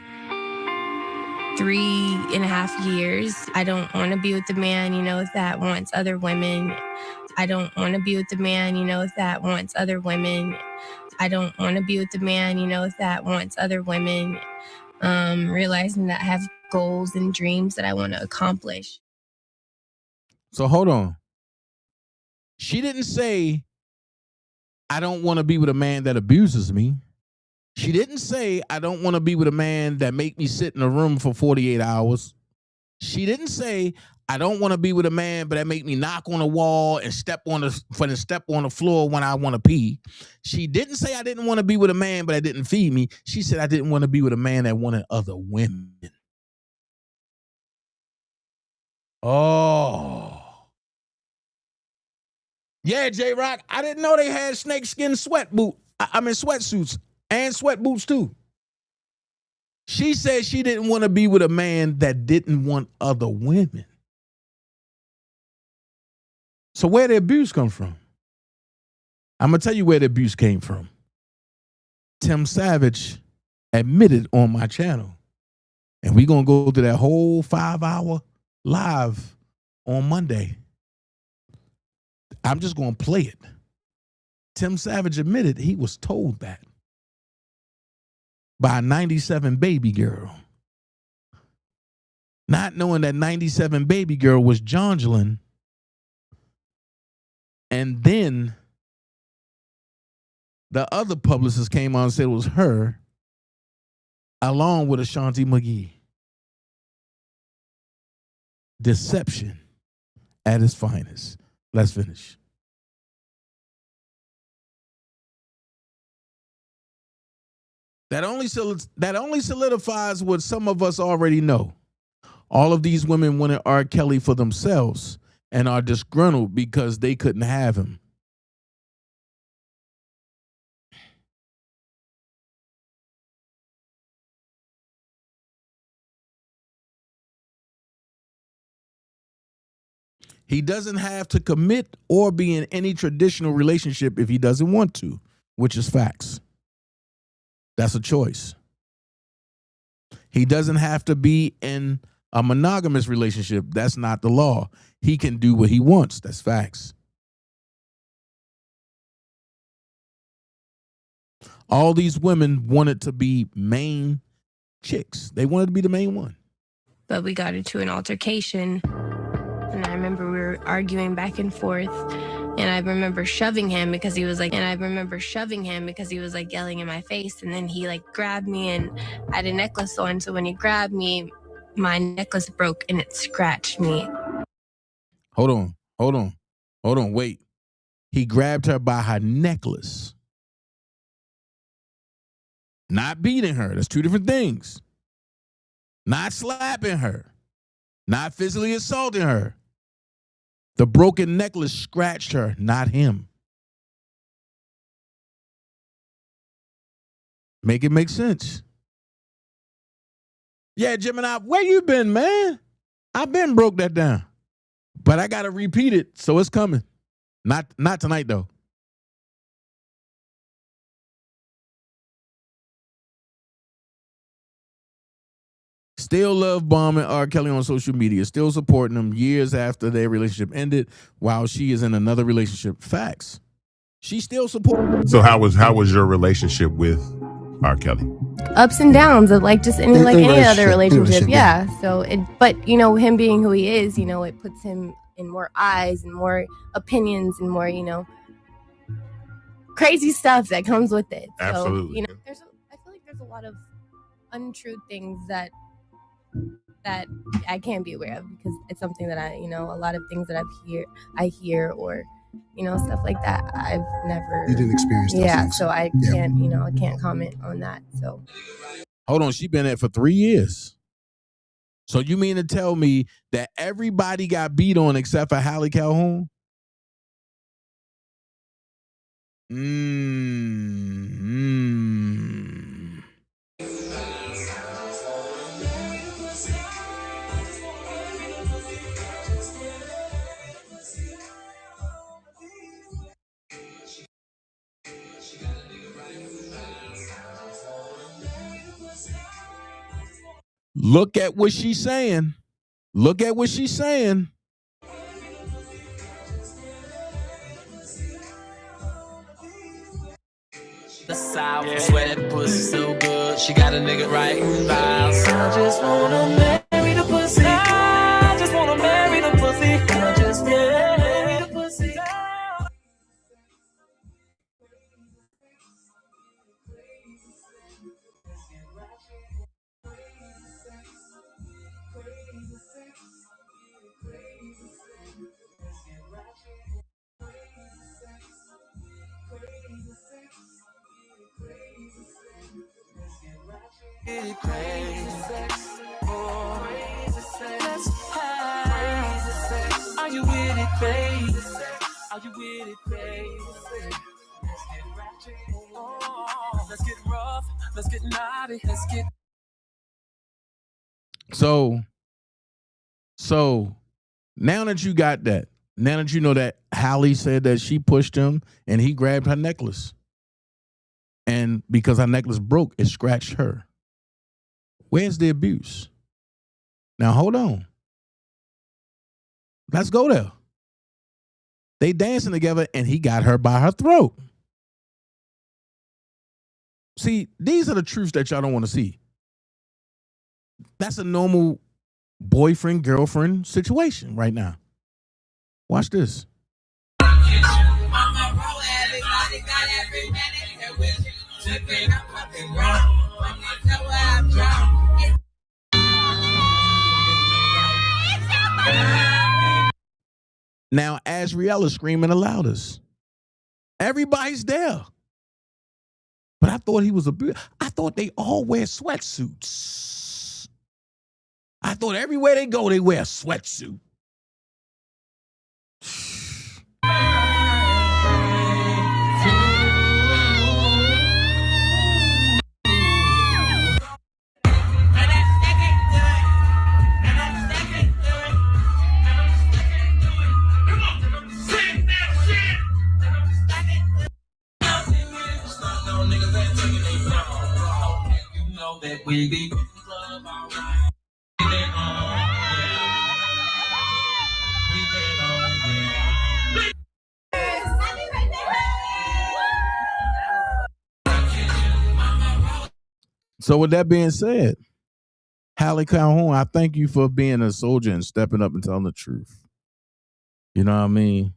3.5 years. I don't want to be with the man, that wants other women. I don't want to be with the man, that wants other women. I don't want to be with the man, that wants other women. Realizing that I have goals and dreams that I want to accomplish. So hold on. She didn't say, I don't want to be with a man that abuses me. She didn't say, I don't want to be with a man that make me sit in a room for 48 hours. She didn't say, I don't want to be with a man, but that make me knock on the wall and step on the floor when I want to pee. She didn't say I didn't want to be with a man, but I didn't feed me. She said I didn't want to be with a man that wanted other women. Oh. Yeah, J-Rock, I didn't know they had snakeskin sweatsuits and sweat boots too. She said she didn't want to be with a man that didn't want other women. So where the abuse come from? I'm going to tell you where the abuse came from. Tim Savage admitted on my channel. And we're going to go through that whole 5-hour live on Monday. I'm just going to play it. Tim Savage admitted he was told that by a 97 baby girl. Not knowing that 97 baby girl was Jongelyn. And then the other publicist came on and said it was her, along with Ashanti McGee. Deception at its finest. Let's finish. That only solidifies what some of us already know. All of these women wanted R. Kelly for themselves and are disgruntled because they couldn't have him. He doesn't have to commit or be in any traditional relationship if he doesn't want to, which is facts. That's a choice. He doesn't have to be in a monogamous relationship. That's not the law. He can do what he wants. That's facts. All these women wanted to be main chicks. They wanted to be the main one. But we got into an altercation. And I remember we were arguing back and forth. And I remember shoving him because he was like yelling in my face. And then he grabbed me, and I had a necklace on. So when he grabbed me, my necklace broke and it scratched me. Hold on. Wait. He grabbed her by her necklace. Not beating her. That's two different things. Not slapping her. Not physically assaulting her. The broken necklace scratched her, not him. Make it make sense. Yeah, Gemini, where you been, man? I've been broke that down. But I got to repeat it, so it's coming. Not tonight, though. Still love bombing R. Kelly on social media. Still supporting him years after their relationship ended while she is in another relationship. Facts. She still supporting him. So how was your relationship with R. Kelly? Ups and downs of just any other relationship. Yeah. So but him being who he is, it puts him in more eyes and more opinions and more, crazy stuff that comes with it. Absolutely. So, I feel like there's a lot of untrue things that that I can't be aware of because it's something that I, a lot of things that I hear or, stuff like that. I've never. You didn't experience those things. So I can't, I can't comment on that. So. Hold on, she been there for 3 years. So you mean to tell me that everybody got beat on except for Hallie Calhoun? Look at what she's saying. Look at what she's saying. The South, yeah. Swear that pussy so good. She got a nigga writing vows. I just wanna marry the pussy. I just wanna marry the pussy. I just marry the pussy. Crazy sex, oh, crazy sex. Let's have crazy sex. Are you with it, crazy sex? Are you with it, crazy sex? Let's get ratchet, oh, let's get rough, let's get naughty, let's get. So now that you got that, now that you know that Hallie said that she pushed him and he grabbed her necklace, and because her necklace broke, it scratched her. Where's the abuse? Now, hold on. Let's go there. They dancing together, and he got her by her throat. See, these are the truths that y'all don't want to see. That's a normal boyfriend-girlfriend situation right now. Watch this. Now, Azriel is screaming the loudest. Everybody's there. But I thought he was I thought they all wear sweatsuits. I thought everywhere they go, they wear a sweatsuit. That we be So with that being said, Hallie Calhoun, I thank you for being a soldier and stepping up and telling the truth. You know what I mean?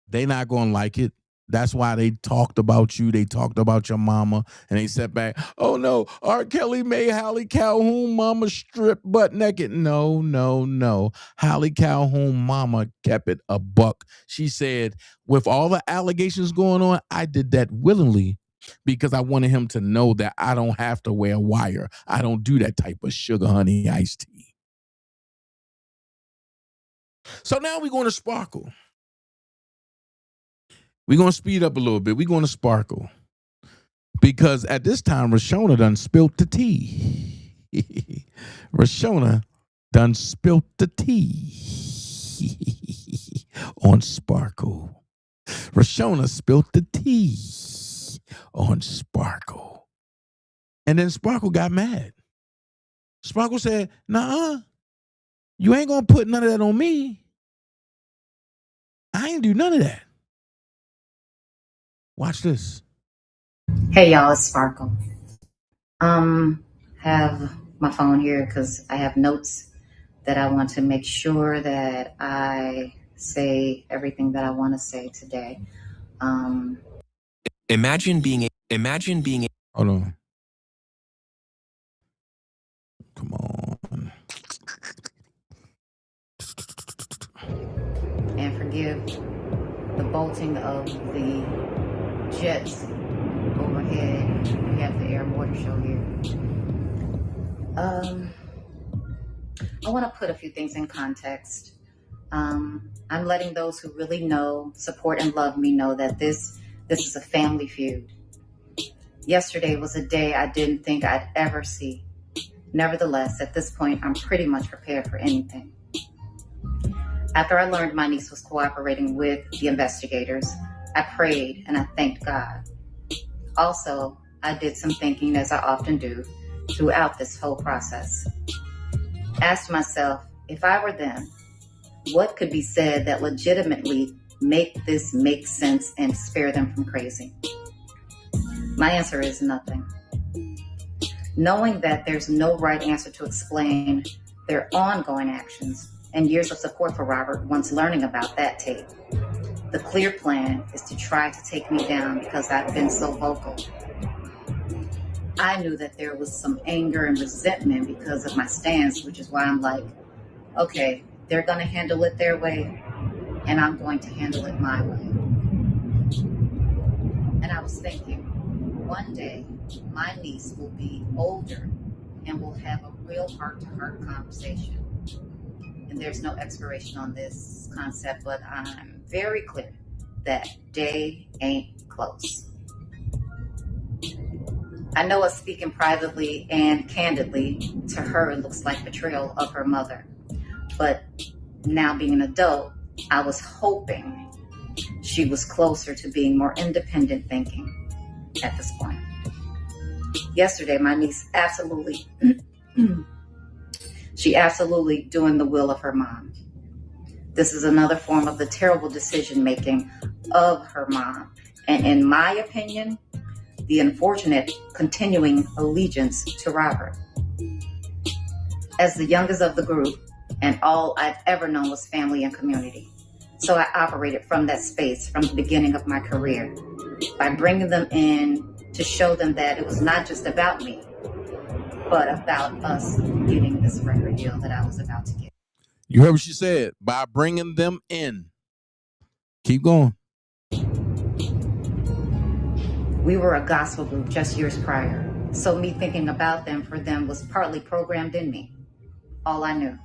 They not going to like it. That's why they talked about you. They talked about your mama, and they sat back. Oh no, R. Kelly made Hallie Calhoun mama strip butt naked. No. Hallie Calhoun mama kept it a buck. She said, with all the allegations going on, I did that willingly because I wanted him to know that I don't have to wear a wire. I don't do that type of sugar honey iced tea. So now we're going to sparkle. We're going to speed up a little bit. We're going to sparkle. Because at this time, Rashona done spilt the tea. Rashona done spilt the tea on Sparkle. Rashona spilt the tea on Sparkle. And then Sparkle got mad. Sparkle said, nah, you ain't going to put none of that on me. I ain't do none of that. Watch this. Hey y'all, it's Sparkle. Have my phone here because I have notes that I want to make sure that I say everything that I want to say today. Imagine being Hold on. Come on. forgive the bolting of the jets overhead. We have the air mortar show here. I want to put a few things in context. I'm letting those who really know, support, and love me know that this is a family feud. Yesterday was a day I didn't think I'd ever see. Nevertheless, at this point, I'm pretty much prepared for anything. After I learned my niece was cooperating with the investigators, I prayed and I thanked God. Also, I did some thinking, as I often do, throughout this whole process. Asked myself, if I were them, what could be said that legitimately make this make sense and spare them from crazy? My answer is nothing. Knowing that there's no right answer to explain their ongoing actions and years of support for Robert once learning about that tape, the clear plan is to try to take me down because I've been so vocal. I knew that there was some anger and resentment because of my stance, which is why I'm like, okay, they're going to handle it their way, and I'm going to handle it my way. And I was thinking, one day, my niece will be older and we'll have a real heart-to-heart conversation. And there's no expiration on this concept, but I'm very clear that day ain't close. I know us speaking privately and candidly, to her it looks like betrayal of her mother. But now being an adult, I was hoping she was closer to being more independent thinking at this point. Yesterday, my niece absolutely doing the will of her mom. This is another form of the terrible decision making of her mom. And in my opinion, the unfortunate continuing allegiance to Robert. As the youngest of the group, and all I've ever known was family and community. So I operated from that space from the beginning of my career by bringing them in to show them that it was not just about me, but about us getting this record deal that I was about to get. You heard what she said, by bringing them in. Keep going. We were a gospel group just years prior, so me thinking about them for them was partly programmed in me. All I knew.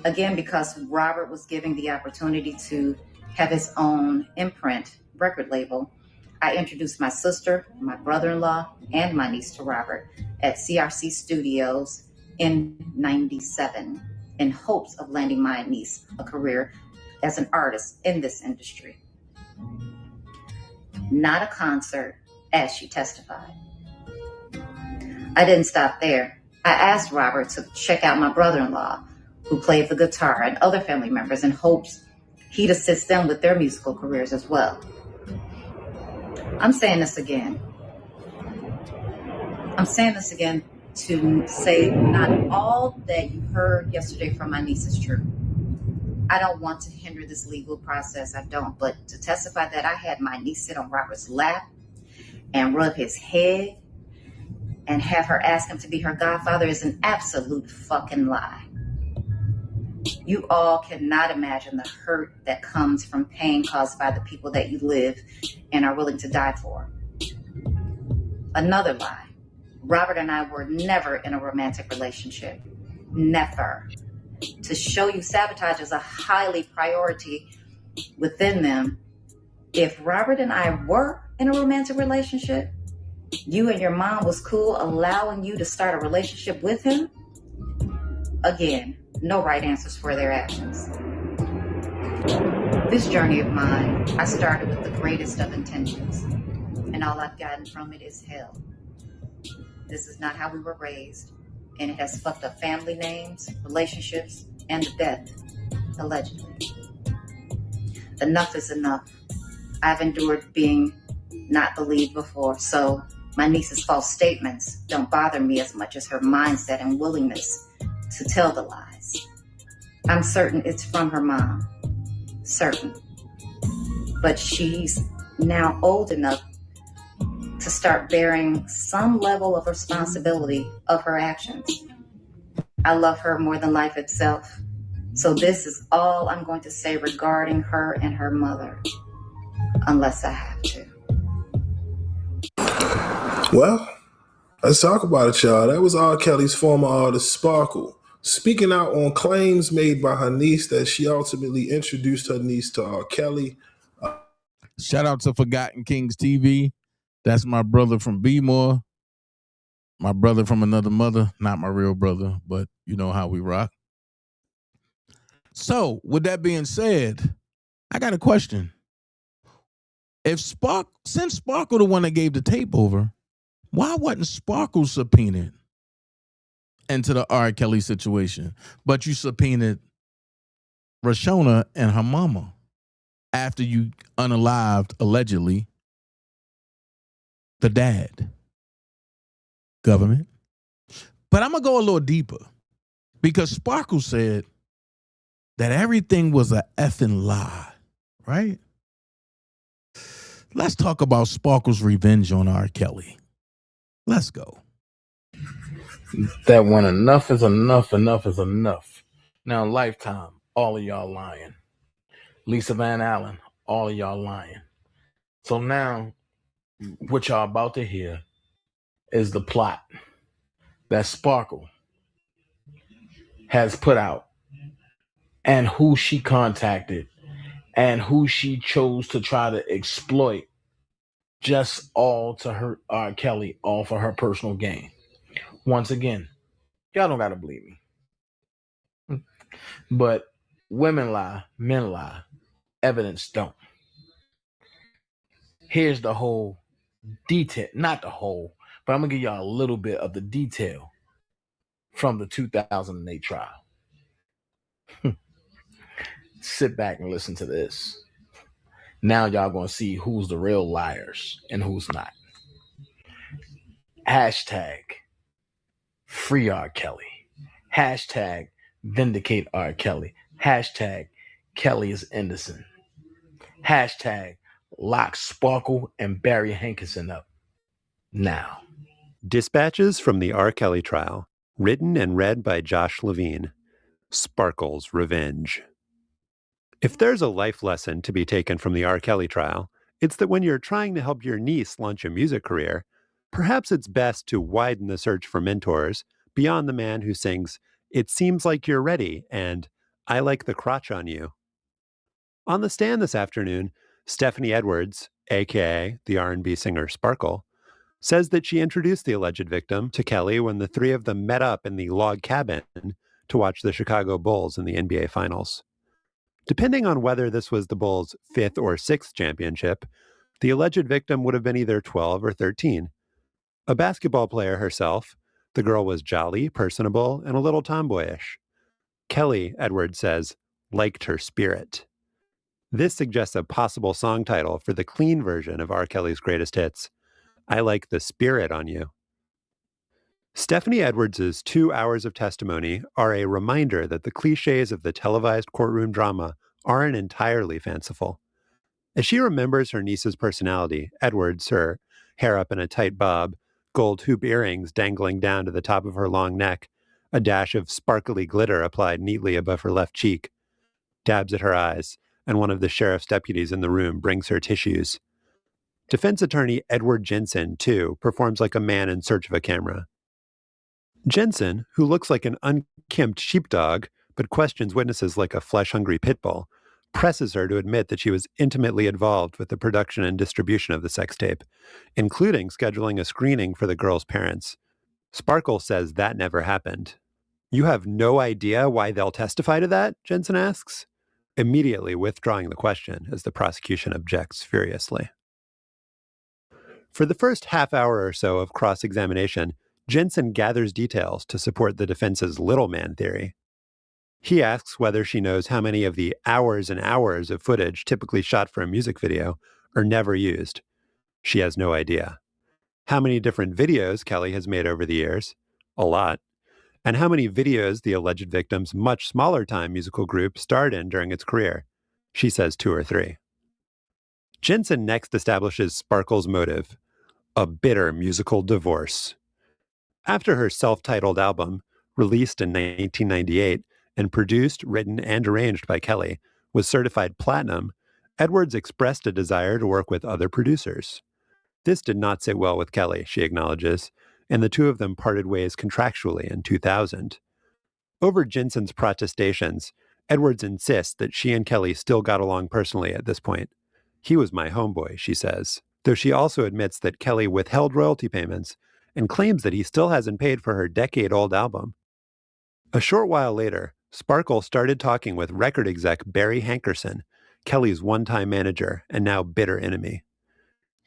Again, because Robert was giving the opportunity to have his own imprint record label, I introduced my sister, my brother-in-law, and my niece to Robert at CRC Studios in '97 in hopes of landing my niece a career as an artist in this industry. Not a concert, as she testified. I didn't stop there. I asked Robert to check out my brother-in-law, who played the guitar, and other family members in hopes he'd assist them with their musical careers as well. I'm saying this again to say not all that you heard yesterday from my niece is true. I don't want to hinder this legal process, I don't, but to testify that I had my niece sit on Robert's lap and rub his head and have her ask him to be her godfather is an absolute fucking lie. You all cannot imagine the hurt that comes from pain caused by the people that you live and are willing to die for. Another lie. Robert and I were never in a romantic relationship. Never. To show you sabotage is a highly priority within them. If Robert and I were in a romantic relationship, you and your mom was cool allowing you to start a relationship with him? Again, no right answers for their actions. This journey of mine, I started with the greatest of intentions, and all I've gotten from it is hell. This is not how we were raised, and it has fucked up family names, relationships, and death, allegedly. Enough is enough. I've endured being not believed before, so my niece's false statements don't bother me as much as her mindset and willingness to tell the lies. I'm certain it's from her mom. Certain. But she's now old enough to start bearing some level of responsibility of her actions. I love her more than life itself, So this is all I'm going to say regarding her and her mother, unless I have to. Well, let's talk about it, y'all. That was R. Kelly's former artist, Sparkle, speaking out on claims made by her niece that she ultimately introduced her niece to R. Kelly. Shout out to Forgotten Kings TV. That's my brother from B-More. My brother from another mother. Not my real brother, but you know how we rock. So, with that being said, I got a question. Since Sparkle the one that gave the tape over, why wasn't Sparkle subpoenaed into the R. Kelly situation, but you subpoenaed Rashona and her mama after you unalived, allegedly, the dad? Government. But I'm going to go a little deeper because Sparkle said that everything was a effing lie, right? Let's talk about Sparkle's revenge on R. Kelly. Let's go. That when enough is enough, enough is enough. Now, Lifetime, all of y'all lying. Lisa Van Allen, all of y'all lying. So now, what y'all about to hear is the plot that Sparkle has put out and who she contacted and who she chose to try to exploit, just all to hurt R. Kelly, all for her personal gain. Once again, y'all don't gotta believe me. But women lie, men lie, evidence don't. Here's the whole detail, not the whole, but I'm gonna give y'all a little bit of the detail from the 2008 trial. Sit back and listen to this. Now y'all gonna see who's the real liars and who's not. Hashtag free R. Kelly. Hashtag vindicate R. Kelly. Hashtag Kelly is innocent. Hashtag lock Sparkle and Barry Hankinson up now. Dispatches from the R. Kelly trial, written and read by Josh Levine. Sparkle's Revenge. If there's a life lesson to be taken from the R. Kelly trial, it's that when you're trying to help your niece launch a music career, perhaps it's best to widen the search for mentors beyond the man who sings, "It Seems Like You're Ready," and "I Like the Crotch on You." On the stand this afternoon, Stephanie Edwards, aka the R&B singer Sparkle, says that she introduced the alleged victim to Kelly when the three of them met up in the log cabin to watch the Chicago Bulls in the NBA Finals. Depending on whether this was the Bulls' 5th or 6th championship, the alleged victim would have been either 12 or 13. A basketball player herself, the girl was jolly, personable, and a little tomboyish. Kelly, Edwards says, liked her spirit. This suggests a possible song title for the clean version of R. Kelly's greatest hits, "I Like the Spirit on You." Stephanie Edwards' 2 hours of testimony are a reminder that the cliches of the televised courtroom drama aren't entirely fanciful. As she remembers her niece's personality, Edwards, her hair up in a tight bob, gold hoop earrings dangling down to the top of her long neck, a dash of sparkly glitter applied neatly above her left cheek, dabs at her eyes, and one of the sheriff's deputies in the room brings her tissues. Defense attorney Edward Jensen, too, performs like a man in search of a camera. Jensen, who looks like an unkempt sheepdog but questions witnesses like a flesh-hungry pit bull, presses her to admit that she was intimately involved with the production and distribution of the sex tape, including scheduling a screening for the girl's parents. Sparkle says that never happened. "You have no idea why they'll testify to that?" Jensen asks, immediately withdrawing the question as the prosecution objects furiously. For the first half hour or so of cross-examination, Jensen gathers details to support the defense's little man theory. He asks whether she knows how many of the hours and hours of footage typically shot for a music video are never used. She has no idea. How many different videos Kelly has made over the years? A lot. And how many videos the alleged victim's much smaller time musical group starred in during its career? She says 2 or 3. Jensen next establishes Sparkle's motive: a bitter musical divorce. After her self-titled album, released in 1998, and produced, written, and arranged by Kelly, was certified platinum, Edwards expressed a desire to work with other producers. This did not sit well with Kelly, she acknowledges, and the two of them parted ways contractually in 2000. Over Jensen's protestations, Edwards insists that she and Kelly still got along personally at this point. He was my homeboy, she says, though she also admits that Kelly withheld royalty payments and claims that he still hasn't paid for her decade-old album. A short while later, Sparkle started talking with record exec Barry Hankerson, Kelly's one-time manager and now bitter enemy.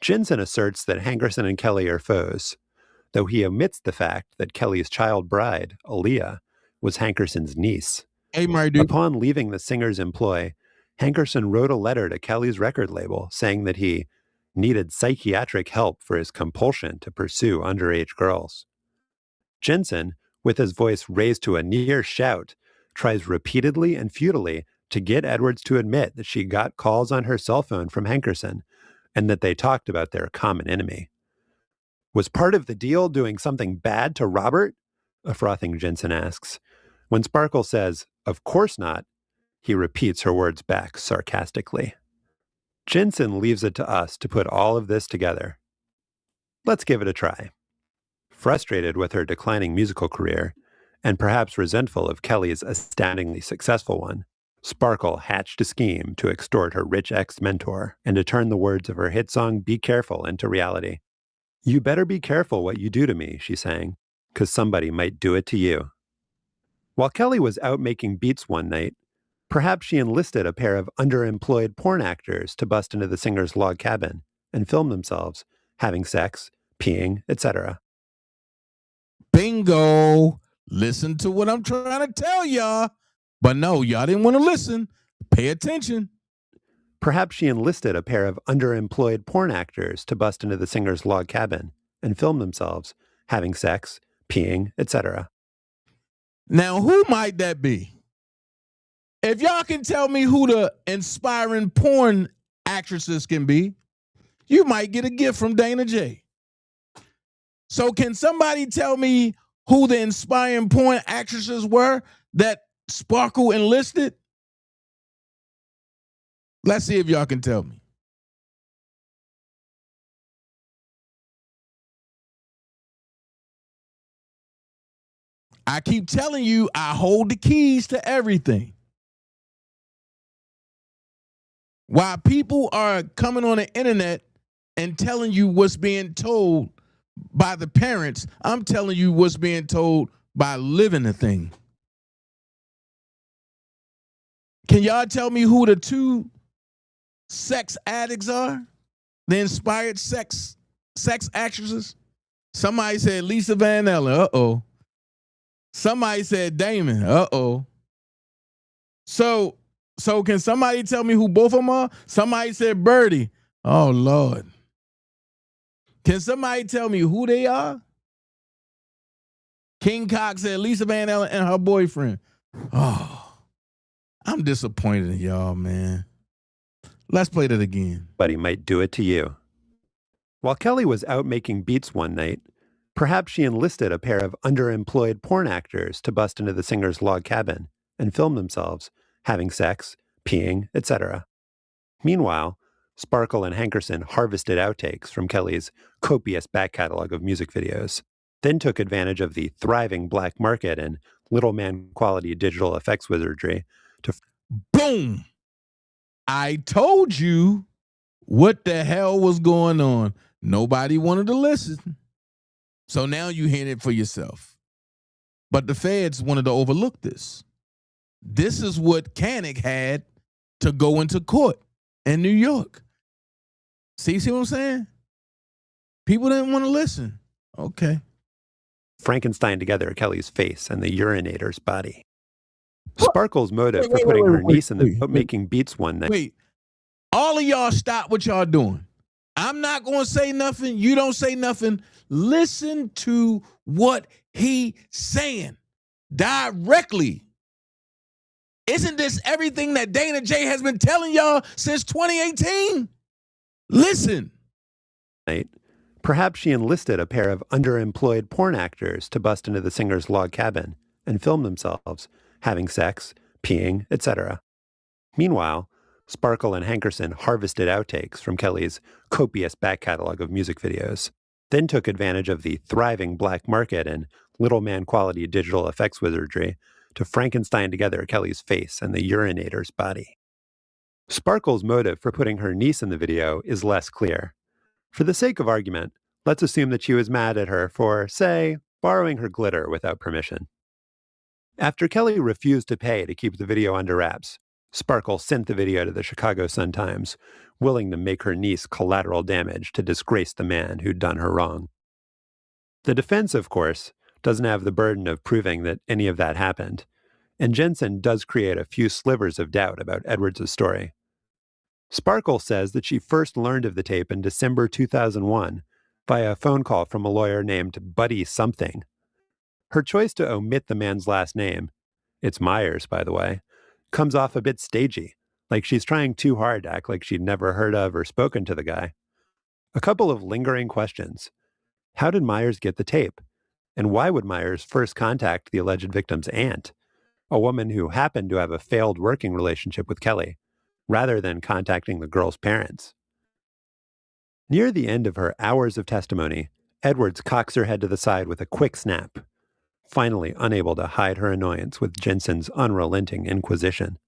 Jensen asserts that Hankerson and Kelly are foes, though he omits the fact that Kelly's child bride, Aaliyah, was Hankerson's niece. Hey, my dude. Upon leaving the singer's employ, Hankerson wrote a letter to Kelly's record label saying that he needed psychiatric help for his compulsion to pursue underage girls. Jensen, with his voice raised to a near shout, tries repeatedly and futilely to get Edwards to admit that she got calls on her cell phone from Hankerson and that they talked about their common enemy. Was part of the deal doing something bad to Robert? A frothing Jensen asks. When Sparkle says, of course not, he repeats her words back sarcastically. Jensen leaves it to us to put all of this together. Let's give it a try. Frustrated with her declining musical career, and perhaps resentful of Kelly's astoundingly successful one, Sparkle hatched a scheme to extort her rich ex-mentor and to turn the words of her hit song Be Careful into reality. You better be careful what you do to me, she sang, 'cause somebody might do it to you. While Kelly was out making beats one night, perhaps she enlisted a pair of underemployed porn actors to bust into the singer's log cabin and film themselves having sex, peeing, etc. Bingo. Listen to what I'm trying to tell y'all. But no, y'all didn't want to listen. Pay attention. Perhaps she enlisted a pair of underemployed porn actors to bust into the singer's log cabin and film themselves having sex, peeing, etc. Now, who might that be? If y'all can tell me who the inspiring porn actresses can be, you might get a gift from Dana J. So can somebody tell me who the inspiring porn actresses were that Sparkle enlisted? Let's see if y'all can tell me. I keep telling you, I hold the keys to everything. While people are coming on the internet and telling you what's being told by the parents, I'm telling you what's being told by living the thing. Can y'all tell me who the two sex addicts are? The inspired sex actresses? Somebody said Lisa Van Allen. Uh-oh. Somebody said Damon. Uh-oh. So can somebody tell me who both of them are? Somebody said Birdie. Oh, Lord. Can somebody tell me who they are? King Cox said Lisa Van Allen and her boyfriend. Oh, I'm disappointed in y'all, man. Let's play that again. But he might do it to you. While Kelly was out making beats one night, perhaps she enlisted a pair of underemployed porn actors to bust into the singer's log cabin and film themselves having sex, peeing, etc. Meanwhile, Sparkle and Hankerson harvested outtakes from Kelly's copious back catalog of music videos, then took advantage of the thriving black market and little man quality digital effects wizardry to boom! I told you what the hell was going on. Nobody wanted to listen. So now you hear it for yourself. But the feds wanted to overlook this. This is what Kanik had to go into court in New York. See what I'm saying? People didn't want to listen. Okay. Frankenstein together Kelly's face and the urinator's body. Sparkle's motive for putting her niece in the making beats one night. Wait, all of y'all stop what y'all doing. I'm not going to say nothing. You don't say nothing. Listen to what he saying directly. Isn't this everything that Dana J has been telling y'all since 2018? Listen. Perhaps she enlisted a pair of underemployed porn actors to bust into the singer's log cabin and film themselves having sex, peeing, etc. Meanwhile, Sparkle and Hankerson harvested outtakes from Kelly's copious back catalog of music videos, then took advantage of the thriving black market and little man quality digital effects wizardry to Frankenstein together Kelly's face and the urinator's body. Sparkle's motive for putting her niece in the video is less clear. For the sake of argument, let's assume that she was mad at her for, say, borrowing her glitter without permission. After Kelly refused to pay to keep the video under wraps, Sparkle sent the video to the Chicago Sun-Times, willing to make her niece collateral damage to disgrace the man who'd done her wrong. The defense, of course, doesn't have the burden of proving that any of that happened, and Jensen does create a few slivers of doubt about Edwards' story. Sparkle says that she first learned of the tape in December 2001 via a phone call from a lawyer named Buddy Something. Her choice to omit the man's last name, it's Myers, by the way, comes off a bit stagey, like she's trying too hard to act like she'd never heard of or spoken to the guy. A couple of lingering questions. How did Myers get the tape? And why would Myers first contact the alleged victim's aunt, a woman who happened to have a failed working relationship with Kelly, rather than contacting the girl's parents? Near the end of her hours of testimony, Edwards cocks her head to the side with a quick snap, finally unable to hide her annoyance with Jensen's unrelenting inquisition.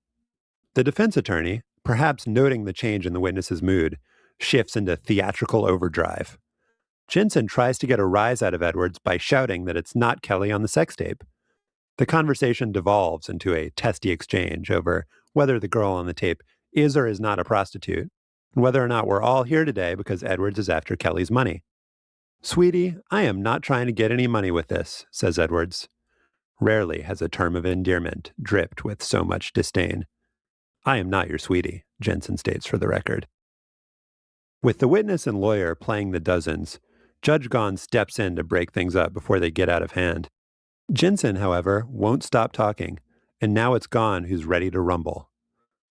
The defense attorney, perhaps noting the change in the witness's mood, shifts into theatrical overdrive. Jensen tries to get a rise out of Edwards by shouting that it's not Kelly on the sex tape. The conversation devolves into a testy exchange over whether the girl on the tape is or is not a prostitute, and whether or not we're all here today because Edwards is after Kelly's money. "Sweetie, I am not trying to get any money with this," says Edwards. Rarely has a term of endearment dripped with so much disdain. "I am not your sweetie," Jensen states for the record. With the witness and lawyer playing the dozens, Judge Gahn steps in to break things up before they get out of hand. Jensen, however, won't stop talking, and now it's Gahn who's ready to rumble.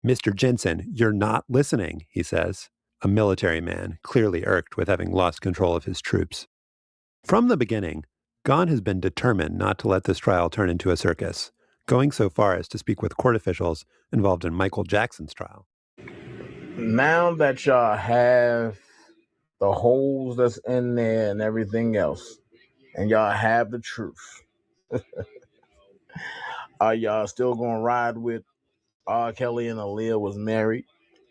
"Mr. Jensen, you're not listening," he says, a military man clearly irked with having lost control of his troops. From the beginning, Gahn has been determined not to let this trial turn into a circus, going so far as to speak with court officials involved in Michael Jackson's trial. Now that y'all have the holes that's in there and everything else, and y'all have the truth, are y'all still gonna ride with R. Kelly and Aaliyah was married?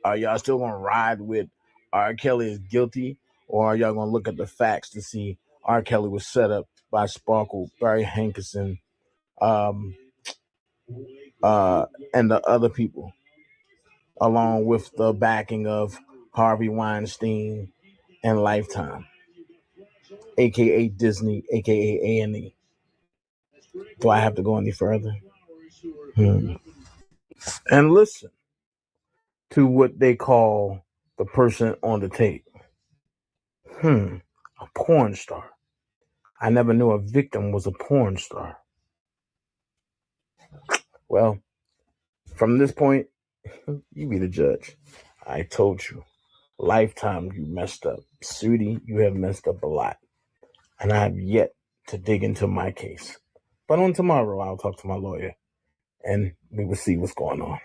Are y'all still gonna ride with R. Kelly is guilty? Or are y'all gonna look at the facts to see R. Kelly was set up by Sparkle, Barry Hankerson, and the other people, along with the backing of Harvey Weinstein and Lifetime, aka Disney, aka A&E? Do I have to go any further? And listen to what they call the person on the tape. A porn star. I never knew a victim was a porn star. Well, from this point, you be the judge. I told you. Lifetime, you messed up. Sudi, you have messed up a lot. And I have yet to dig into my case. But on tomorrow, I'll talk to my lawyer, and we will see what's going on.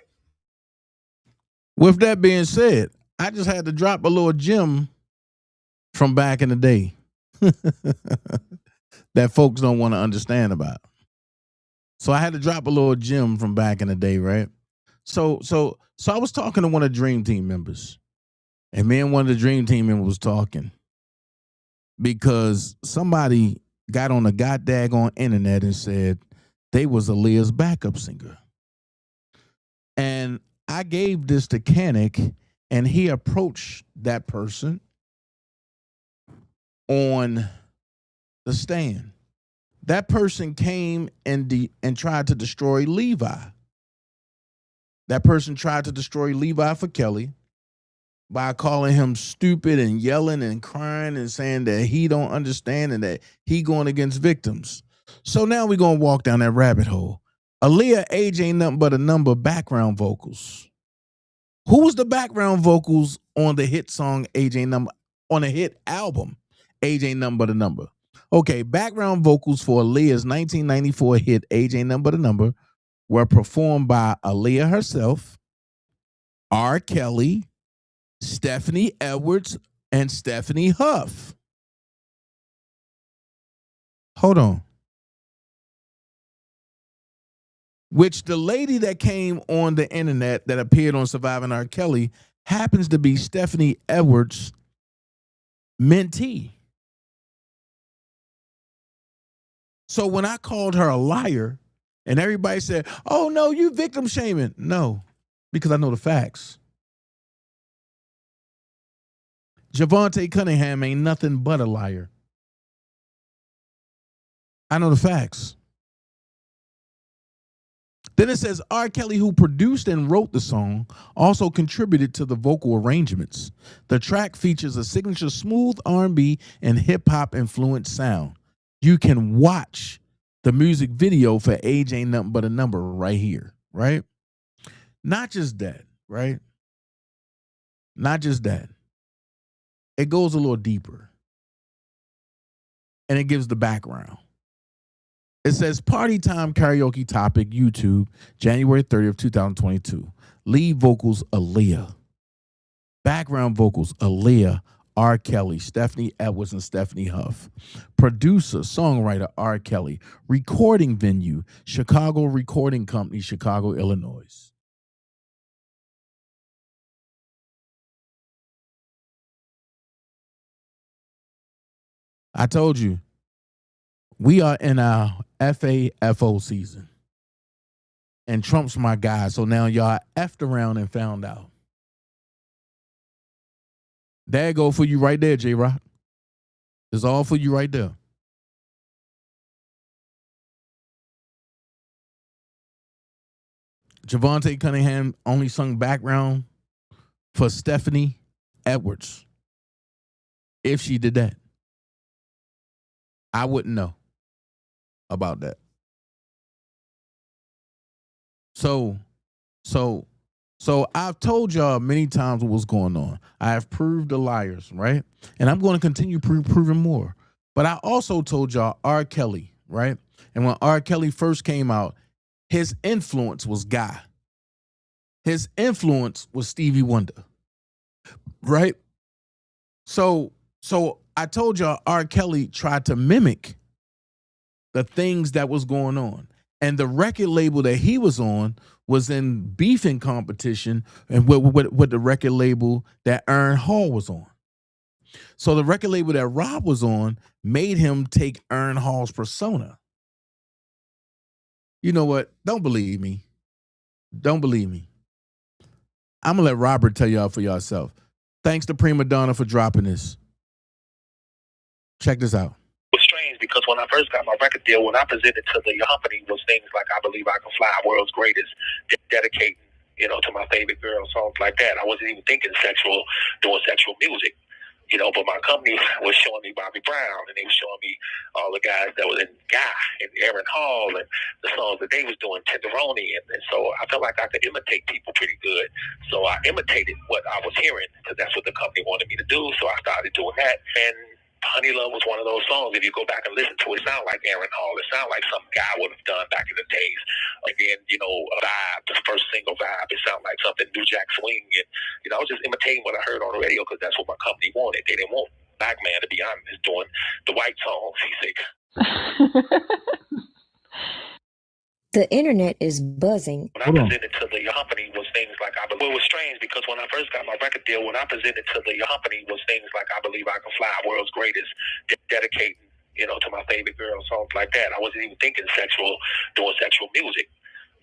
With that being said, I just had to drop a little gem from back in the day that folks don't want to understand about. So I had to drop a little gem from back in the day, right? So I was talking to one of the Dream Team members, and me and one of the Dream Team members was talking because somebody got on the goddamn internet and said they was Aaliyah's backup singer. And I gave this to Kanik, and he approached that person on the stand. That person came and tried to destroy Levi. That person tried to destroy Levi for Kelly by calling him stupid and yelling and crying and saying that he don't understand and that he going against victims. So now we're going to walk down that rabbit hole. Aaliyah age ain't nothing but a number of background vocals. Who was the background vocals on the hit song Age Ain't Number, on the hit album Age Ain't Nothing But a Number? Okay, background vocals for Aaliyah's 1994 hit Age Ain't Nothing But a Number were performed by Aaliyah herself, R. Kelly, Stephanie Edwards, and Stephanie Huff. Hold on. Which the lady that came on the internet that appeared on Surviving R. Kelly happens to be Stephanie Edwards' mentee. So when I called her a liar and everybody said, oh, no, you victim shaming. No, because I know the facts. Javante Cunningham ain't nothing but a liar. I know the facts. Then it says R. Kelly, who produced and wrote the song, also contributed to the vocal arrangements. The track features a signature smooth R&B and hip-hop influenced sound. You can watch the music video for Age Ain't Nothing But a Number right here, right? Not just that, right? Not just that. It goes a little deeper. And it gives the background. It says Party Time Karaoke Topic, YouTube, January 30th, 2022. Lead vocals, Aaliyah. Background vocals, Aaliyah, R. Kelly, Stephanie Edwards, and Stephanie Huff. Producer, songwriter, R. Kelly. Recording venue, Chicago Recording Company, Chicago, Illinois. I told you, we are in our FAFO season. And Trump's my guy, so now y'all effed around and found out. There go for you right there, J-Rock. It's all for you right there. Javante Cunningham only sung background for Stephanie Edwards. If she did that, I wouldn't know about that. So I've told y'all many times what was going on. I have proved the liars, right? And I'm going to continue proving more. But I also told y'all R. Kelly, right? And when R. Kelly first came out, his influence was Guy. His influence was Stevie Wonder, right? So I told y'all R. Kelly tried to mimic the things that was going on. And the record label that he was on was in beefing competition and with the record label that Aaron Hall was on. So the record label that Rob was on made him take Aaron Hall's persona. You know what? Don't believe me. Don't believe me. I'm going to let Robert tell y'all for yourself. Thanks to Prima Donna for dropping this. Check this out. Was strange because when I first got my record deal, when I presented to the company was things like I Believe I Can Fly, World's Greatest, dedicating, to my favorite girl, songs like that. I wasn't even thinking doing sexual music, but my company was showing me Bobby Brown, and they were showing me all the guys that was in Guy and Aaron Hall and the songs that they was doing, Tenderoni, and so I felt like I could imitate people pretty good. So I imitated what I was hearing because that's what the company wanted me to do. So I started doing that, and Honey Love was one of those songs. If you go back and listen to it, it sounds like Aaron Hall. It sounds like some guy would have done back in the days. Again, Vibe, the first single Vibe, it sounded like something New Jack Swing. And, I was just imitating what I heard on the radio because that's what my company wanted. They didn't want Black Man to be honest doing the white songs. He's sick. The internet is buzzing. When I presented to the company was things like it was strange because when I first got my record deal, when I presented to the company was things like I Believe I Can Fly, World's Greatest, dedicating, to my favorite girl, songs like that. I wasn't even thinking doing sexual music,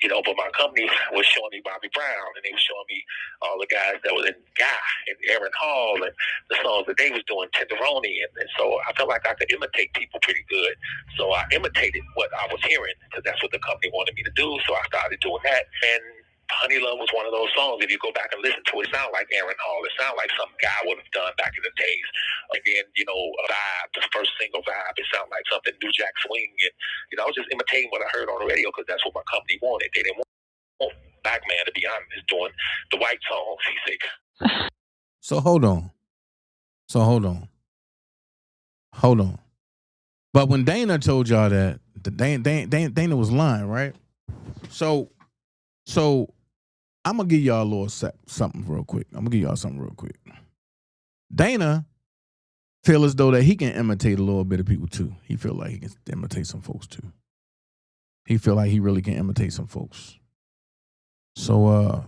but my company was showing me Bobby Brown, and they were showing me all the guys that was in Guy and Aaron Hall and the songs that they was doing, Tenderoni, and so I felt like I could imitate people pretty good. So I imitated what I was hearing because that's what the company wanted me to do. So I started doing that, and Honey Love was one of those songs. If you go back and listen to it, it sounds like Aaron Hall. It sounds like some guy would have done back in the days. Again, Vibe, the first single Vibe, it sounded like something New Jack Swing. And, I was just imitating what I heard on the radio because that's what my company wanted. They didn't want Black Man to be honest doing the white songs. He's sick. So hold on. But when Dana told y'all that, Dana was lying, right? So So I'm gonna give y'all a little something real quick. Dana feel as though that he can imitate a little bit of people too. He feel like he can imitate some folks too. He feel like he really can imitate some folks. So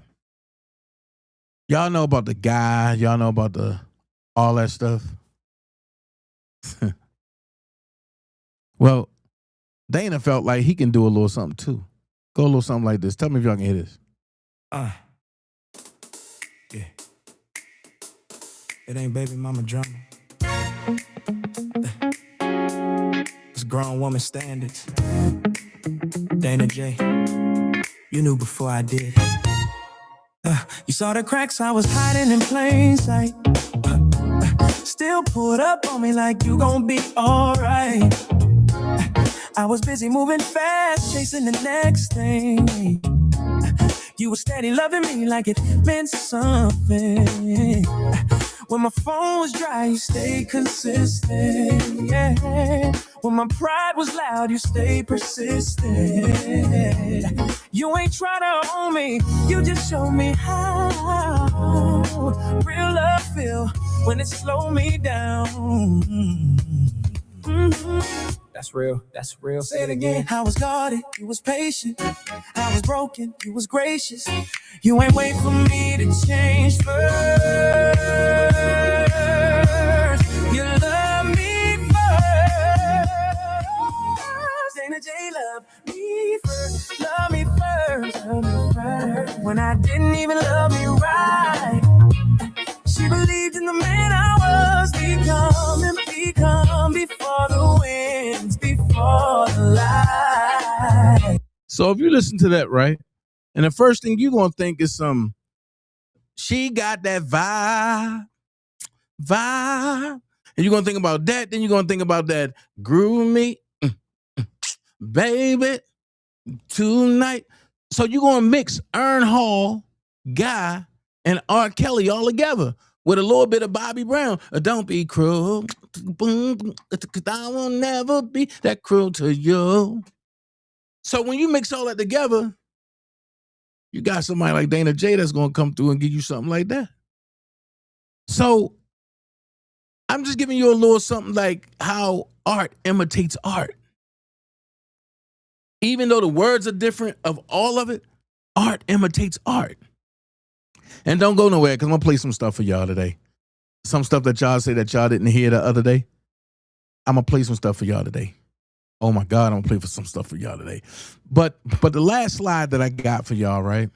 y'all know about the guy, y'all know about all that stuff. Well, Dana felt like he can do a little something too. Go a little something like this. Tell me if y'all can hear this. Yeah. It ain't baby mama drama. It's grown woman standards. Dana J, you knew before I did. You saw the cracks I was hiding in plain sight. Still pulled up on me like you gon' be alright. I was busy moving fast, chasing the next thing. You were steady loving me like it meant something. When my phone was dry, you stayed consistent. Yeah. When my pride was loud, you stayed persistent. You ain't try to own me, you just showed me how real love feel when it slowed me down. That's real, that's real. Say it again. I was guarded, you was patient. I was broken, you was gracious. You ain't wait for me to change first. You love me first. Dana J love me first. Love me first. Love me first. When I didn't even love me right. She believed in the man I was becoming, become before the winds, before the light. So if you listen to that, right, and the first thing you're going to think is she got that vibe, and you're going to think about that, then you're going to think about that groove me, baby, tonight. So you're going to mix Ern Hall, Guy, and R. Kelly all together with a little bit of Bobby Brown. Don't be cruel. I will never be that cruel to you. So when you mix all that together, you got somebody like Dana J that's going to come through and give you something like that. So I'm just giving you a little something like how art imitates art. Even though the words are different of all of it, art imitates art. And don't go nowhere because I'm going to play some stuff for y'all today. Some stuff that y'all say that y'all didn't hear the other day. I'm going to play some stuff for y'all today. Oh my God, I'm going to play for some stuff for y'all today. But the last slide that I got for y'all, right,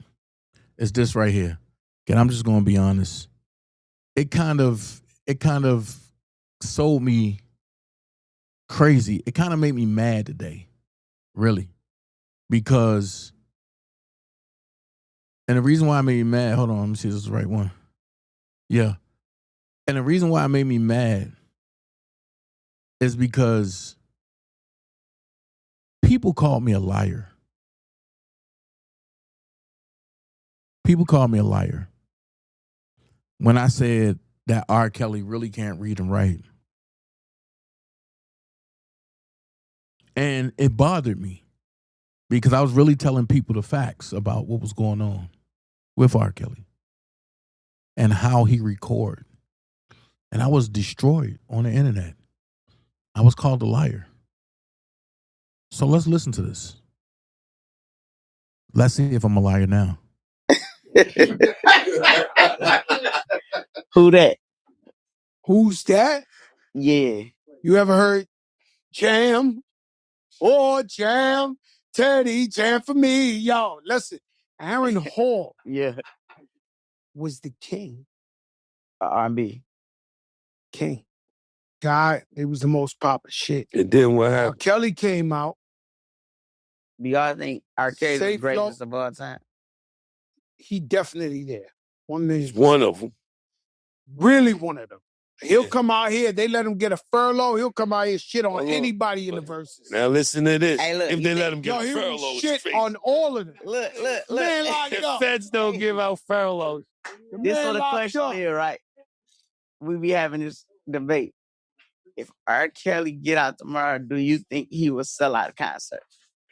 is this right here. And I'm just going to be honest. It kind of sold me crazy. It kind of made me mad today, really, because, and the reason why I made me mad, hold on, let me see if this is the right one. Yeah. And the reason why it made me mad is because people called me a liar. People called me a liar when I said that R. Kelly really can't read and write. And it bothered me because I was really telling people the facts about what was going on with R. Kelly and how he recorded. And I was destroyed on the internet. I was called a liar. So let's listen to this. Let's see if I'm a liar now. Who that? Who's that? Yeah. You ever heard Jam? Oh, Jam. Teddy, Jam for me. Yo, listen. Aaron Hall Yeah. was the king. R&B. King. God, it was the most popular shit. And then what R. happened? Kelly came out. Do y'all think R. Kelly's the Safe greatest of all time? He definitely there. One of them. Really one of them. He'll come out here. They let him get a furlough. He'll come out here shit on anybody in the verses. Now listen to this. Hey, look, if they let him get a he will furlough, shit on all of them. Look. Man locked if up. feds don't give out furloughs. This is what the question is, right? We be having this debate. If R. Kelly get out tomorrow, do you think he will sell out a concert?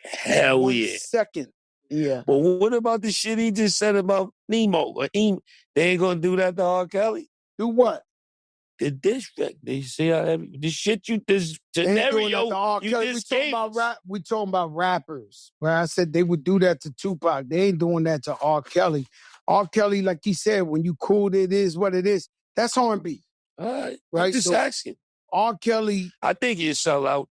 Hell yeah. 1 second. Yeah. But what about the shit he just said about Nemo? Or they ain't gonna do that to R. Kelly? Do what? The diss track. They say the shit this They ain't doing that scenario to R. you Kelly. just gave us. We talking about rappers. Where I said they would do that to Tupac. They ain't doing that to R. Kelly. R. Kelly, like he said, when you cool, it is what it is. That's R&B. All right. Right? I'm just So asking. R. Kelly. I think he'll sell out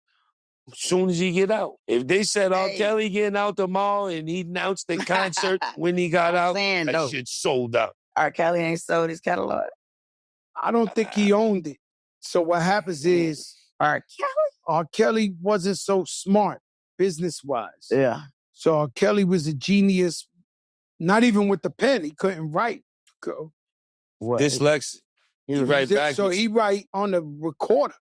as soon as he get out. If they said R. Kelly getting out tomorrow and he announced the concert when he got out, that shit sold out. R. Kelly ain't sold his catalog. I don't think he owned it. So what happens is R. Kelly wasn't so smart business-wise. Yeah. So R. Kelly was a genius, not even with the pen. He couldn't write. What? Dyslexic. He write back. So he write on the recorder.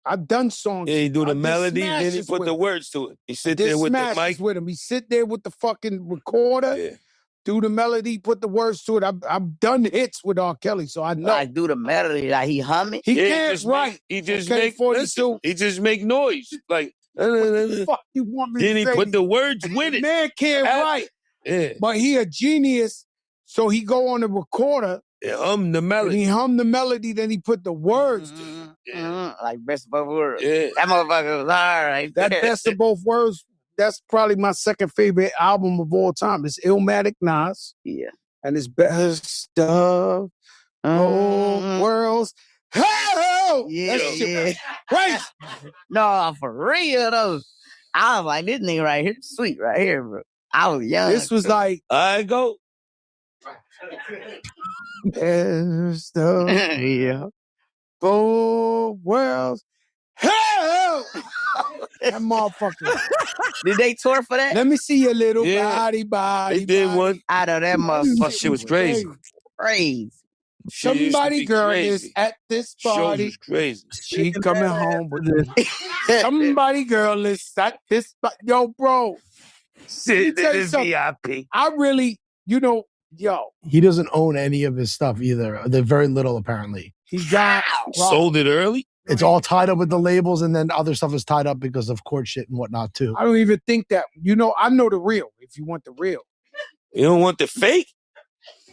I've done songs. Yeah, he do the I did melody, then he smashes put with the him. words to it. He sit Did there with the smashes mic. with him. He sit there with the fucking recorder, do the melody, put the words to it. I've done hits with R. Kelly, so I know. Like do the melody, like he hum it. He can't write. He just Okay, make 42. listen, he just make noise. Like What the fuck you want me then to he say? put the words with it. Man can't write. Yeah. But he a genius, so he go on the recorder. Yeah, the melody. And he hummed the melody, then he put the words to it. Like best of both worlds. Yeah. That motherfucker was all right. That best of both worlds, that's probably my second favorite album of all time. It's Illmatic Nas. Yeah. And it's best of both worlds. Hello! Yeah, That shit yeah. crazy. No, for real though. I was like, this nigga right here, sweet right here, bro. I was young. This was like I go. best of yeah. both worlds. Hell! That motherfucker. Did they tour for that? Let me see your little Yeah. body. They did one. I know that motherfucker. Shit was crazy. Crazy. Shit used to Somebody be girl crazy. is at this Shows party. was crazy. She coming home with somebody girl is at this party. Yo, bro. Sit tell in you the something. VIP. I really, yo. He doesn't own any of his stuff either. They're very little, apparently. He got Sold it early? It's all tied up with the labels, and then other stuff is tied up because of court shit and whatnot, too. I don't even think that. I know the real, if you want the real. You don't want the fake?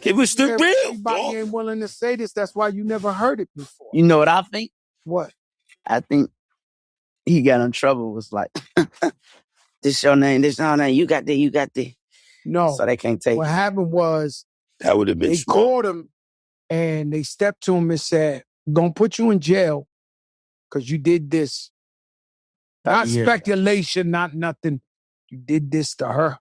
Give us the real. Everybody ain't willing to say this. That's why you never heard it before. You know what I think? What? I think he got in trouble. Was like, this your name, you got the. No. So they can't take What it. happened was that would have been they smart. called him and they stepped to him and said, gonna put you in jail because you did this. Not speculation, not nothing. You did this to her.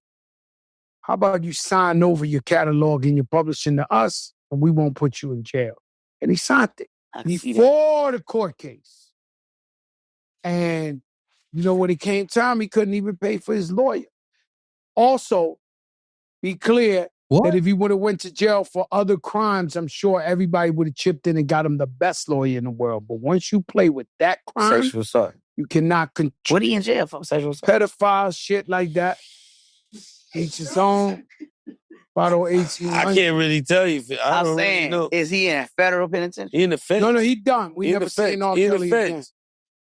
How about you sign over your catalog and you're publishing to us and we won't put you in jail? And he signed it before the court case. And when it came time, he couldn't even pay for his lawyer. Also, be clear that if he would have went to jail for other crimes, I'm sure everybody would have chipped in and got him the best lawyer in the world. But once you play with that crime, Sexual assault. you cannot control. What he in jail for? Sexual assault. Pedophiles, shit like that. Each his own. Bottle 18. I can't really tell you. I I'm don't really saying, know. is he in a federal penitentiary? He in the feds. No, he done. We He in never the feds. seen R. He in the Kelly feds. again.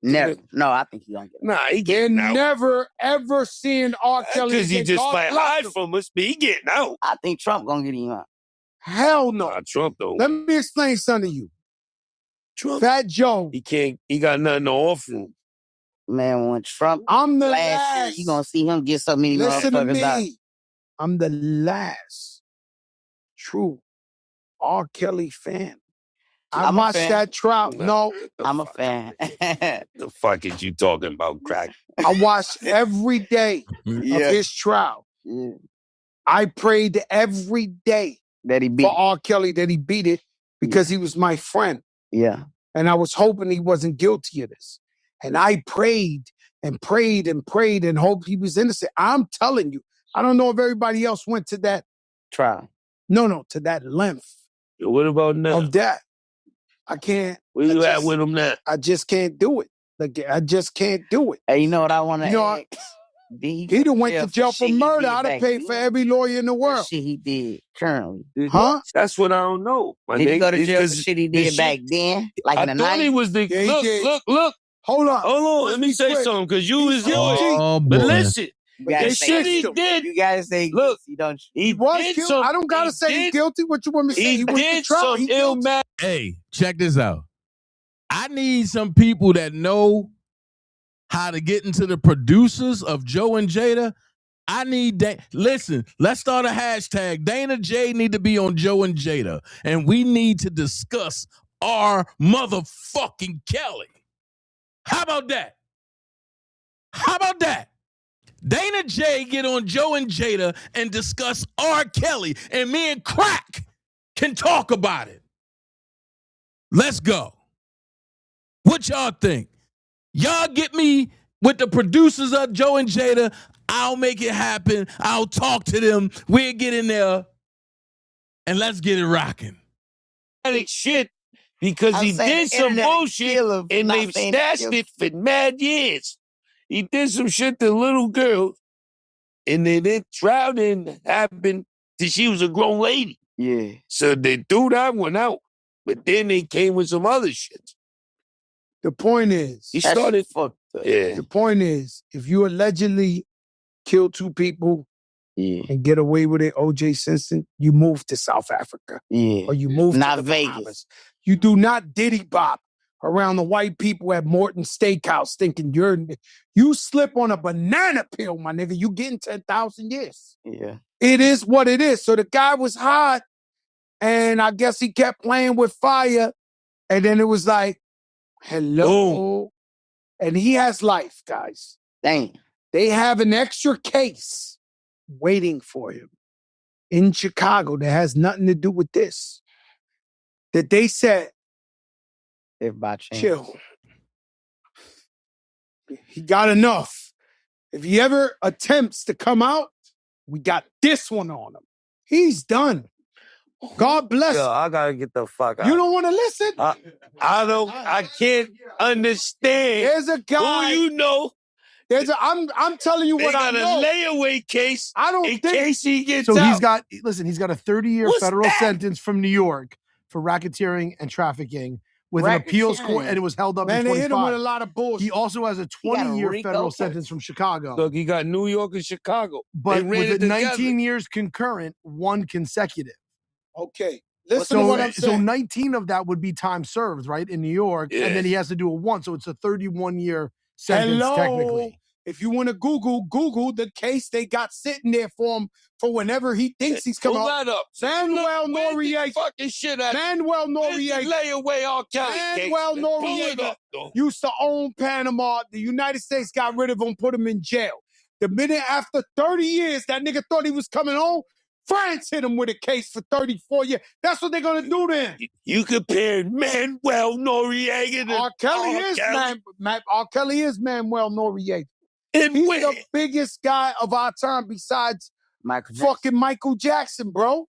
Never. No, I think he gonna get it. Nah, he They're getting out. never, ever seeing R. Kelly Because he again. just God might bless hide him. from us, but he getting out. I think Trump gonna get him out. Hell no. Nah, Trump though. Let me explain something to you. Trump. Fat Joe. He can't. He got nothing to offer him. Man, when Trump I'm the last year, last. you gonna see him get so many Listen to motherfuckers out. me. I'm the last true R. Kelly fan. I I'm a watched fan. that trial. No, I'm a fan. The fuck is you talking about, crack? I watched every day Yeah. of his trial. Yeah. I prayed every day That he beat. for R. Kelly that he beat it because he was my friend. Yeah. And I was hoping he wasn't guilty of this. And I prayed and prayed and prayed and hoped he was innocent. I'm telling you, I don't know if everybody else went to that Trial. No, to that length What about now? of that. I can't. Where you at with him now? I just can't do it. Like, I just can't do it. Hey, you know what I want to ask? He done went to jail for murder. I'd have paid for every lawyer in the world. Shit he did currently. Huh? That's what I don't know. Did he go to jail for shit he did back then? Like I in the thought 90s? he was the. Yeah, he did. Look. Hold on. Let me say something, because you is guilty. lawyer. Oh, But boy. listen, You But gotta they The say shit he fixed him. did. you gotta say Look, guilty, don't you? he was did guilty. some. I don't gotta he say he's did- guilty. What you want me to say? He He went to did trial. some He ill guilty. man. Hey, check this out. I need some people that know how to get into the producers of Joe and Jada. I need that. Listen, let's start a hashtag. Dana J need to be on Joe and Jada, and we need to discuss our motherfucking Kelly. How about that? How about that? Dana J get on Joe and Jada and discuss R. Kelly, and me and Crack can talk about it. Let's go. What y'all think? Y'all get me with the producers of Joe and Jada. I'll make it happen. I'll talk to them. We'll get in there and let's get it rocking. Shit, because I'm he saying did the some internet bullshit kill him for and not they've saying stashed guilty. it for mad years. He did some shit to little girls, and then it trial didn't happen till she was a grown lady. Yeah. So they threw that one out, but then they came with some other shit. The point is, He started. Fucked up. Yeah. the point is, if you allegedly kill two people and get away with it, O.J. Simpson, you move to South Africa. Yeah. Or you move Not to the Vegas. Bahamas. You do not diddy bop around the white people at Morton Steakhouse thinking you slip on a banana peel, my nigga, you getting 10,000 years. Yeah. It is what it is. So the guy was hot, and I guess he kept playing with fire, and then it was like, hello. And he has life, guys. Dang. They have an extra case waiting for him in Chicago that has nothing to do with this. That they said, chill. He got enough. If he ever attempts to come out, we got this one on him. He's done. God bless Yo, him. I gotta get the fuck out. You don't want to listen? I can't understand. There's a guy. Who you know? I'm telling you what I know. They got a layaway case. I don't in think case he gets So out. he's got a 30-year What's federal that? sentence from New York for racketeering and trafficking with an appeals court, and it was held up Man, in they 25. hit him with a lot of bullshit. He also has a 20-year federal sentence from Chicago. Look, he got New York and Chicago. But They ran with it the together. 19 years concurrent, one consecutive. Okay. Listen to what I'm So saying. 19 of that would be time served, right, in New York, and then he has to do a one. So it's a 31-year sentence technically. If you want to Google the case they got sitting there for him for whenever he thinks he's coming Pull out. that up. Manuel Noriega. Fucking shit out. Manuel Noriega. Layaway R. Kelly case. Manuel Pull it Noriega up, though. used to own Panama. The United States got rid of him, put him in jail. The minute after 30 years, that nigga thought he was coming home. France hit him with a case for 34 years. That's what they're gonna do to him. You compared Manuel Noriega to R. Kelly is R. Kelly is Manuel Noriega. And he's the biggest guy of our time besides fucking Michael Jackson, bro.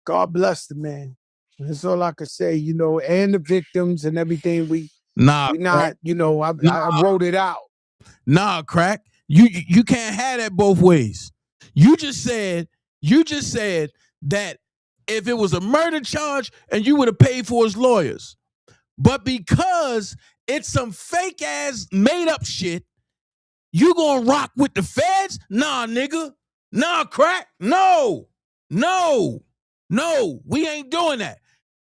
God bless the man. That's all I could say, and the victims and everything. We not, I wrote it out. Nah, Crack. You can't have that both ways. You just said that if it was a murder charge and you would have paid for his lawyers. But because it's some fake ass made up shit, you gonna rock with the feds? Nah, nigga. Nah, Crack. No, we ain't doing that.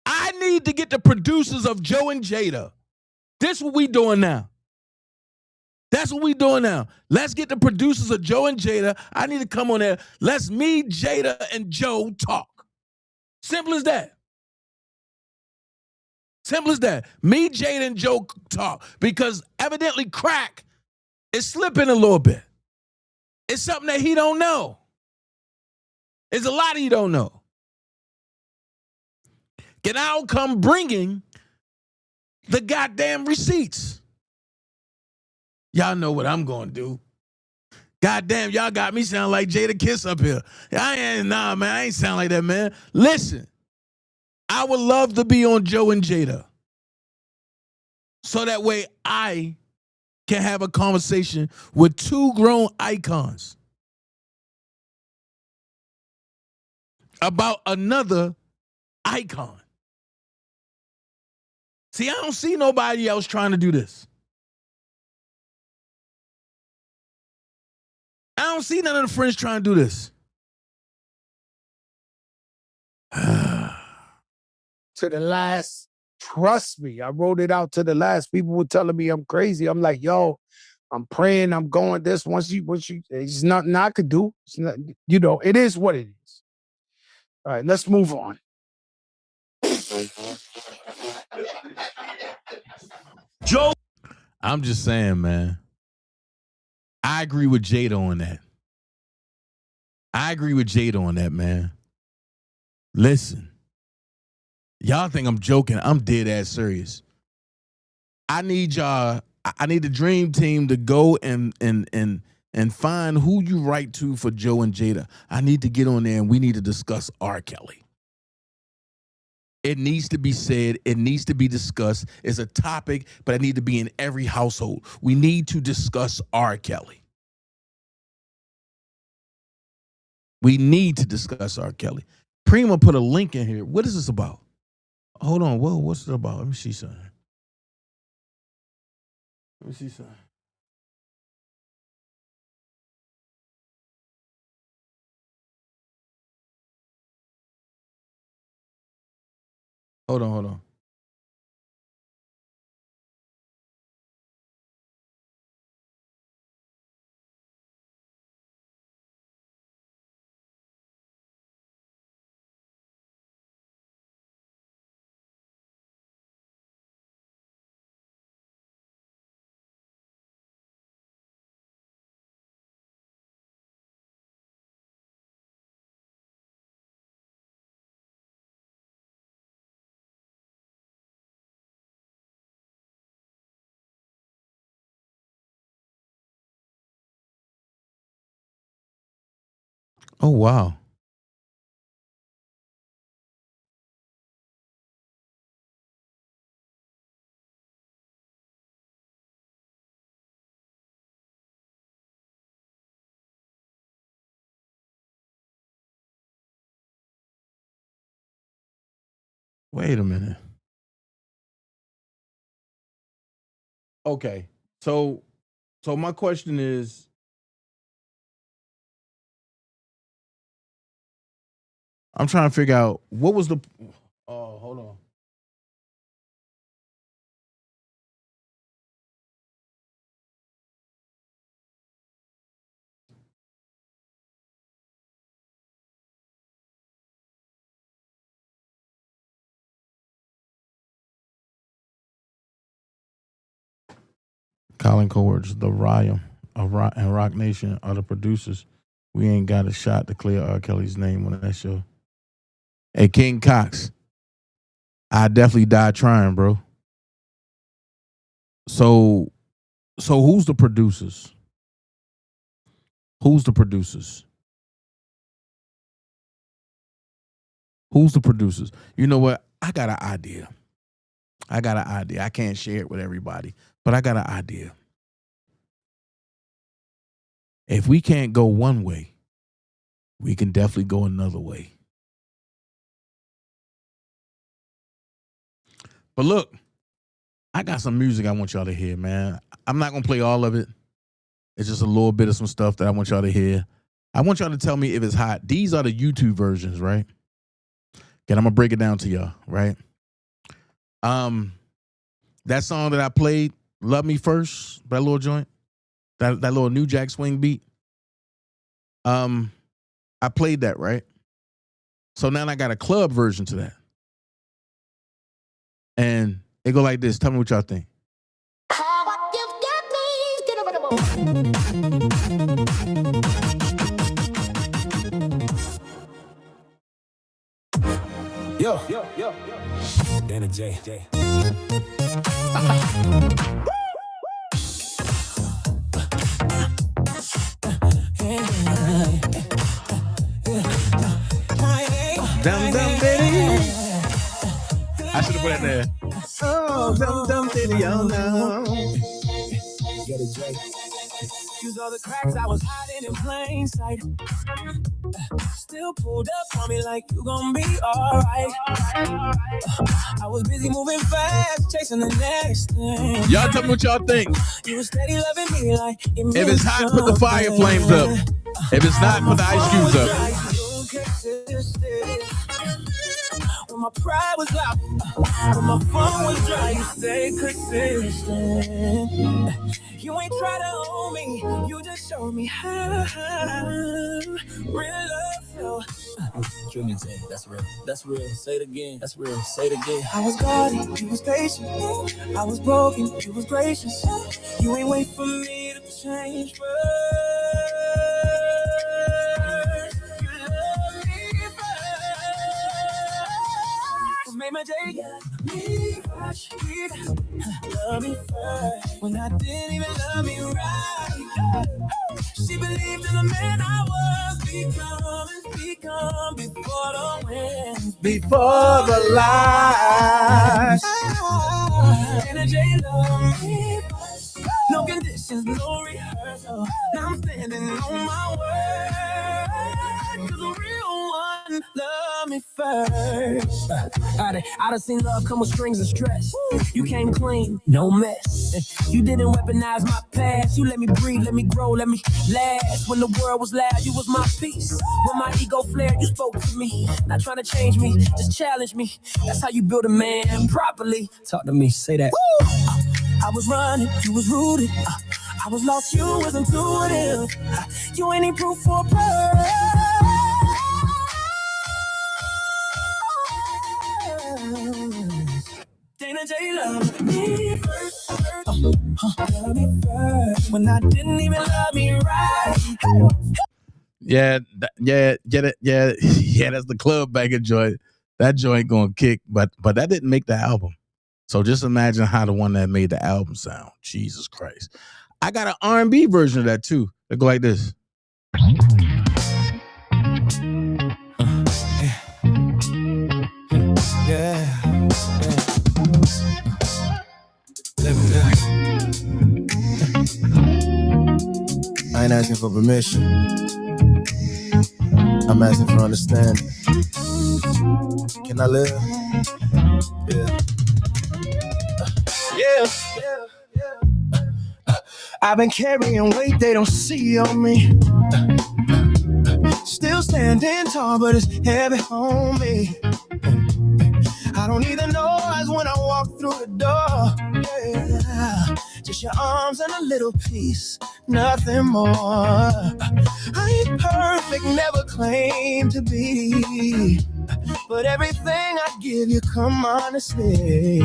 I need to get the producers of Joe and Jada. This what we doing now. That's what we doing now. Let's get the producers of Joe and Jada. I need to come on there. Let's meet Jada and Joe talk. Simple as that. Simple as that. Me, Jada, and Joe talk. Because evidently Crack is slipping a little bit. It's something that he don't know. There's a lot he don't know. Can I come bringing the goddamn receipts? Y'all know what I'm going to do. Goddamn, y'all got me sound like Jada Kiss up here. I ain't sound like that, man. Listen, I would love to be on Joe and Jada. So that way I can have a conversation with two grown icons about another icon. See, I don't see nobody else trying to do this. I don't see none of the friends trying to do this. To the last, trust me, I wrote it out to the last. People were telling me I'm crazy. I'm like, yo, I'm praying, I'm going this. Once you, it's nothing I could do. It's not, it is what it is. All right, let's move on. Joe. I'm just saying, man. I agree with Jada on that. Man. Listen. Y'all think I'm joking. I'm dead ass serious. I need y'all, I need the dream team to go and find who you write to for Joe and Jada. I need to get on there and we need to discuss R. Kelly. It needs to be said. It needs to be discussed. It's a topic, but it needs to be in every household. We need to discuss R. Kelly. We need to discuss R. Kelly. Prima put a link in here. What is this about? Hold on. Whoa, what's it about? Let me see something. Hold on. Oh, wow. Wait a minute. Okay. So my question is, I'm trying to figure out what was the, oh, hold on. Colin Cowards, the Ryan of Rock and Rock Nation are the producers. We ain't got a shot to clear R. Kelly's name on that show. Hey, King Cox, I definitely died trying, bro. So who's the producers? Who's the producers? You know what? I got an idea. I can't share it with everybody, but I got an idea. If we can't go one way, we can definitely go another way. But look, I got some music I want y'all to hear, man. I'm not going to play all of it. It's just a little bit of some stuff that I want y'all to hear. I want y'all to tell me if it's hot. These are the YouTube versions, right? Okay, I'm going to break it down to y'all, right? That song that I played, Love Me First, that little joint, that little New Jack Swing beat. I played that, right? So now I got a club version to that. And it go like this. Tell me what y'all think. Yo. Dana J. Dum diddy. I should have put that there. Oh, dum diddy, oh no. Get it, J. Use all the cracks I was hiding in plain sight. Still pulled up on me like you gon' be alright. I was busy moving fast, chasing the next thing. Y'all tell me what y'all think. You was steady loving me like if it's hot, put the fire flames up. If it's not, put the ice cubes up. When my pride was out, when my phone was dry, you stay consistent. You ain't try to own me, you just showed me how real love feels. Kill me, Tay. That's real. That's real. Say it again. That's real. Say it again. I was guarded, you was patient. I was broken, you was gracious. You ain't wait for me to change, but you love me first. Made my day, me first. Love me first. When I didn't even love me right. She believed in the man I was become before the wins, before the lies. Energy, love me first. No conditions, no rehearsal. Now I'm standing on my word. 'Cause a real one love me first. I done seen love come with strings and stress. You came clean, no mess. You didn't weaponize my past. You let me breathe, let me grow, let me last. When the world was loud, you was my peace. When my ego flared, you spoke to me. Not trying to change me, just challenge me. That's how you build a man properly. Talk to me, say that. I was running, you was rooted. I was lost, you was intuitive. You ain't need proof for birth. Dana J love me first. Love me first. When I didn't even love me right. Yeah, that's the club banger joint. That joint gonna kick, but that didn't make the album. So just imagine how the one that made the album sound. Jesus Christ. I got an R&B version of that too. It go like this. Yeah. I ain't asking for permission. I'm asking for understanding. Can I live? Yeah. I've been carrying weight they don't see on me. Still standing tall, but it's heavy on me. I don't need the noise when I walk through the door. Yeah. Just your arms and a little piece, nothing more. I ain't perfect, never claim to be. But everything I give you, come honestly.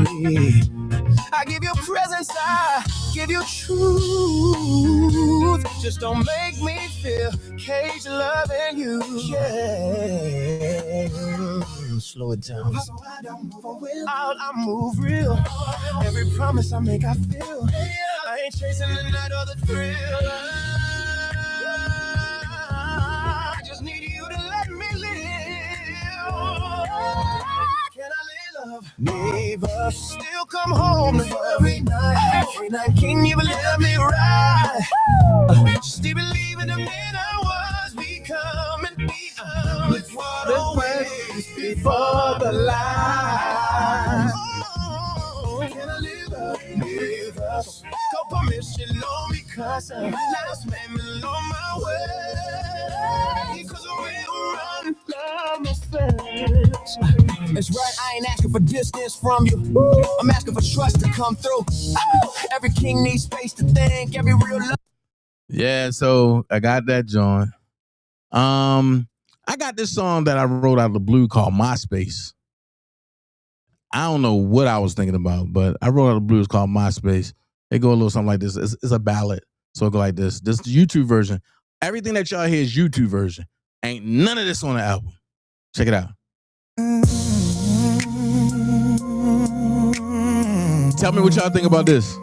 I give you presence, I give you truth. Just don't make me feel cage loving you. Yeah. Slow it down. So I don't move out, I move real. Every promise I make, I feel. I ain't chasing the night or the thrill. I just need you to let me live. Can I live, love? Neighbor, still come home every night. Every night, can you let me ride? Still believe in the man I was becoming. It's what always before the light. Can I live up? Live up. Go permission on me, cause I'm last man on my way. Cause a real run, love me first. That's right, I ain't asking for distance from you. I'm asking for trust to come through. Every king needs space to think. Every real love. Yeah, so I got that joint. I got this song that I wrote out of the blue called MySpace. I don't know what I was thinking about, but I wrote out the blues called MySpace. It go a little something like this. It's a ballad. So it go like this. This is the YouTube version. Everything that y'all hear is YouTube version. Ain't none of this on the album. Check it out. Tell me what y'all think about this.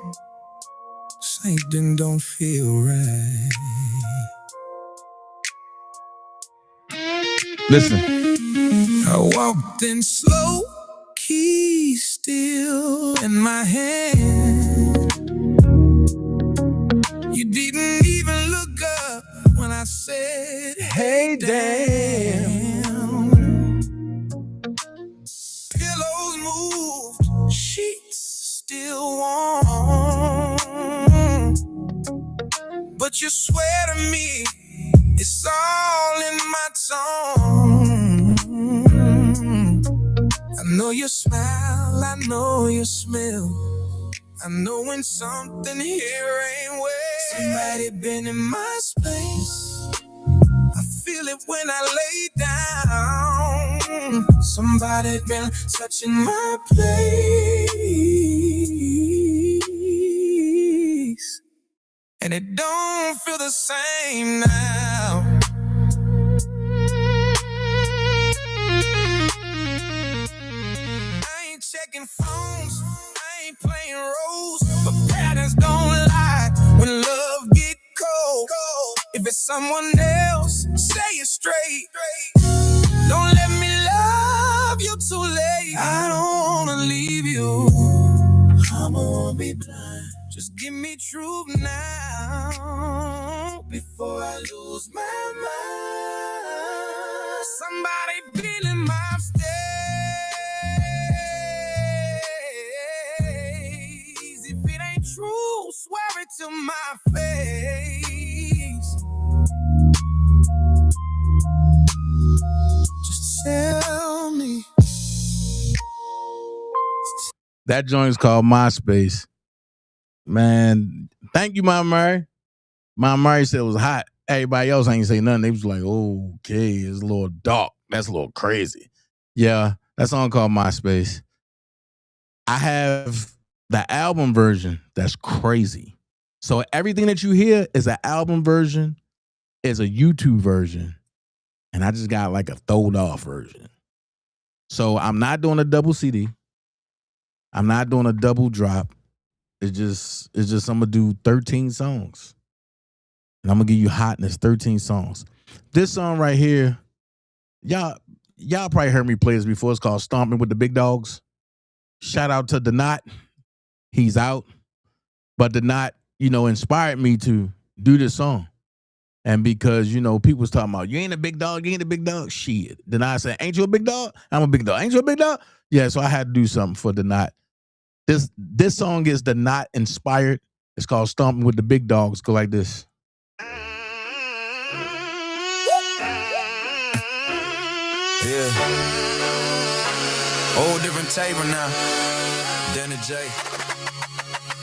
Something don't feel right. Listen. I walked in slow, key still in my hand. You didn't even look up when I said, hey, damn. Pillows moved, sheets still warm. But you swear to me It's all in my tone. I know your smile, I know your smell. I know when something here ain't well. Somebody been in my space. I feel it when I lay down. Somebody been touching my place. And it don't feel the same now. I ain't checking phones, I ain't playing roles, but patterns don't lie when love get cold. If it's someone else, say it straight. Don't let me love you too late. I don't wanna leave you. I'ma be blind. Just give me truth now before I lose my mind. Somebody feeling my stays. If it ain't true, swear it to my face. Just tell me. That joint's called MySpace. Man, thank you, Mama Murray. Mama Murray said it was hot. Everybody else ain't say nothing. They was like, okay, it's a little dark. That's a little crazy. Yeah, that song called MySpace. I have the album version that's crazy. So everything that you hear is an album version, is a YouTube version, and I just got like a throwed off version. So I'm not doing a double CD. I'm not doing a double drop. It's just I'm gonna do 13 songs. And I'm gonna give you hotness, 13 songs. This song right here, y'all probably heard me play this before. It's called Stomping with the Big Dogs. Shout out to Donat. He's out. But Donat, inspired me to do this song. And because, people was talking about, you ain't a big dog, Shit. Donat said, ain't you a big dog? I'm a big dog. Ain't you a big dog? Yeah, so I had to do something for Donat. This song is Donat inspired. It's called Stomping with the Big Dogs. Go like this. Yeah. Whole different table now. Drea J.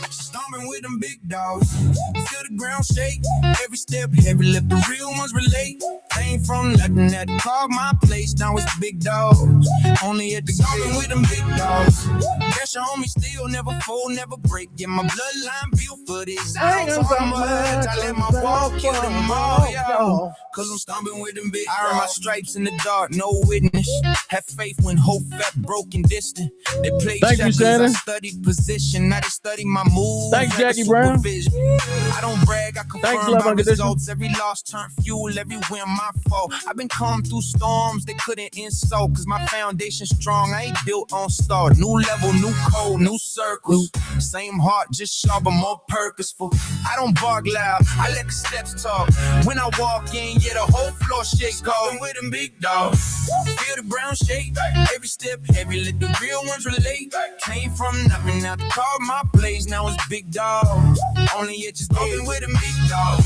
Stomping with them big dogs. Feel the ground shake. Every step heavy, let the real ones relate. Came from nothing that called my place. Now it's big dogs. Only at the stomping with them big dogs. Pressure on me still, never fold, never break. Yeah, my bloodline built for this. I don't talk much. I let my walk kill them all, yo. Cause I'm stomping with them big dogs. I earn my stripes in the dark, no witness. Have faith when hope felt broken distant. They play checkers, I studied position. Now they study my moves. Thanks, Jackie Brown. I don't brag, I confirm my results. Every loss turned fuel, every win my fault. I've been calm through storms they couldn't insult. Cause my foundation's strong, I ain't built on start. New level, new code, new circles. Same heart, just sharper, more purposeful. I don't bark loud, I let the steps talk. When I walk in, yeah, the whole floor shakes. Going with them big dogs. Feel the ground shake, every step heavy, let the real ones relate. Came from nothing, now to call my place. Now it's big dog. Only it just going with them big dog.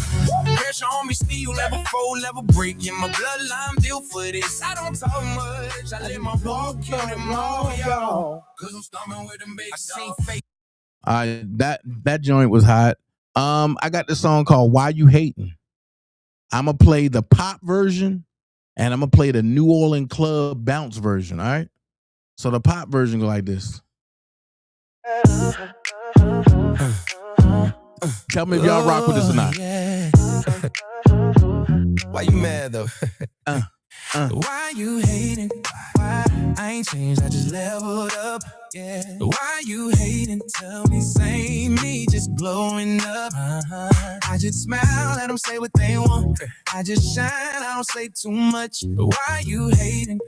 Pressure on me still, never fold, never break. In my bloodline built for this. I don't talk much, I let my walk kill them all, y'all. Cause I'm stomping with them big dogs. That joint was hot. I got this song called Why You Hating. I'ma play the pop version and I'm gonna play the New Orleans club bounce version, all right? So the pop version go like this. Tell me if y'all rock with this or not. Yeah. Why you mad though? Why you hating? Why I ain't changed, I just leveled up. Yeah. Why you hating? Tell me, same me, just blowing up. I just smile, let them say what they want. I just shine, I don't say too much. Why you hating?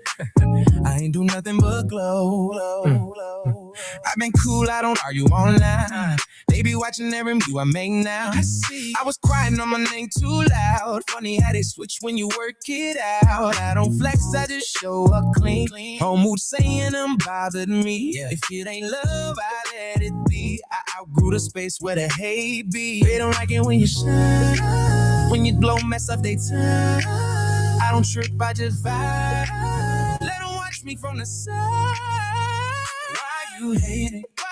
I ain't do nothing but glow. I've been cool, I don't argue online. They be watching every move I make now. I was crying on my name too loud. Funny how they switch when you work it out. I don't flex, I just show up clean. Whole mood saying them bothered me. If it ain't love, I let it be. I outgrew the space where the hate be. They don't like it when you shine. When you blow, mess up they time. I don't trip, I just vibe. Let them watch me from the side. Why you hate it? Why?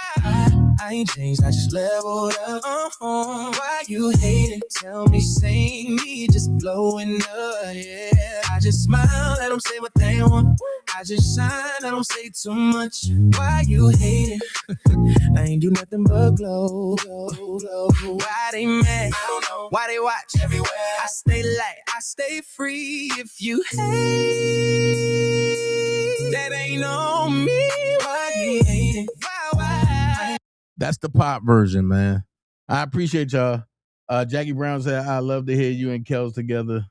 I ain't changed, I just leveled up. Why you hate it? Tell me, say me, just blowing up. Yeah, I just smile, let them say what they want. I just shine, I don't say too much. Why you hate it? I ain't do nothing but glow. Why they mad? I don't know. Why they watch everywhere? I stay light, I stay free. If you hate, that ain't on me. Why you hate it? Why? That's the pop version, man. I appreciate y'all. Jackie Brown said, I love to hear you and Kels together.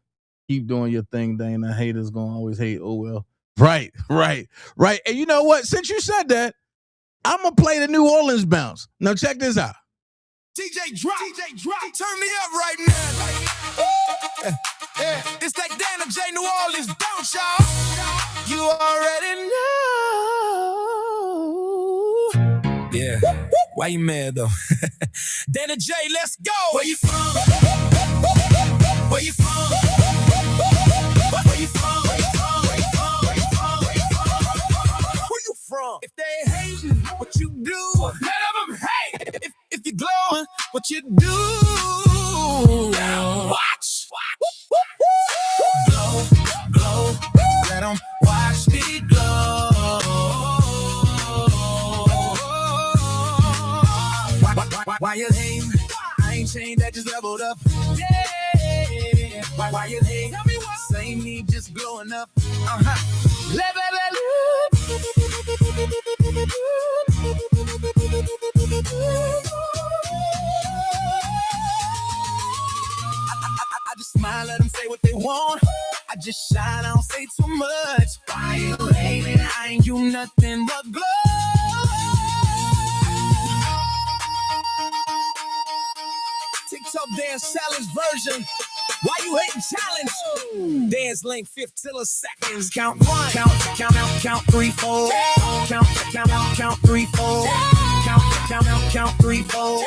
Keep doing your thing, Dana. Haters gonna always hate. Oh, well. Right. And you know what? Since you said that, I'm going to play the New Orleans bounce. Now, check this out. DJ drop, turn me up right now. Yeah. It's that Dana J New Orleans bounce, y'all. You already know. Yeah. Why you mad though? Dana J, let's go. Where you from? Where you from? Where you from? Where you from? Where you from? Where you from? Where you from? Where you from? If they hate you, what you do? Let them hate. If you glowing, what you do? Now watch. Glow. Let them watch me glow. Why you hate? I ain't changed, that just leveled up. Yeah. Why you hate? Tell me why. Same me, just glowing up. I just smile, let them say what they want. I just shine, I don't say too much. Why you hating? I ain't do nothing but glow. TikTok dance challenge version. Why you hating challenge? Dance length 15 seconds. Count 1, count 3, 4. Count 3, 4. Count 3, 4.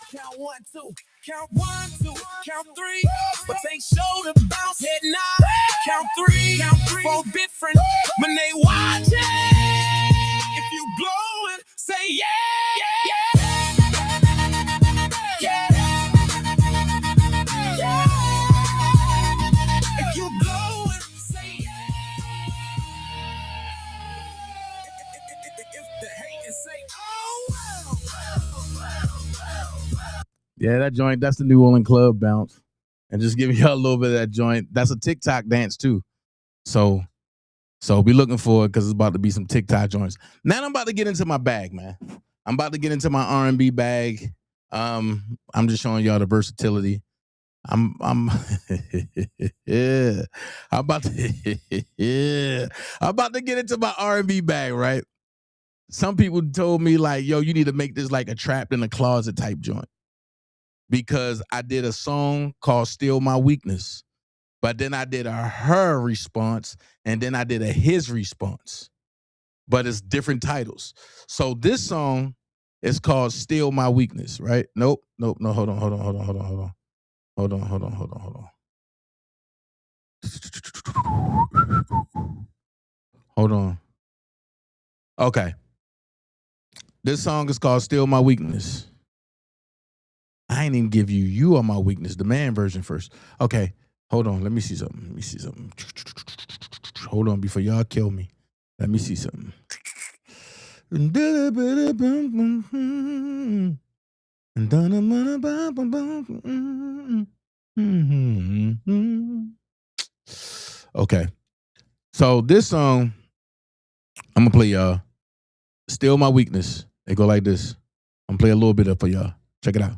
Count 1, 2, count 1, 2, count 3. But they shoulder bounce, head nod. Count 3, 4 different. When they watch it, if you glowing, say yeah. If you glowing, say yeah. If the haters say oh. Yeah, that joint, that's the New Orleans club bounce. And just giving y'all a little bit of that joint. That's a TikTok dance too. So be looking for it because it's about to be some TikTok joints. Now I'm about to get into my bag, man. I'm about to get into my R&B bag. I'm just showing y'all the versatility. I'm yeah. I'm about to get into my R&B bag, right? Some people told me like, yo, you need to make this like a trapped in a closet type joint. Because I did a song called Still My Weakness. But then I did a her response, and then I did a his response. But it's different titles. So this song is called Still My Weakness, right? Nope. No, hold on. Hold on. Okay. This song is called Still My Weakness. I ain't even give you are my weakness, the man version first. Okay, hold on. Let me see something. Hold on before y'all kill me. Let me see something. Okay, so this song, I'm gonna play y'all. Still My Weakness. It go like this. I'm gonna play a little bit of it for y'all. Check it out.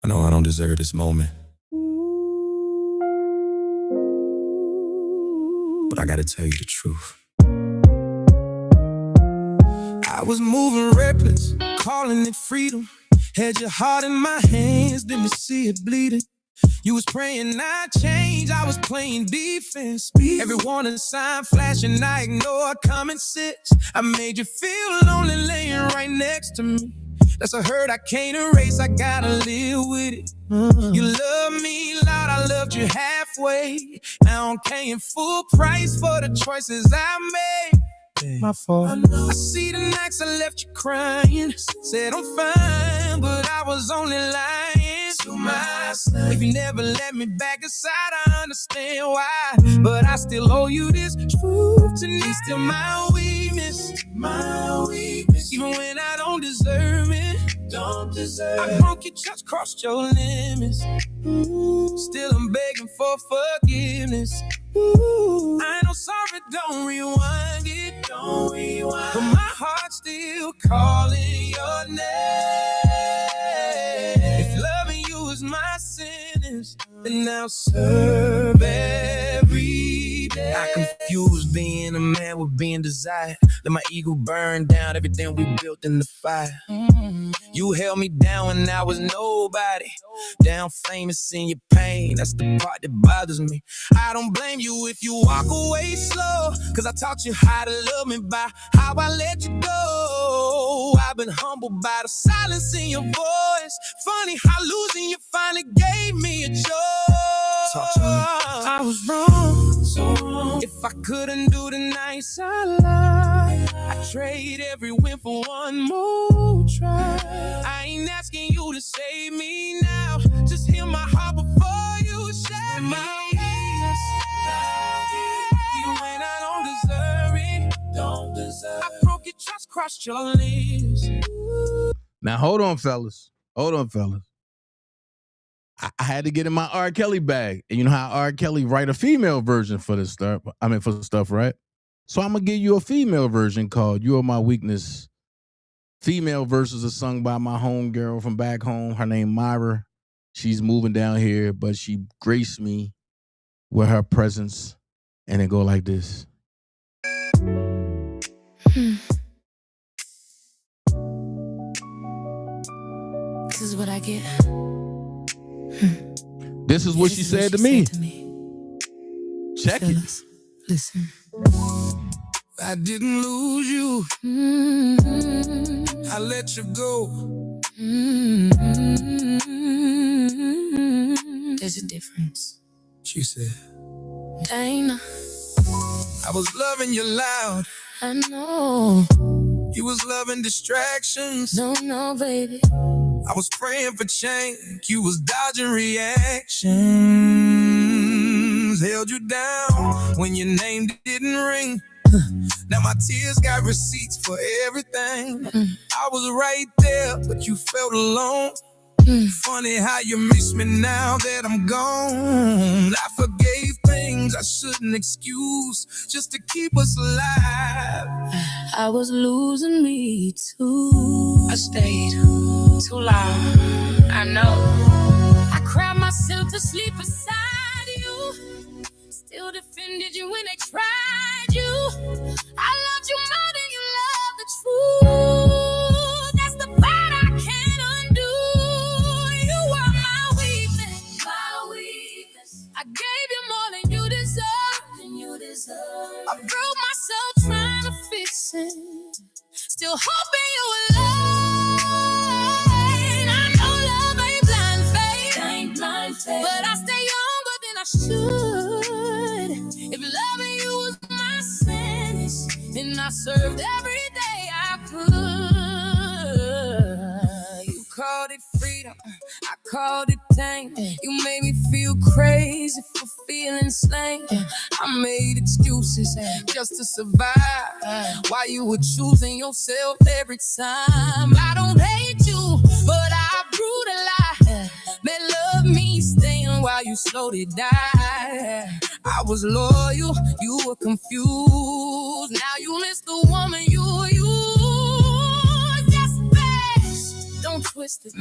I know I don't deserve this moment, but I gotta tell you the truth. I was moving reckless, calling it freedom. Had your heart in my hands, didn't see it bleeding. You was praying I'd change, I was playing defense. Every warning sign flashing, I ignored common sense. I made you feel lonely laying right next to me. That's a hurt I can't erase, I gotta live with it. You love me loud, I loved you halfway. Now I'm paying full price for the choices I made. My fault. I see the nights I left you crying. Said I'm fine, but I was only lying to myself. If you never let me back aside, I understand why. But I still owe you this truth to me. Still my weakness. Even when I don't deserve it. I broke your trust, crossed your limits. Still I'm begging for forgiveness. I know sorry, don't rewind it. But my heart's still calling your name. If loving you is my sentence, then I'll serve every day. I confuse being a man with being desired. Let my ego burn down everything we built in the fire. You held me down when I was nobody. Down famous in your pain, that's the part that bothers me. I don't blame you if you walk away slow, cause I taught you how to love me by how I let you go. I've been humbled by the silence in your voice. Funny how losing you finally gave me a choice. I was wrong, so wrong. If I couldn't do the nights I lied, I'd trade every win for one more try. I ain't asking you to save me now, just hear my heart before you share my weakness. Even when I don't deserve it, I broke your trust, crossed your lips. Now hold on, fellas. I had to get in my R. Kelly bag. And you know how R. Kelly write a female version for this stuff? For the stuff, right? So I'm going to give you a female version called You Are My Weakness. Female verses are sung by my homegirl from back home. Her name Myra. She's moving down here, but she graced me with her presence. And it go like this. This is what I get. This is what she said to me. Check Fellas, it. Listen. I didn't lose you. I let you go. There's a difference. She said, Dana, I was loving you loud. I know. You was loving distractions. No, baby. I was praying for change. You was dodging reactions. Held you down when your name didn't ring. Now my tears got receipts for everything. I was right there, but you felt alone. Funny how you miss me now that I'm gone. I forgave things I shouldn't excuse just to keep us alive. I was losing me too. I stayed too long. I know. I cried myself to sleep beside you. Still defended you when they tried you. I loved you more than you love the truth. That's the part I can't undo. You were my weakness. I gave you more than you deserve. I broke myself trying to fix it. Still hoping you were lying. I know love ain't blind faith. But I stay younger than I should. If loving you was my sentence, then I served every day I could. You called it freedom, I called it tame. You made me feel crazy for feeling slain. I made excuses just to survive. Why you were choosing yourself every time. I don't hate you, but I brutalize. That love me staying while you slowly die. I was loyal, you were confused. Now you miss the woman you just fast. Don't twist it.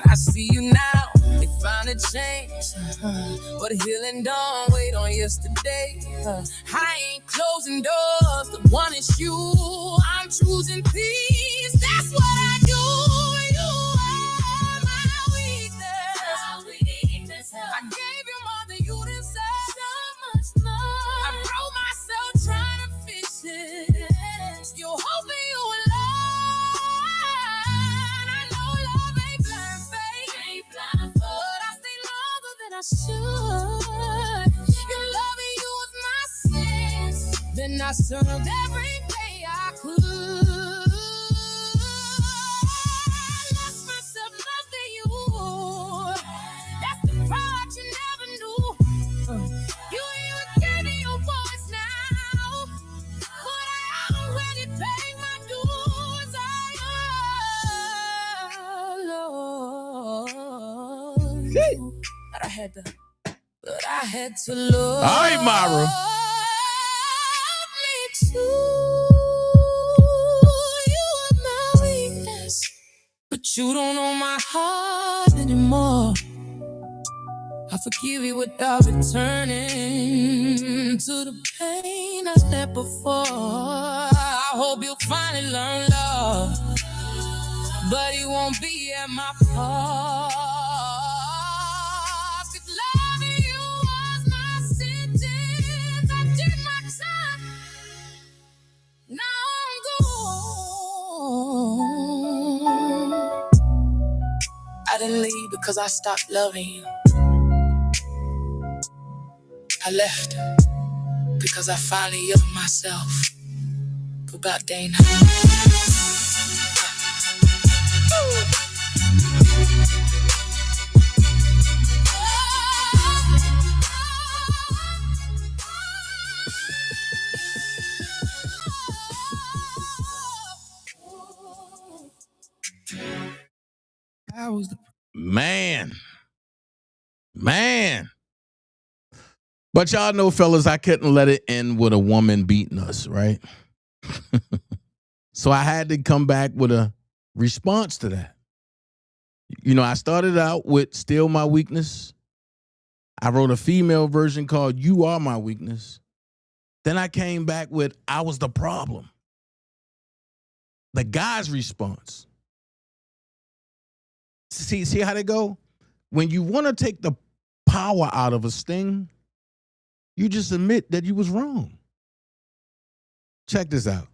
I see you now. They finally changed, but healing don't wait on yesterday. I ain't closing doors. The one is you. I'm choosing peace. That's what I do. You are should. Your loving you was my sins. Then I served every day I could. I lost myself loving you. That's the part you never knew. You even gave me your voice now. But I already paid my dues. But I had to love. All right, Myra. Me too. You are my weakness, but you don't know my heart anymore. I forgive you without returning to the pain I left before. I hope you'll finally learn love, but it won't be at my cost. 'Cause loving you was my sentence. I did my time. Now I'm gone. I didn't leave because I stopped loving you. I left because I finally yielded myself. About Dana. Man. But y'all know, fellas, I couldn't let it end with a woman beating us, right? So I had to come back with a response to that. You know, I started out with Still My Weakness. I wrote a female version called You Are My Weakness. Then I came back with I Was the Problem. The guy's response. See how they go? When you want to take the power out of a sting, you just admit that you was wrong. Check this out.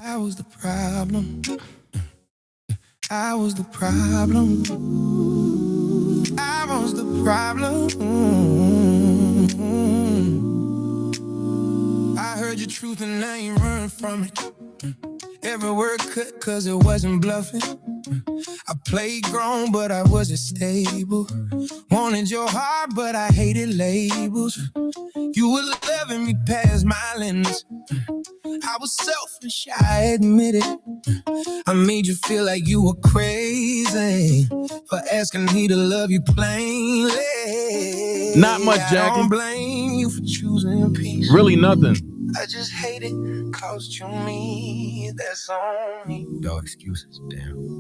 I was the problem. I was the problem. I was the problem. I heard your truth and I ain't running from it. Every word cut cause it wasn't bluffing. I played grown but I wasn't stable. Wanted your heart but I hated labels. You were loving me past my limits. I was selfish, I admit it. I made you feel like you were crazy for asking me to love you plainly. Not much, Jackie. I don't blame you for choosing peace. Really nothing. I just hate it, cost you me, that's on me. No excuses, damn.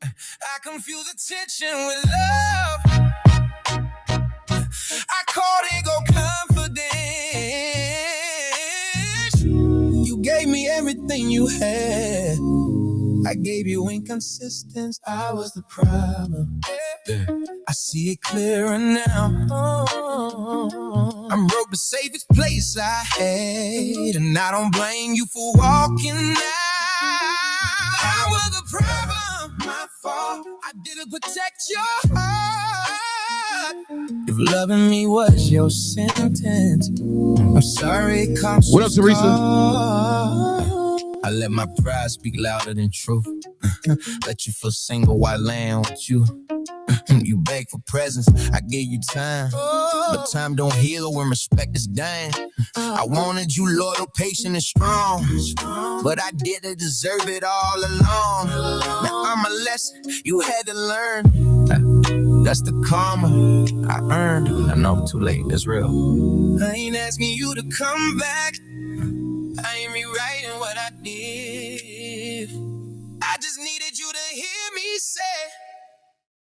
I confuse attention with love. I called it go confidence. You gave me everything you had. I gave you inconsistence, I was the problem. Yeah. I see it clearer now. I'm broke the safest place I had, and I don't blame you for walking out. I was the problem, my fault. I didn't protect your heart. If loving me was your sentence, I'm sorry it cost What up, Teresa? I let my pride speak louder than truth. Let you feel single while laying with you. You beg for presents, I gave you time. But time don't heal when respect is dying. I wanted you loyal, patient, and strong. But I didn't deserve it all along. Now I'm a lesson you had to learn. That's the karma I earned. I know, too late, it's real. I ain't asking you to come back. I ain't rewriting what I did. I just needed you to hear me say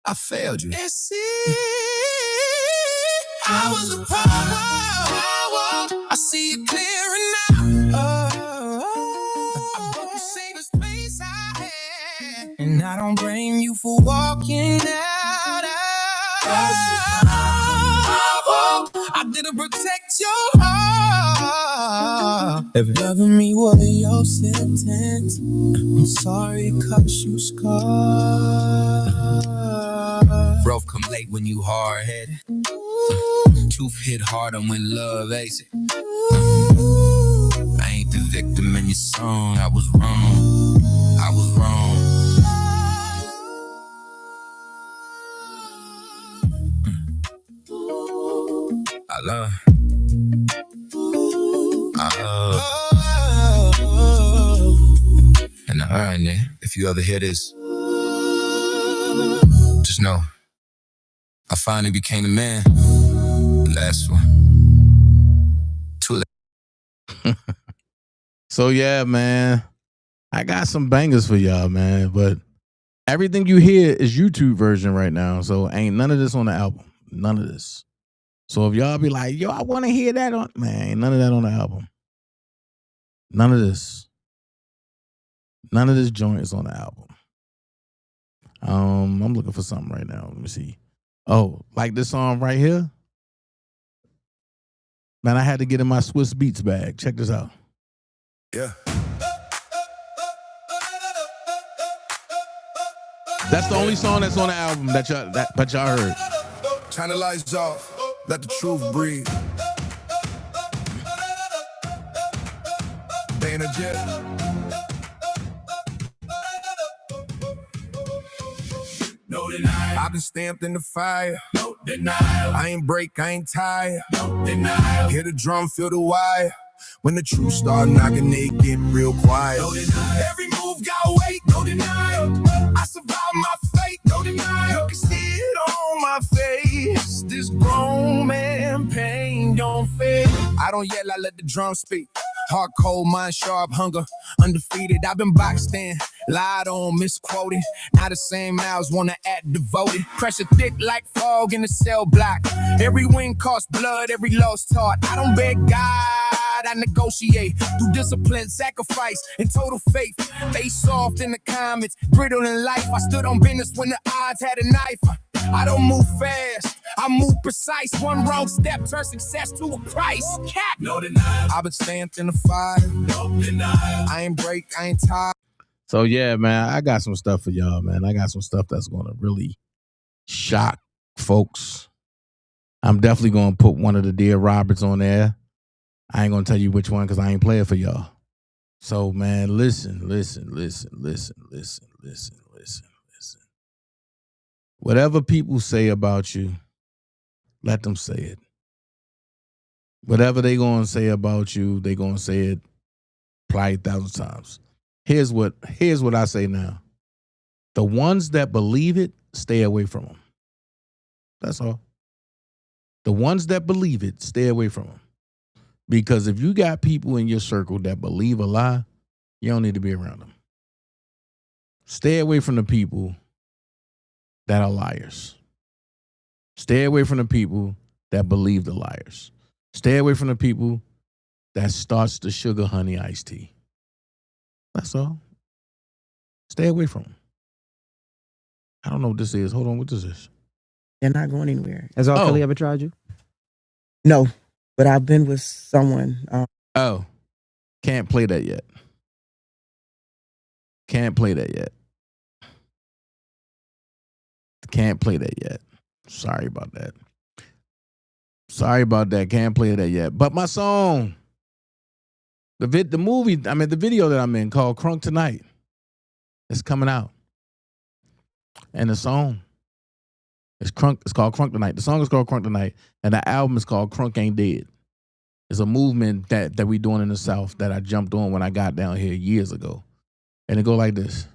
I failed you. And see, I was a problem. I see it clearer now. I broke the safest place I had, and I don't blame you for walking out. I didn't protect your heart. If loving me was your sentence, I'm sorry it cost you scars. Growth come late when you hard-headed. Truth hit harder when love ace it. I ain't the victim in your song. I was wrong. I was wrong. I love. And alright, nigga, if you ever hear this, just know I finally became a man. The last one. Too late. So yeah, man, I got some bangers for y'all, man. But everything you hear is YouTube version right now, so ain't none of this on the album. None of this. So if y'all be like, yo, I want to hear that on, man, ain't none of that on the album. None of this. None of this joint is on the album. I'm looking for something right now. Let me see. Oh, like this song right here? Man, I had to get in my Swiss Beats bag. Check this out. Yeah. That's the only song that's on the album that y'all heard. Turn the lights off. Let the truth breathe. Dana Jet. No denial. I've been stamped in the fire. No denial. I ain't break, I ain't tired. No denial. Hear the drum, feel the wire. When the truth start knocking, they get real quiet. No denial. Every move got weight. No denial. I survived my fate. No denial. You can see it on my face. This grown man pain don't fit. I don't yell, I let the drum speak. Heart cold, mind sharp, hunger undefeated. I've been boxed in, lied on, misquoted. Now the same mouths wanna act devoted. Pressure thick like fog in the cell block. Every win costs blood, every loss taught. I don't beg God, I negotiate through discipline, sacrifice, and total faith. They soft in the comments, brittle in life. I stood on business when the odds had a knife. I don't move fast, I move precise. One wrong step turns success to a price. Cap. No denial. I've been stamped in the fire. No denial. I ain't break, I ain't tired. So yeah, man, I got some stuff for y'all, man. I got some stuff that's gonna really shock folks. I'm definitely gonna put one of the Dear Roberts on there. I ain't gonna tell you which one because I ain't play it for y'all. So man, listen. Whatever people say about you, let them say it. Whatever they gonna say about you, they gonna say it probably 1,000 times. Here's what I say now. The ones that believe it, stay away from them. That's all. The ones that believe it, stay away from them. Because if you got people in your circle that believe a lie, you don't need to be around them. Stay away from the people that are liars. Stay away from the people that believe the liars. Stay away from the people that starts the sugar honey iced tea. That's all. Stay away from them. I don't know what this is. Hold on, what this is? They're not going anywhere. Has R. Kelly ever tried you? No, but I've been with someone. Can't play that yet. Can't play that yet. Can't play that yet. Sorry about that. Can't play that yet. But my song, the video that I'm in called Crunk Tonight, it's coming out. And the song is called Crunk Tonight. The song is called Crunk Tonight, and the album is called Crunk Ain't Dead. It's a movement that we doing in the South that I jumped on when I got down here years ago. And it go like this.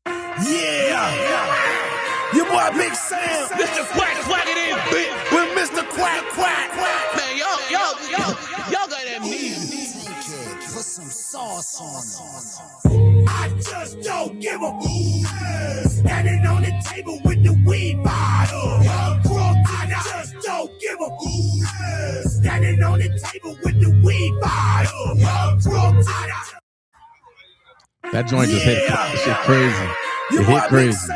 Yeah! Your boy Big Sam. Mr. Quack it in, bitch. With Mr. Quack. Man, y'all got amnesia. Put some sauce on. I just don't give a f. Standing on the table with the weed bottle. I just don't give a f. Standing on the table with the weed bottle. That joint just hit. That shit crazy. It hit crazy.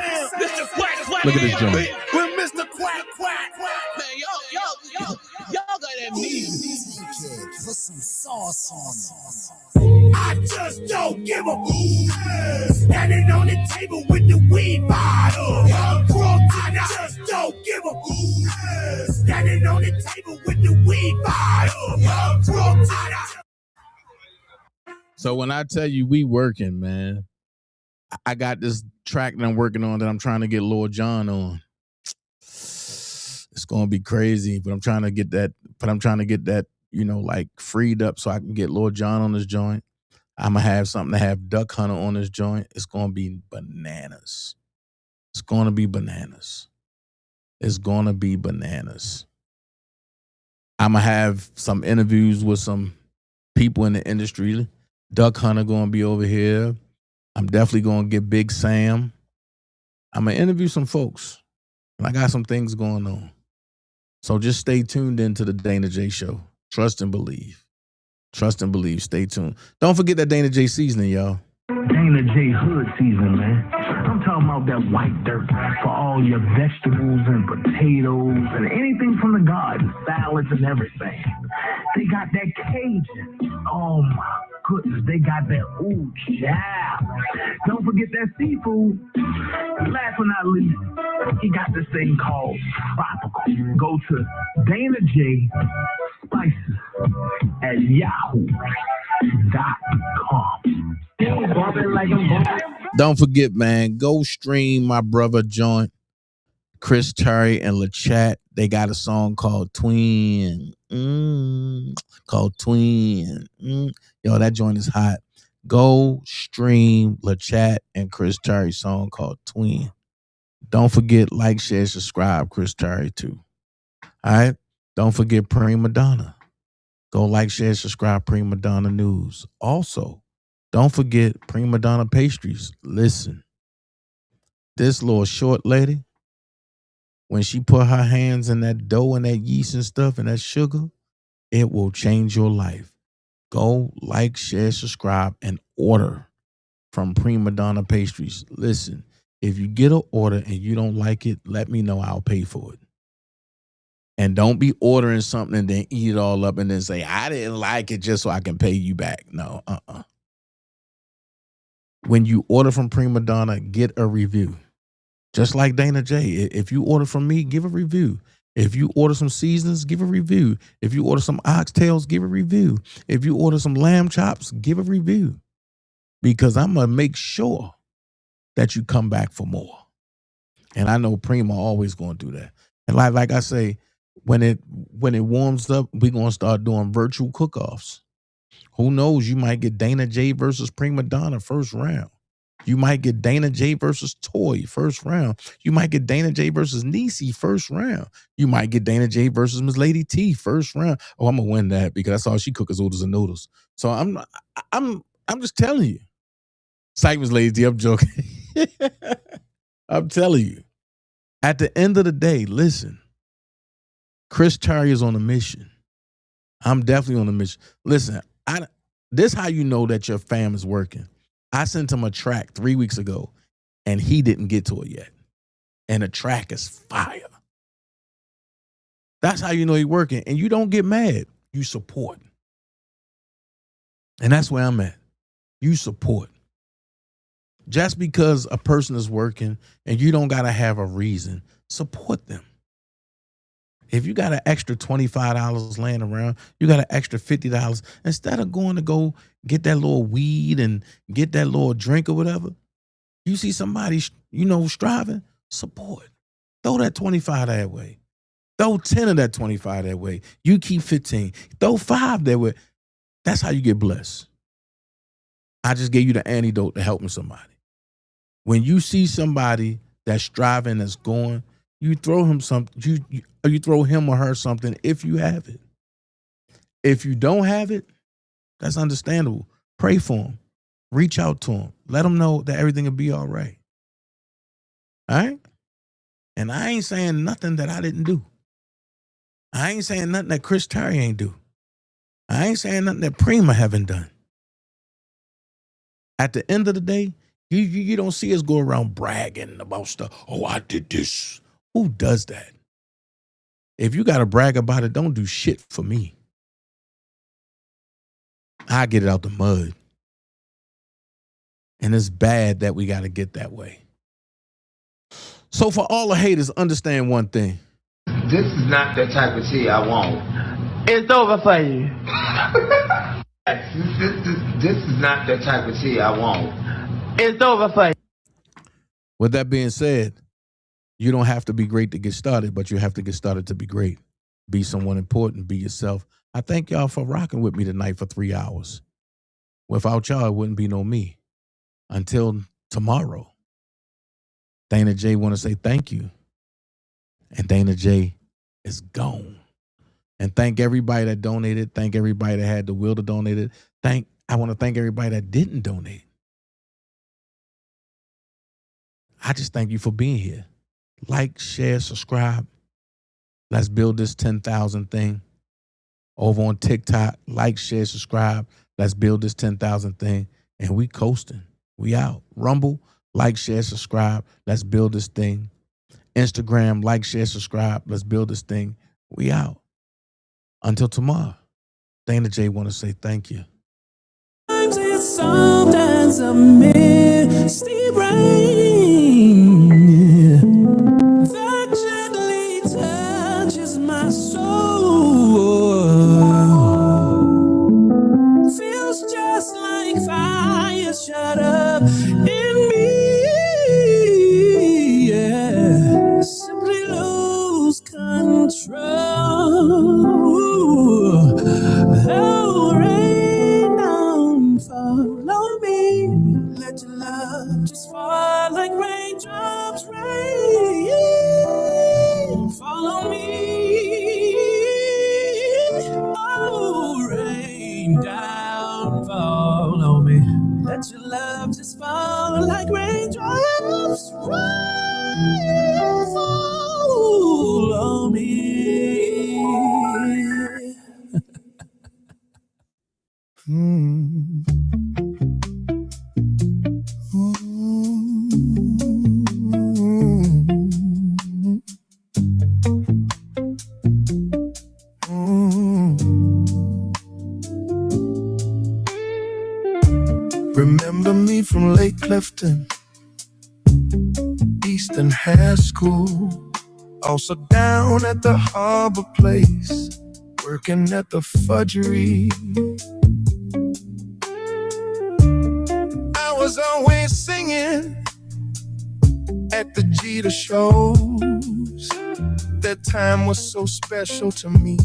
Look at this joint. With Mr. Quack. Man, y'all got amnesia. Put some sauce on. I just don't give a f. Standing on the table with the weed bottle. Young crook, I just don't give a who. Standing on the table with the weed bottle. Young crook, So when I tell you we working, man, I got this track that I'm working on that I'm trying to get Lord John on. It's gonna be crazy, but I'm trying to get that. Like freed up so I can get Lord John on this joint. I'm gonna have something to have Duck Hunter on this joint. It's gonna be bananas. It's gonna be bananas. It's gonna be bananas. I'm gonna have some interviews with some people in the industry. Duck Hunter gonna be over here. I'm definitely gonna get Big Sam. I'm gonna interview some folks. And I got some things going on. So just stay tuned into the Dana J Show. Trust and believe. Trust and believe. Stay tuned. Don't forget that Dana J seasoning, y'all. Dana J hood season, man. I'm talking about that white dirt for all your vegetables and potatoes and anything from the garden, salads and everything. They got that Cajun. Oh my goodness, they got that ooh yeah. Don't forget that seafood. And last but not least, he got this thing called tropical. Go to Dana J Spices at yahoo.com. Don't forget, man, go stream my brother joint, Chris Terry and LaChat. They got a song called Twin. Called Twin. Yo, that joint is hot. Go stream LaChat and Chris Terry's song called Twin. Don't forget, like, share, subscribe, Chris Terry too. All right? Don't forget Prima Donna. Go like, share, subscribe, Prima Donna News. Also, don't forget Prima Donna Pastries. Listen, this little short lady, when she put her hands in that dough and that yeast and stuff and that sugar, it will change your life. Go like, share, subscribe, and order from Prima Donna Pastries. Listen, if you get an order and you don't like it, let me know. I'll pay for it. And don't be ordering something and then eat it all up and then say, I didn't like it just so I can pay you back. No, When you order from Prima Donna, get a review. Just like Dana J. If you order from me, give a review. If you order some seasonings, give a review. If you order some oxtails, give a review. If you order some lamb chops, give a review. Because I'm going to make sure that you come back for more. And I know Prima always going to do that. And like I say, when it warms up, we're going to start doing virtual cook-offs. Who knows? You might get Dana J versus Prima Donna first round. You might get Dana J versus Toy first round. You might get Dana J versus Niecy first round. You might get Dana J versus Miss Lady T first round. Oh, I'm gonna win that because that's all she cooks is oodles and noodles. So I'm just telling you. Psych, Miss Lady T, I'm joking. I'm telling you. At the end of the day, listen. Chris Terry is on a mission. I'm definitely on a mission. Listen, this how you know that your fam is working. I sent him a track 3 weeks ago, and he didn't get to it yet. And the track is fire. That's how you know he's working. And you don't get mad. You support. And that's where I'm at. You support. Just because a person is working and you don't got to have a reason, support them. If you got an extra $25 laying around, you got an extra $50, instead of going to go get that little weed and get that little drink or whatever, you see somebody, striving, support. Throw that 25 that way. Throw 10 of that 25 that way. You keep 15. Throw 5 that way. That's how you get blessed. I just gave you the antidote to helping somebody. When you see somebody that's striving, that's going, you throw him something. You throw him or her something if you have it. If you don't have it, that's understandable. Pray for him. Reach out to him. Let him know that everything will be all right. All right? And I ain't saying nothing that I didn't do. I ain't saying nothing that Chris Terry ain't do. I ain't saying nothing that Prima haven't done. At the end of the day, you don't see us go around bragging about stuff. Oh, I did this. Who does that? If you got to brag about it, don't do shit for me. I get it out the mud. And it's bad that we got to get that way. So for all the haters, understand one thing. This is not the type of tea I want. It's over for you. This is not the type of tea I want. It's over for you. With that being said, you don't have to be great to get started, but you have to get started to be great. Be someone important, be yourself. I thank y'all for rocking with me tonight for 3 hours. Without y'all, it wouldn't be no me. Until tomorrow, Dana J want to say thank you. And Dana J is gone. And thank everybody that donated. Thank everybody that had the will to donate it. I want to thank everybody that didn't donate. I just thank you for being here. Like, share, subscribe. Let's build this 10,000 thing. Over on TikTok, like, share, subscribe. Let's build this 10,000 thing. And we coasting. We out. Rumble, like, share, subscribe. Let's build this thing. Instagram, like, share, subscribe. Let's build this thing. We out. Until tomorrow, Dana J want to say thank you. Sometimes a misty rain that gently touches my soul. Feels just like fire shut up in me. Yeah, simply lose control. Oh, rain down, follow me. Let your love just fall like raindrops, rain. Follow me. Oh, rain down, follow me. Let your love just fall like raindrops, rain. Follow me. Remember me from Lake Clifton, Eastern High School, also down at the Harbor Place, working at the fudgery. I was always singing at the Jeter shows. That time was so special to me.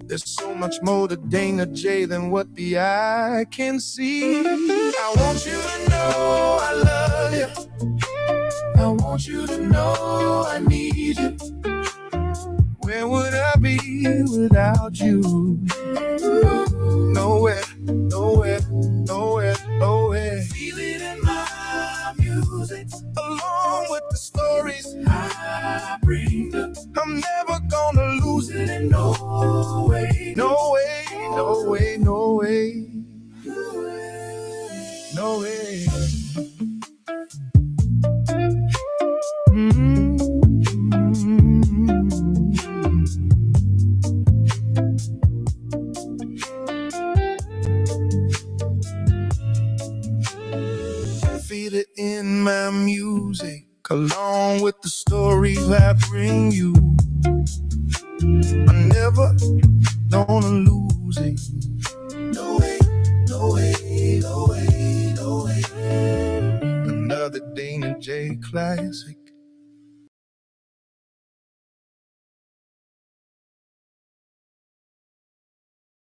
There's so much more to Dana J than what the eye can see. I want you to know I love you. I want you to know I need you. Where would I be without you? Nowhere, nowhere, nowhere, nowhere. Feel it in my music, along with the stories I bring up. I'm never gonna lose it in no way, no way, no way, no way, no way. Feel it in my music, along with the stories I bring you. I'm never gonna lose it. No way, no way, no way, no way. Another Dana J classic.